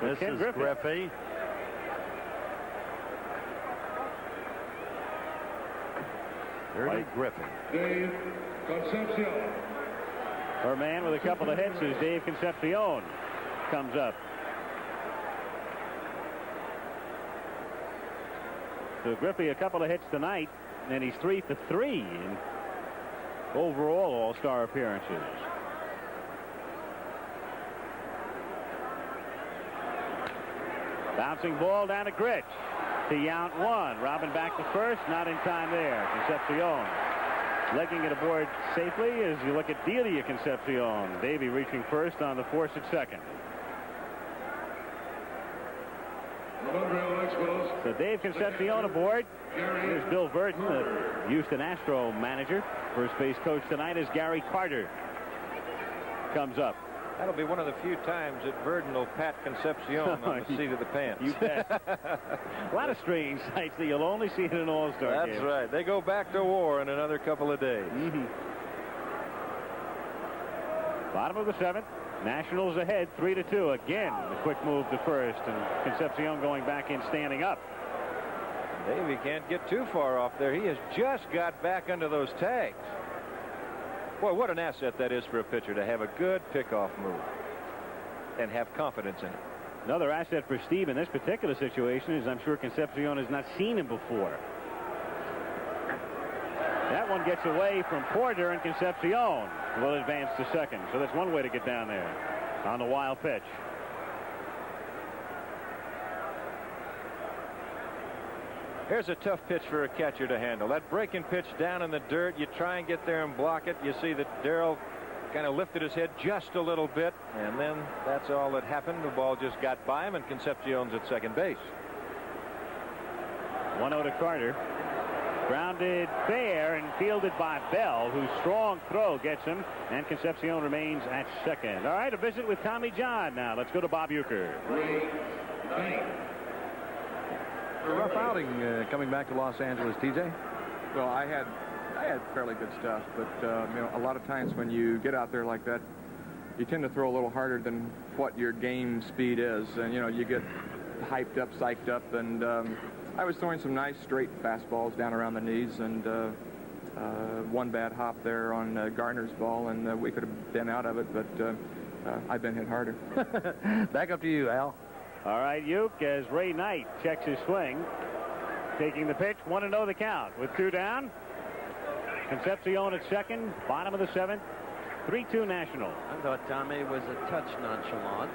So This Ken is Griffey. Dirty Griffey. Dave Concepcion. Her man with a couple of hits is Dave Concepcion. Comes up. So Griffey a couple of hits tonight, and he's 3 for 3 in overall All-Star appearances. Bouncing ball down to Grich. To Yount 1. Robin back to first. Not in time there. Concepcion legging it aboard safely as you look at Delia Concepcion. Davey reaching first on the force at second. So Dave Concepcion aboard. Here's Bill Verdon, the Houston Astro manager. First base coach tonight is Gary Carter. Comes up. That'll be one of the few times that Verdon will pat Concepcion on the seat of the pants. You bet. A lot of strange sights that you'll only see in an All-Star game. That's right. They go back to war in another couple of days. Bottom of the 7th. Nationals ahead 3-2. Again, the quick move to first, and Concepcion going back in, standing up. Davey can't get too far off there. He has just got back under those tags. Boy, what an asset that is for a pitcher to have a good pickoff move and have confidence in it. Another asset for Steve in this particular situation is I'm sure Concepcion has not seen him before. That one gets away from Porter, and Concepcion will advance to second. So that's one way to get down there on the wild pitch. Here's a tough pitch for a catcher to handle. That breaking pitch down in the dirt, you try and get there and block it. You see that Darrell kind of lifted his head just a little bit, and then that's all that happened. The ball just got by him, and Concepcion's at second base. 1-0 to Carter. Grounded fair and fielded by Bell, whose strong throw gets him, and Concepcion remains at second. All right, a visit with Tommy John now. Let's go to Bob Uecker. A rough outing coming back to Los Angeles, TJ. Well, I had fairly good stuff, but you know, a lot of times when you get out there like that, you tend to throw a little harder than what your game speed is, and you know, you get hyped up, psyched up, and I was throwing some nice straight fastballs down around the knees, and one bad hop there on Garner's ball, and we could have been out of it, but I've been hit harder. Back up to you, Al. All right, Uke, as Ray Knight checks his swing. Taking the pitch, 1-0 the count. With 2 down, Concepcion at second, bottom of the 7th, 3-2 National. I thought Tommy was a touch nonchalant.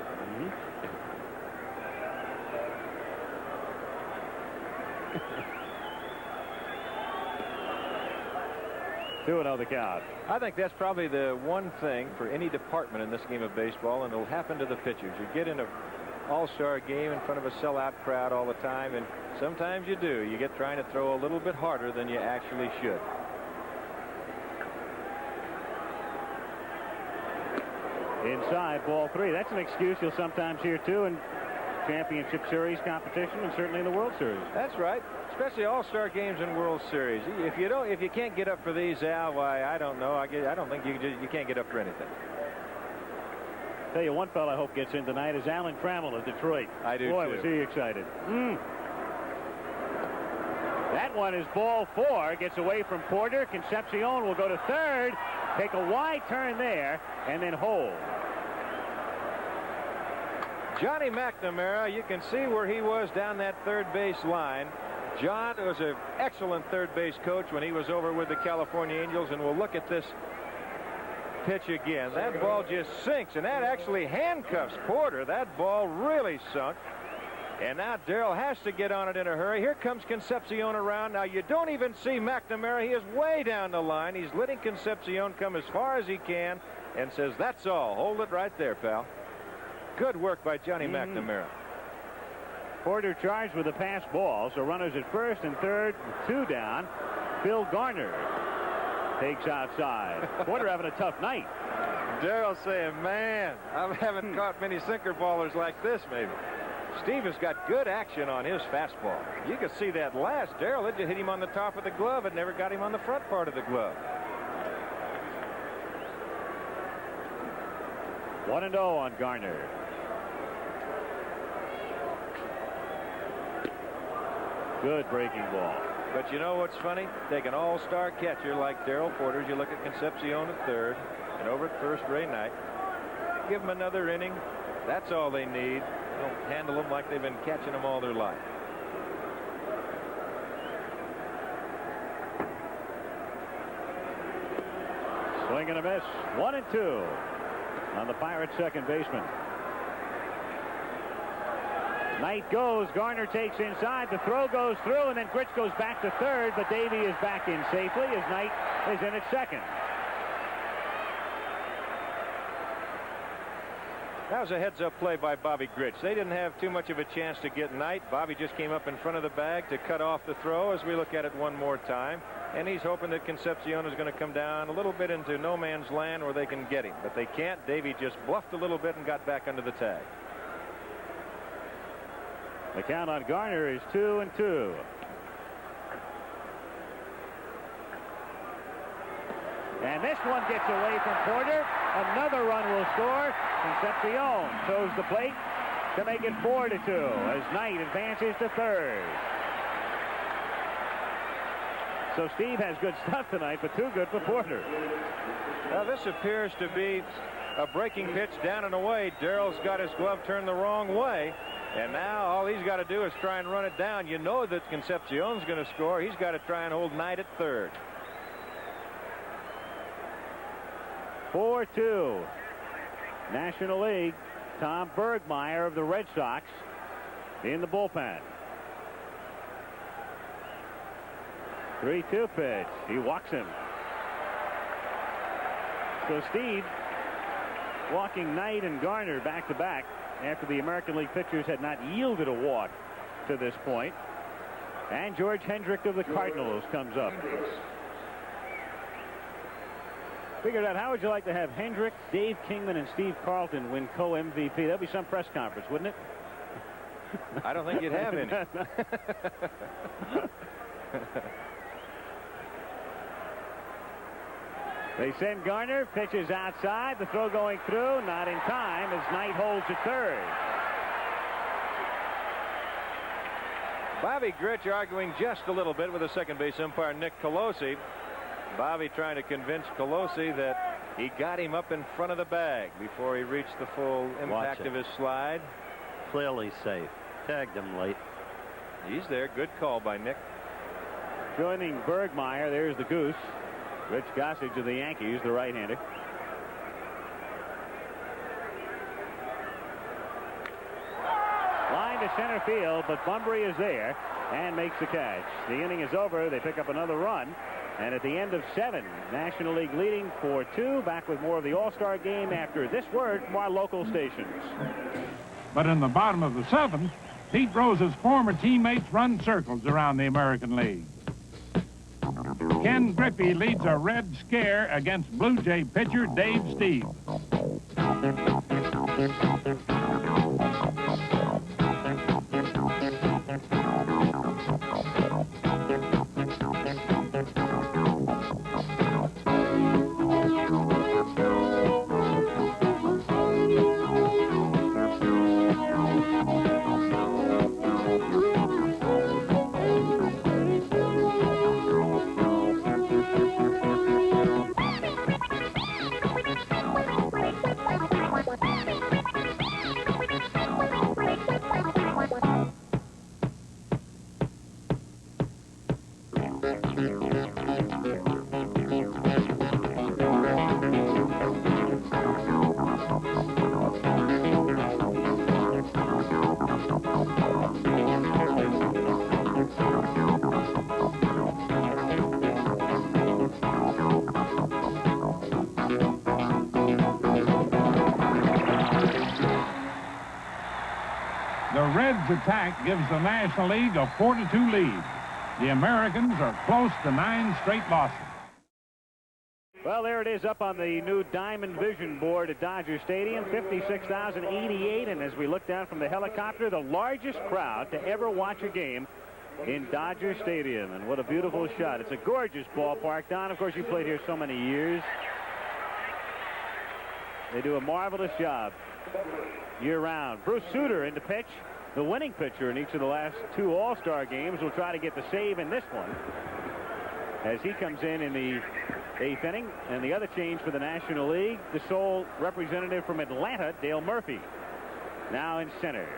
2-0 the count. I think that's probably the one thing for any department in this game of baseball, and it'll happen to the pitchers. You get in an all-star game in front of a sellout crowd all the time, and sometimes you do. You get trying to throw a little bit harder than you actually should. Inside, ball 3. That's an excuse you'll sometimes hear, too, in championship series competition, and certainly in the World Series. That's right. Especially all-star games and World Series. If you can't get up for these, Al, why, I don't know. I don't think you can't get up for anything. Tell you, one fellow I hope gets in tonight is Alan Trammell of Detroit. I do, Boy, too. was he excited. That one is ball 4. Gets away from Porter. Concepcion will go to third. Take a wide turn there, and then hold. Johnny McNamara, you can see where he was down that third base line. John was an excellent third base coach when he was over with the California Angels, and we'll look at this pitch again. That ball just sinks, and that actually handcuffs Porter. That ball really sunk. And now Darrell has to get on it in a hurry. Here comes Concepcion around. Now you don't even see McNamara. He is way down the line. He's letting Concepcion come as far as he can and says, that's all. Hold it right there, pal. Good work by Johnny McNamara. Porter charged with a pass ball, so runners at first and third, 2 down. Phil Garner takes outside. Porter having a tough night. Darrell saying, man, I haven't caught many sinker ballers like this, maybe. Steve has got good action on his fastball. You can see that last. Darrell, it just hit him on the top of the glove. It never got him on the front part of the glove. 1-0 on Garner. Good breaking ball. But you know what's funny? Take an all-star catcher like Darrell Porter. You look at Concepcion at third and over at first, Ray Knight. Give them another inning. That's all they need. Don't handle them like they've been catching them all their life. Swing and a miss. 1-2 on the Pirates' second baseman. Knight goes. Garner takes inside. The throw goes through, and then Grich goes back to third, but Davey is back in safely as Knight is in at second. That was a heads-up play by Bobby Grich. They didn't have too much of a chance to get Knight. Bobby just came up in front of the bag to cut off the throw as we look at it one more time. And he's hoping that Concepcion is going to come down a little bit into no man's land where they can get him. But they can't. Davey just bluffed a little bit and got back under the tag. The count on Garner is 2-2. And this one gets away from Porter. Another run will score. Concepcion shows the plate to make it 4-2 as Knight advances to third. So Steve has good stuff tonight, but too good for Porter. Now this appears to be a breaking pitch down and away. Darrell's got his glove turned the wrong way. And now all he's got to do is try and run it down. You know that Concepcion's going to score. He's got to try and hold Knight at third. 4-2. National League. Tom Bergmeyer of the Red Sox in the bullpen. 3-2 pitch. He walks him. So Steve walking Knight and Garner back to back after the American League pitchers had not yielded a walk to this point. And George Hendrick of the Cardinals comes up. Figured out, how would you like to have Hendrick, Dave Kingman, and Steve Carlton win co-MVP? That'd be some press conference, wouldn't it? I don't think you'd have any. They send Garner, pitches outside, the throw going through, not in time as Knight holds at third. Bobby Grich arguing just a little bit with the second base umpire Nick Colosi. Bobby trying to convince Colosi that he got him up in front of the bag before he reached the full impact of his slide. Clearly safe. Tagged him late. He's there. Good call by Nick. Joining Bergmeyer, there's the Goose. Rich Gossage of the Yankees, the right-hander. Line to center field, but Bunbury is there and makes the catch. The inning is over. They pick up another run. And at the end of 7, National League leading 4-2. Back with more of the All-Star game after this word from our local stations. But in the bottom of the 7th, Pete Rose's former teammates run circles around the American League. Ken Griffey leads a Red Scare against Blue Jay pitcher Dave Steve. Reds' attack gives the National League a 4-2 lead. The Americans are close to 9 straight losses. Well, there it is up on the new Diamond Vision board at Dodger Stadium, 56,088. And as we look down from the helicopter, the largest crowd to ever watch a game in Dodger Stadium. And what a beautiful shot. It's a gorgeous ballpark. Don, of course, you played here so many years. They do a marvelous job year-round. Bruce Sutter in the pitch, the winning pitcher in each of the last 2 All-Star games, will try to get the save in this one as he comes in the 8th inning. And the other change for the National League, the sole representative from Atlanta, Dale Murphy, now in center.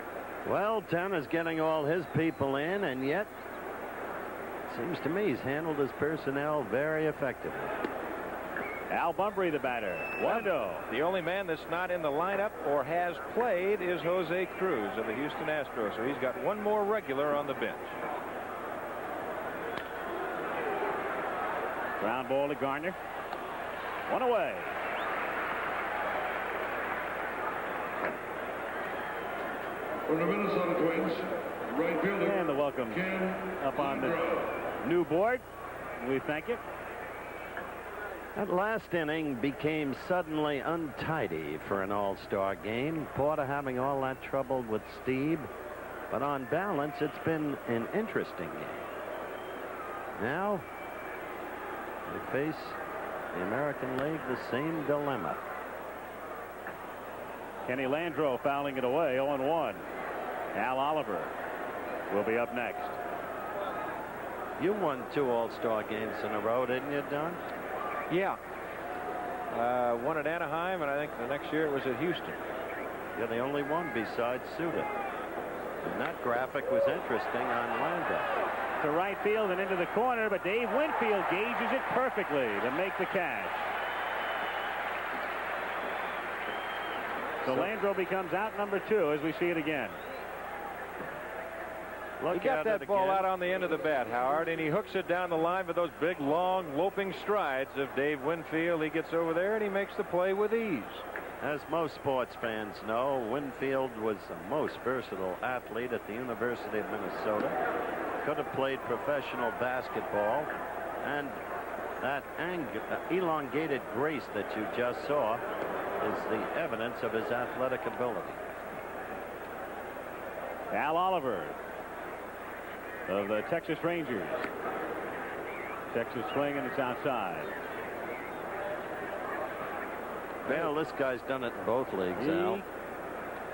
Well, Tanner's getting all his people in, and yet it seems to me he's handled his personnel very effectively. Al Bunbury, the batter. 1-0. The only man that's not in the lineup or has played is Jose Cruz of the Houston Astros, so he's got one more regular on the bench. Ground ball to Garner. 1 away. From the Minnesota Twins, right fielder. And the welcome up on the new board. We thank you. That last inning became suddenly untidy for an all-star game. Porter having all that trouble with Steve. But on balance, it's been an interesting game. Now, they face the American League the same dilemma. Kenny Landreau fouling it away, 0-1. Al Oliver will be up next. You won 2 all-star games in a row, didn't you, Don? Yeah. One at Anaheim, and I think the next year it was at Houston. You're the only one besides Suter. And that graphic was interesting on Landau. To right field and into the corner, but Dave Winfield gauges it perfectly to make the catch. So Landreau becomes out number 2 as we see it again. He got that ball out on the end of the bat, Howard, and he hooks it down the line with those big, long, loping strides of Dave Winfield. He gets over there and he makes the play with ease. As most sports fans know, Winfield was the most versatile athlete at the University of Minnesota. Could have played professional basketball, and that elongated grace that you just saw is the evidence of his athletic ability. Al Oliver of the Texas Rangers. Texas swing, and it's outside. Well, this guy's done it in both leagues, Al.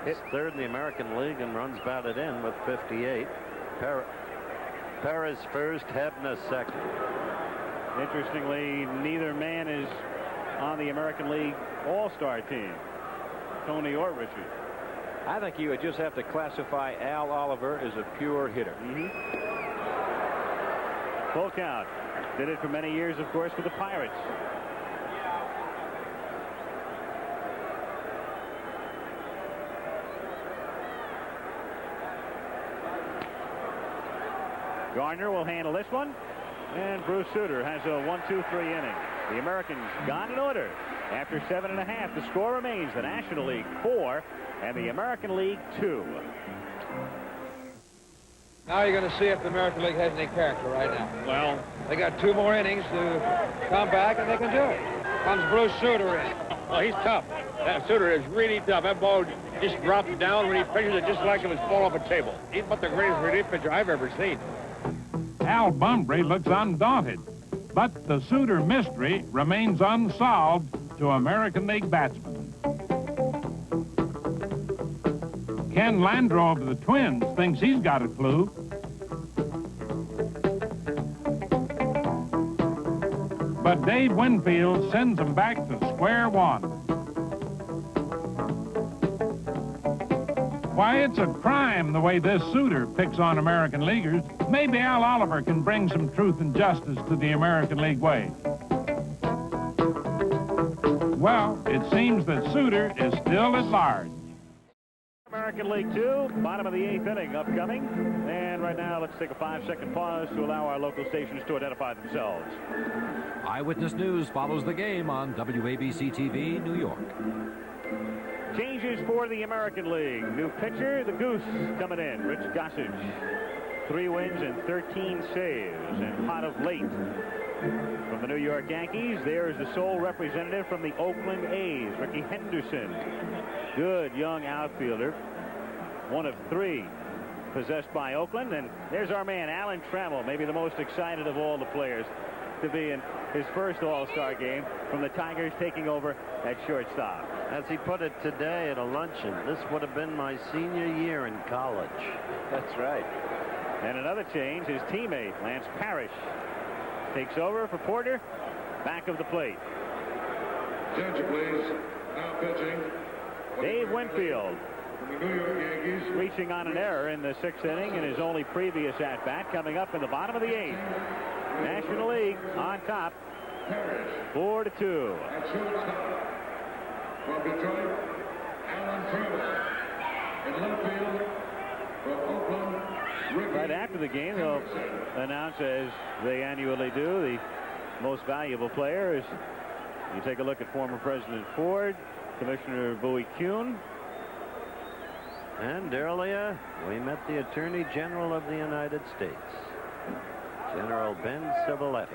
He's 3rd in the American League and runs batted in with 58. Perez 1st, Hebner 2nd. Interestingly, neither man is on the American League All-Star team, Tony or Richard. I think you would just have to classify Al Oliver as a pure hitter. Full count. Did it for many years, of course, for the Pirates. Garner will handle this one, and Bruce Sutter has a 1-2-3 inning. The Americans gone in order after 7.5. The score remains the National League 4 and the American League 2. Now you're going to see if the American League has any character right now. Well, they got 2 more innings to come back, and they can do it. Comes Bruce Sutter in. Well, he's tough. That Sutter is really tough. That ball just dropped down when he pitches it just like it was falling off a table. He's about the greatest relief pitcher I've ever seen. Al Bunbury looks undaunted, but the Sutter mystery remains unsolved to American League batsmen. Ken Landreau of the Twins thinks he's got a clue. But Dave Winfield sends him back to square one. Why, it's a crime the way this Sutter picks on American Leaguers. Maybe Al Oliver can bring some truth and justice to the American League way. Well, it seems that Sutter is still at large. American League 2, bottom of the 8th inning upcoming. And right now, let's take a 5-second pause to allow our local stations to identify themselves. Eyewitness News follows the game on WABC-TV, New York. Changes for the American League. New pitcher, the Goose, coming in. Rich Gossage. 3 wins and 13 saves. And hot of late from the New York Yankees, there is the sole representative from the Oakland A's, Ricky Henderson. Good young outfielder. 1 of 3 possessed by Oakland. And there's our man, Alan Trammell, maybe the most excited of all the players to be in his first All-Star game from the Tigers, taking over at shortstop. As he put it today at a luncheon, this would have been my senior year in college. That's right. And another change, his teammate, Lance Parrish, takes over for Porter, back of the plate. Attention, please. Now pitching. Dave Winfield, From the New York Yankees. reaching on an error in the 6th inning in his only previous at-bat, coming up in the bottom of the 8th. National League on top, 4-2. At shortstop. From Detroit, Alan Trammell. In left field, from Oakland, Ricky. Right after the game, they'll announce, as they annually do, the most valuable player. As you take a look at former President Ford, Commissioner Bowie Kuhn. And earlier, we met the Attorney General of the United States, General Ben Civiletti.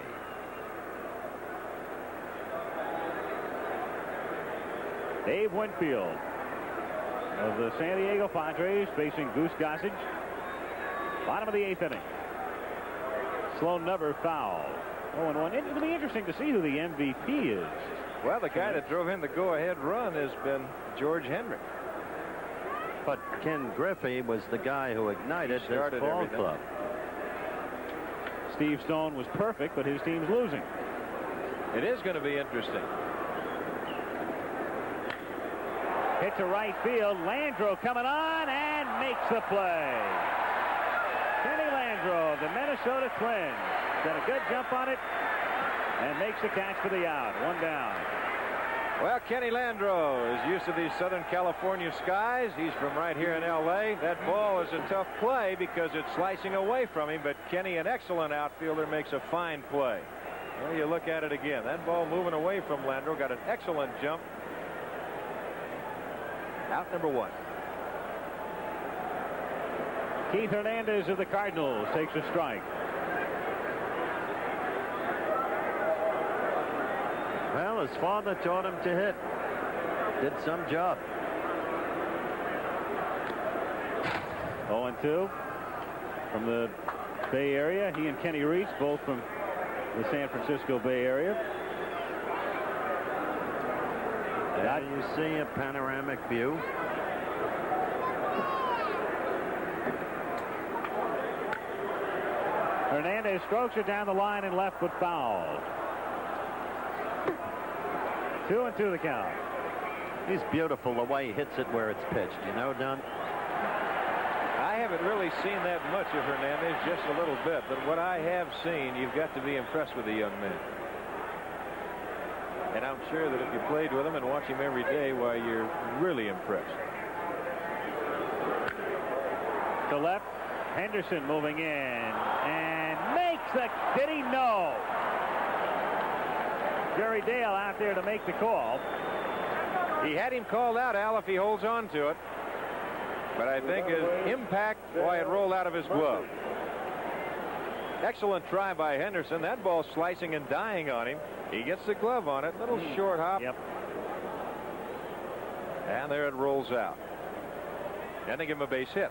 Dave Winfield of the San Diego Padres facing Goose Gossage. Bottom of the 8th inning. Sloan never fouled. 0-1. It'll be interesting to see who the MVP is. Well, the guy that drove in the go-ahead run has been George Henry. But Ken Griffey was the guy who ignited this started ball everything. club. Steve Stone was perfect, but his team's losing. It is going to be interesting. Hit to right field. Landreau coming on and makes the play. Kenny Landreau of the Minnesota Twins. Got a good jump on it and makes the catch for the out. 1 down. Well, Kenny Landreau is used to these Southern California skies. He's from right here in L.A. That ball is a tough play because it's slicing away from him, but Kenny, an excellent outfielder, makes a fine play. Well, you look at it again. That ball moving away from Landreau, got an excellent jump. Out number 1. Keith Hernandez of the Cardinals takes a strike. Well, his father taught him to hit. Did some job. 0-2 from the Bay Area. He and Kenny Reitz, both from the San Francisco Bay Area. There you see a panoramic view. Hernandez strokes it down the line and left, but foul. 2-2 the count. He's beautiful the way he hits it where it's pitched. You know, Don? I haven't really seen that much of Hernandez, just a little bit. But what I have seen, you've got to be impressed with the young man. And I'm sure that if you played with him and watch him every day, why, you're really impressed. To left, Henderson moving in and makes the... Did he? No. Jerry Dale out there to make the call. He had him called out, Al, if he holds on to it. But I think his impact, why, it rolled out of his glove. Excellent try by Henderson. That ball slicing and dying on him. He gets the glove on it. Little short hop. Yep. And there it rolls out. Then they give him a base hit.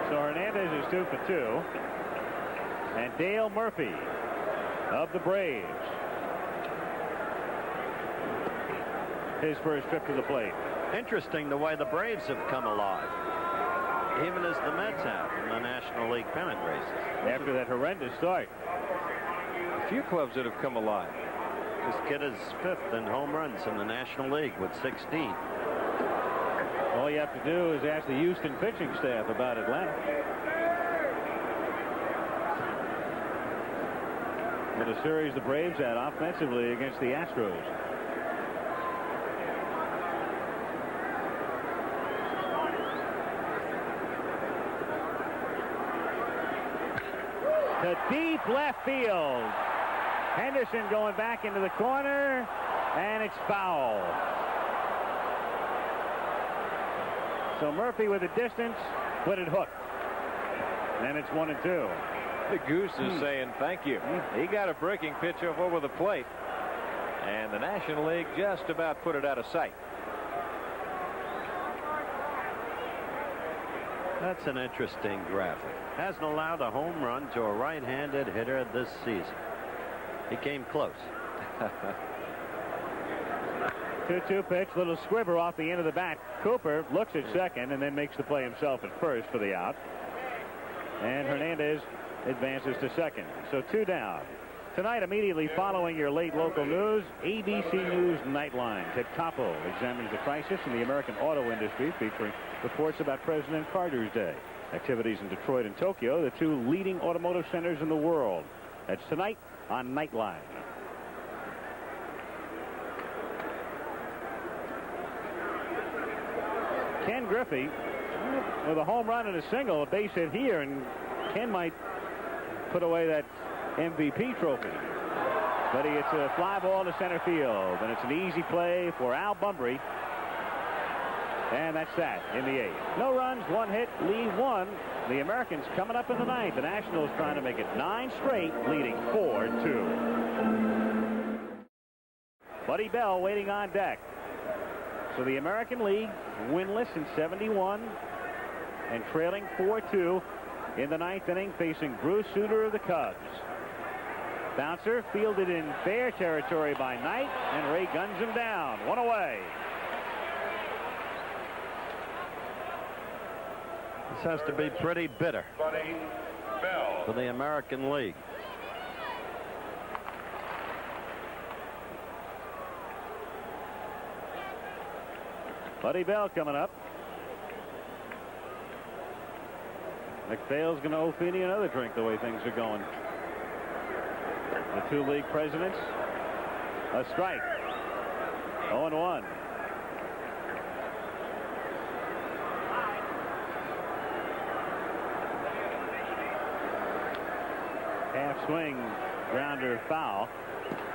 So Hernandez is 2 for 2. And Dale Murphy of the Braves. His first trip to the plate. Interesting the way the Braves have come alive. Even as the Mets have in the National League pennant races. After that horrendous start. A few clubs that have come alive. This kid is 5th in home runs in the National League with 16. All you have to do is ask the Houston pitching staff about Atlanta. What a series the Braves had offensively against the Astros. To deep left field. Henderson going back into the corner, and it's foul. So Murphy with the distance, put it hooked. And it's 1-2. The Goose is saying thank you. He got a breaking pitch up over the plate. And the National League just about put it out of sight. That's an interesting graphic. Hasn't allowed a home run to a right-handed hitter this season. He came close. 2-2 pitch, little squibber off the end of the bat. Cooper looks at second and then makes the play himself at first for the out. And Hernandez advances to second. So 2 down. Tonight, immediately following your late local news, ABC News Nightline. Ted Koppel examines the crisis in the American auto industry, featuring reports about President Carter's Day. Activities in Detroit and Tokyo, the 2 leading automotive centers in the world. That's tonight on Nightline. Ken Griffey with a home run and a single, a base hit here, and Ken might put away that MVP trophy. But he hits a fly ball to center field, and it's an easy play for Al Bunbury. And that's that in the 8th. No runs, 1 hit, lead 1. The Americans coming up in the 9th. The Nationals trying to make it 9 straight, leading 4-2. Buddy Bell waiting on deck. So the American League winless in 71 and trailing 4-2 in the 9th inning, facing Bruce Sutter of the Cubs. Bouncer fielded in fair territory by Knight, and Ray guns him down. 1 away. This has to be pretty bitter for the American League. Buddy Bell coming up. McPhail's going to owe Feeney another drink the way things are going. The 2 league presidents. A strike. 0-1. Half swing, grounder foul.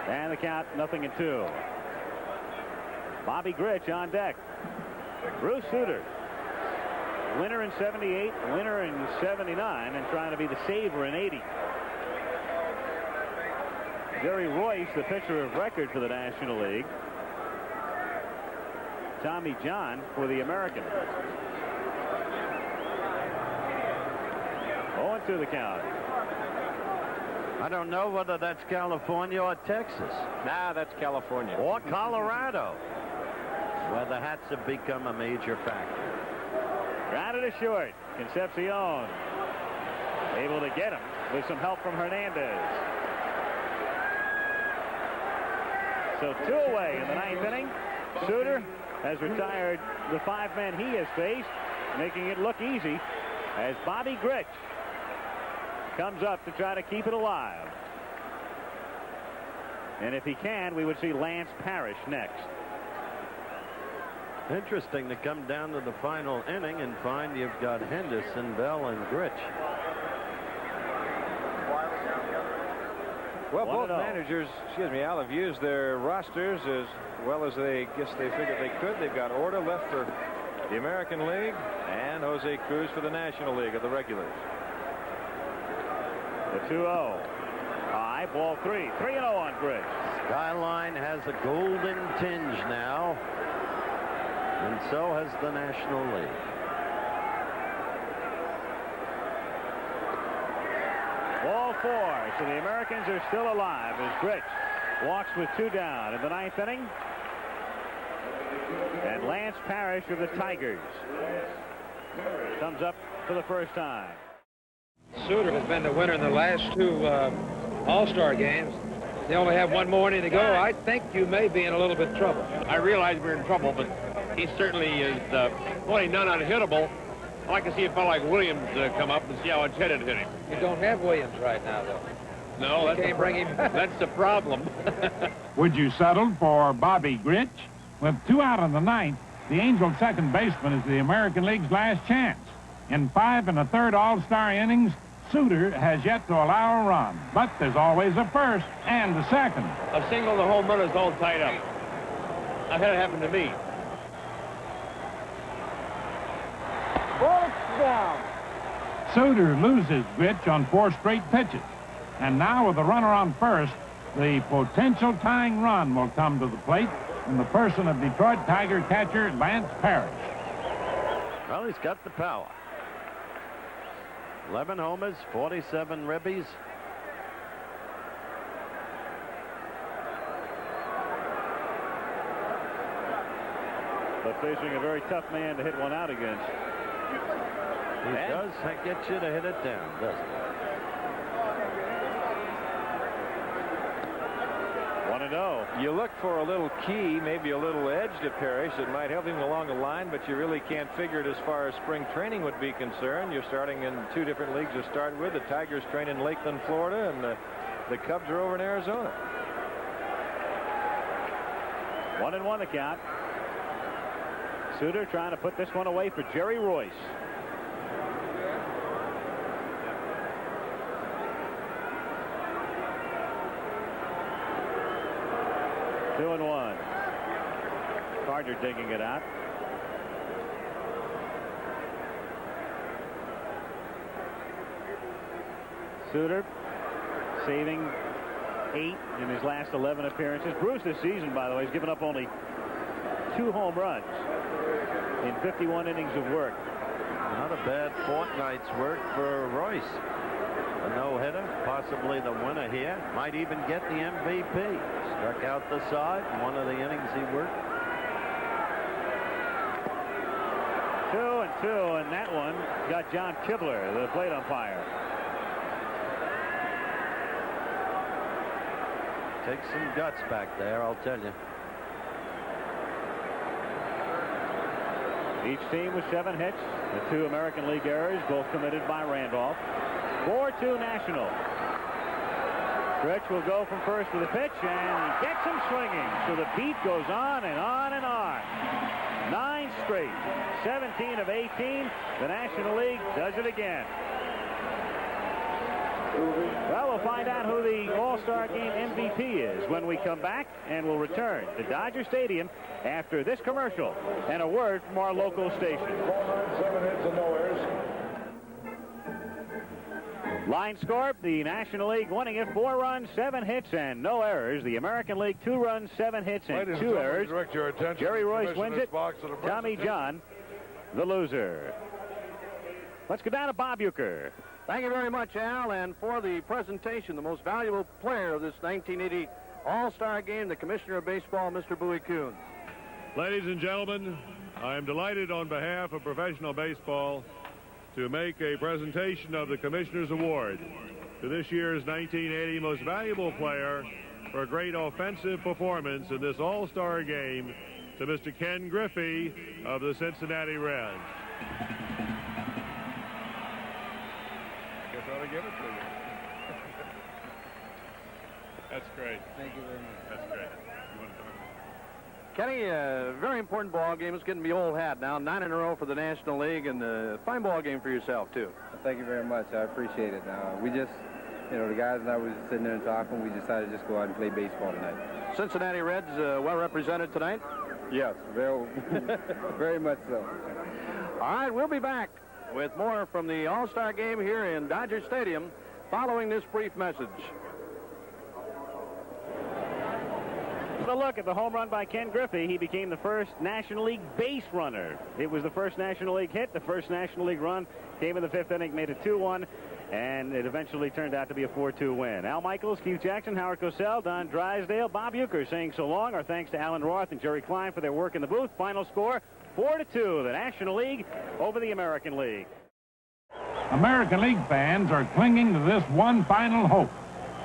And the count 0-2. Bobby Grich on deck. Bruce Sutter, winner in 78, winner in 79, and trying to be the saver in 80. Jerry Royce, the pitcher of record for the National League. Tommy John for the Americans. 0-2 the count. I don't know whether that's California or Texas. Nah, that's California. Or Colorado, where the hats have become a major factor. Grounded to short. Concepcion able to get him with some help from Hernandez. So 2 away in the 9th inning. Sutter has retired the 5 men he has faced, making it look easy as Bobby Grich comes up to try to keep it alive. And if he can, we would see Lance Parrish next. Interesting to come down to the final inning and find you've got Henderson, Bell, and Grich. Well, both managers, Al, have used their rosters as well as they figured they could. They've got Orta left for the American League and Jose Cruz for the National League of the regulars. The 2-0. High, ball 3. 3-0 on Grich. Skyline has a golden tinge now. And so has the National League. Ball 4. So the Americans are still alive as Grich walks with 2 down in the 9th inning. And Lance Parrish of the Tigers comes up for the first time. Sutter has been the winner in the last 2 All-Star games. They only have 1 more inning to go. I think you may be in a little bit of trouble. I realize we're in trouble, but he certainly is only non-unhittable. I'd like to see a fellow like Williams come up and see how it's headed hit him. You don't have Williams right now, though. No, that's can't bring him back. That's the problem. Would you settle for Bobby Grich? With 2 out in the 9th, the Angel second baseman is the American League's last chance. In 5 1/3 All-Star innings, Sutter has yet to allow a run, but there's always a first and a second. A single and a home run is all tied up. I've had it happen to me. down. Suter loses Grich on 4 straight pitches. And now with the runner on first, the potential tying run will come to the plate in the person of Detroit Tiger catcher Lance Parrish. Well, he's got the power. 11 homers, 47 ribbies. But facing a very tough man to hit one out against. He does get you to hit it down, doesn't he? 1-0. You look for a little key, maybe a little edge to Parrish that might help him along the line, but you really can't figure it as far as spring training would be concerned. You're starting in 2 different leagues to start with. The Tigers train in Lakeland, Florida, and the Cubs are over in Arizona. 1-1 the count. Suter trying to put this one away for Jerry Royce. Two and one. Carter digging it out. Suter saving 8 in his last 11 appearances. Bruce this season, by the way, has given up only 2 home runs in 51 innings of work. Not a bad fortnight's work for Royce. A no-hitter, possibly the winner here. Might even get the MVP. Struck out the side in one of the innings he worked. 2-2, and that one got John Kibler, the plate umpire. Takes some guts back there, I'll tell you. Each team with 7 hits. The 2 American League errors, both committed by Randolph. 4-2 National. Stretch will go from first with a pitch, and he gets him swinging. So the beat goes on and on and on. 9 straight. 17 of 18. The National League does it again. Well, we'll find out who the All-Star Game MVP is when we come back, and we'll return to Dodger Stadium after this commercial and a word from our local station. 7 hits and no errors. Line score, the National League winning it 4 runs, 7 hits, and no errors. The American League 2 runs, 7 hits, and 2 errors. Jerry Royce wins it. Tommy John, the loser. Let's go down to Bob Uecker. Thank you very much, Al. And for the presentation, the most valuable player of this 1980 All-Star Game, the Commissioner of Baseball, Mr. Bowie Kuhn. Ladies and gentlemen, I am delighted on behalf of professional baseball to make a presentation of the Commissioner's Award to this year's 1980 Most Valuable Player for a great offensive performance in this All-Star Game to Mr. Ken Griffey of the Cincinnati Reds. Guess I ought to give it to you. That's great. Thank you very much. That's great. You want to talk? Kenny, a very important ball game. It's getting to be old hat now. 9 in a row for the National League, and a fine ball game for yourself, too. Thank you very much. I appreciate it. We just, the guys and I was sitting there and talking. We decided to just go out and play baseball tonight. Cincinnati Reds well represented tonight? Yes, very, very much so. All right, we'll be back with more from the All-Star Game here in Dodger Stadium following this brief message. A look at the home run by Ken Griffey. He became the first National League base runner. It was the first National League hit. The first National League run came in the 5th inning, made it 2-1, and it eventually turned out to be a 4-2 win. Al Michaels, Keith Jackson, Howard Cosell, Don Drysdale, Bob Uecker saying so long. Our thanks to Alan Roth and Jerry Klein for their work in the booth. Final score, 4-2, the National League over the American League. American League fans are clinging to this one final hope.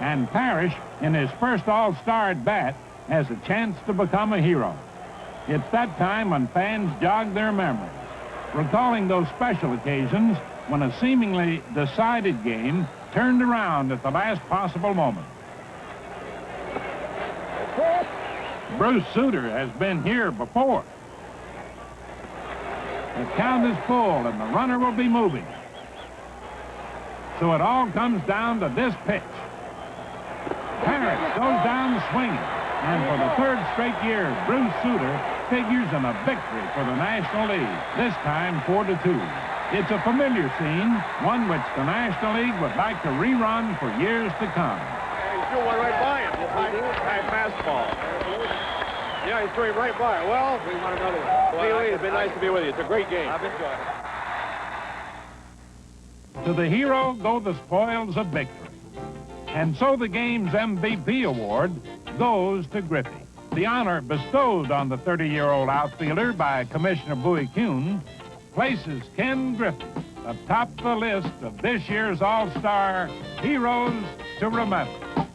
And Parrish, in his first All-Star at bat, has a chance to become a hero. It's that time when fans jog their memories, recalling those special occasions when a seemingly decided game turned around at the last possible moment. Bruce Suter has been here before. The count is full and the runner will be moving. So it all comes down to this pitch. Parrish goes down swinging. And for the 3rd straight year, Bruce Suter figures in a victory for the National League, this time 4-2. It's a familiar scene, one which the National League would like to rerun for years to come. He threw one right by him. High fastball. Yeah, he threw him right by it. Well, we want another one. Anyway, it's been nice to be with you. It's a great game. I've enjoyed it. To the hero go the spoils of victory. And so the game's MVP award goes to Griffey. The honor bestowed on the 30-year-old outfielder by Commissioner Bowie Kuhn places Ken Griffey atop the list of this year's All-Star Heroes to Remember.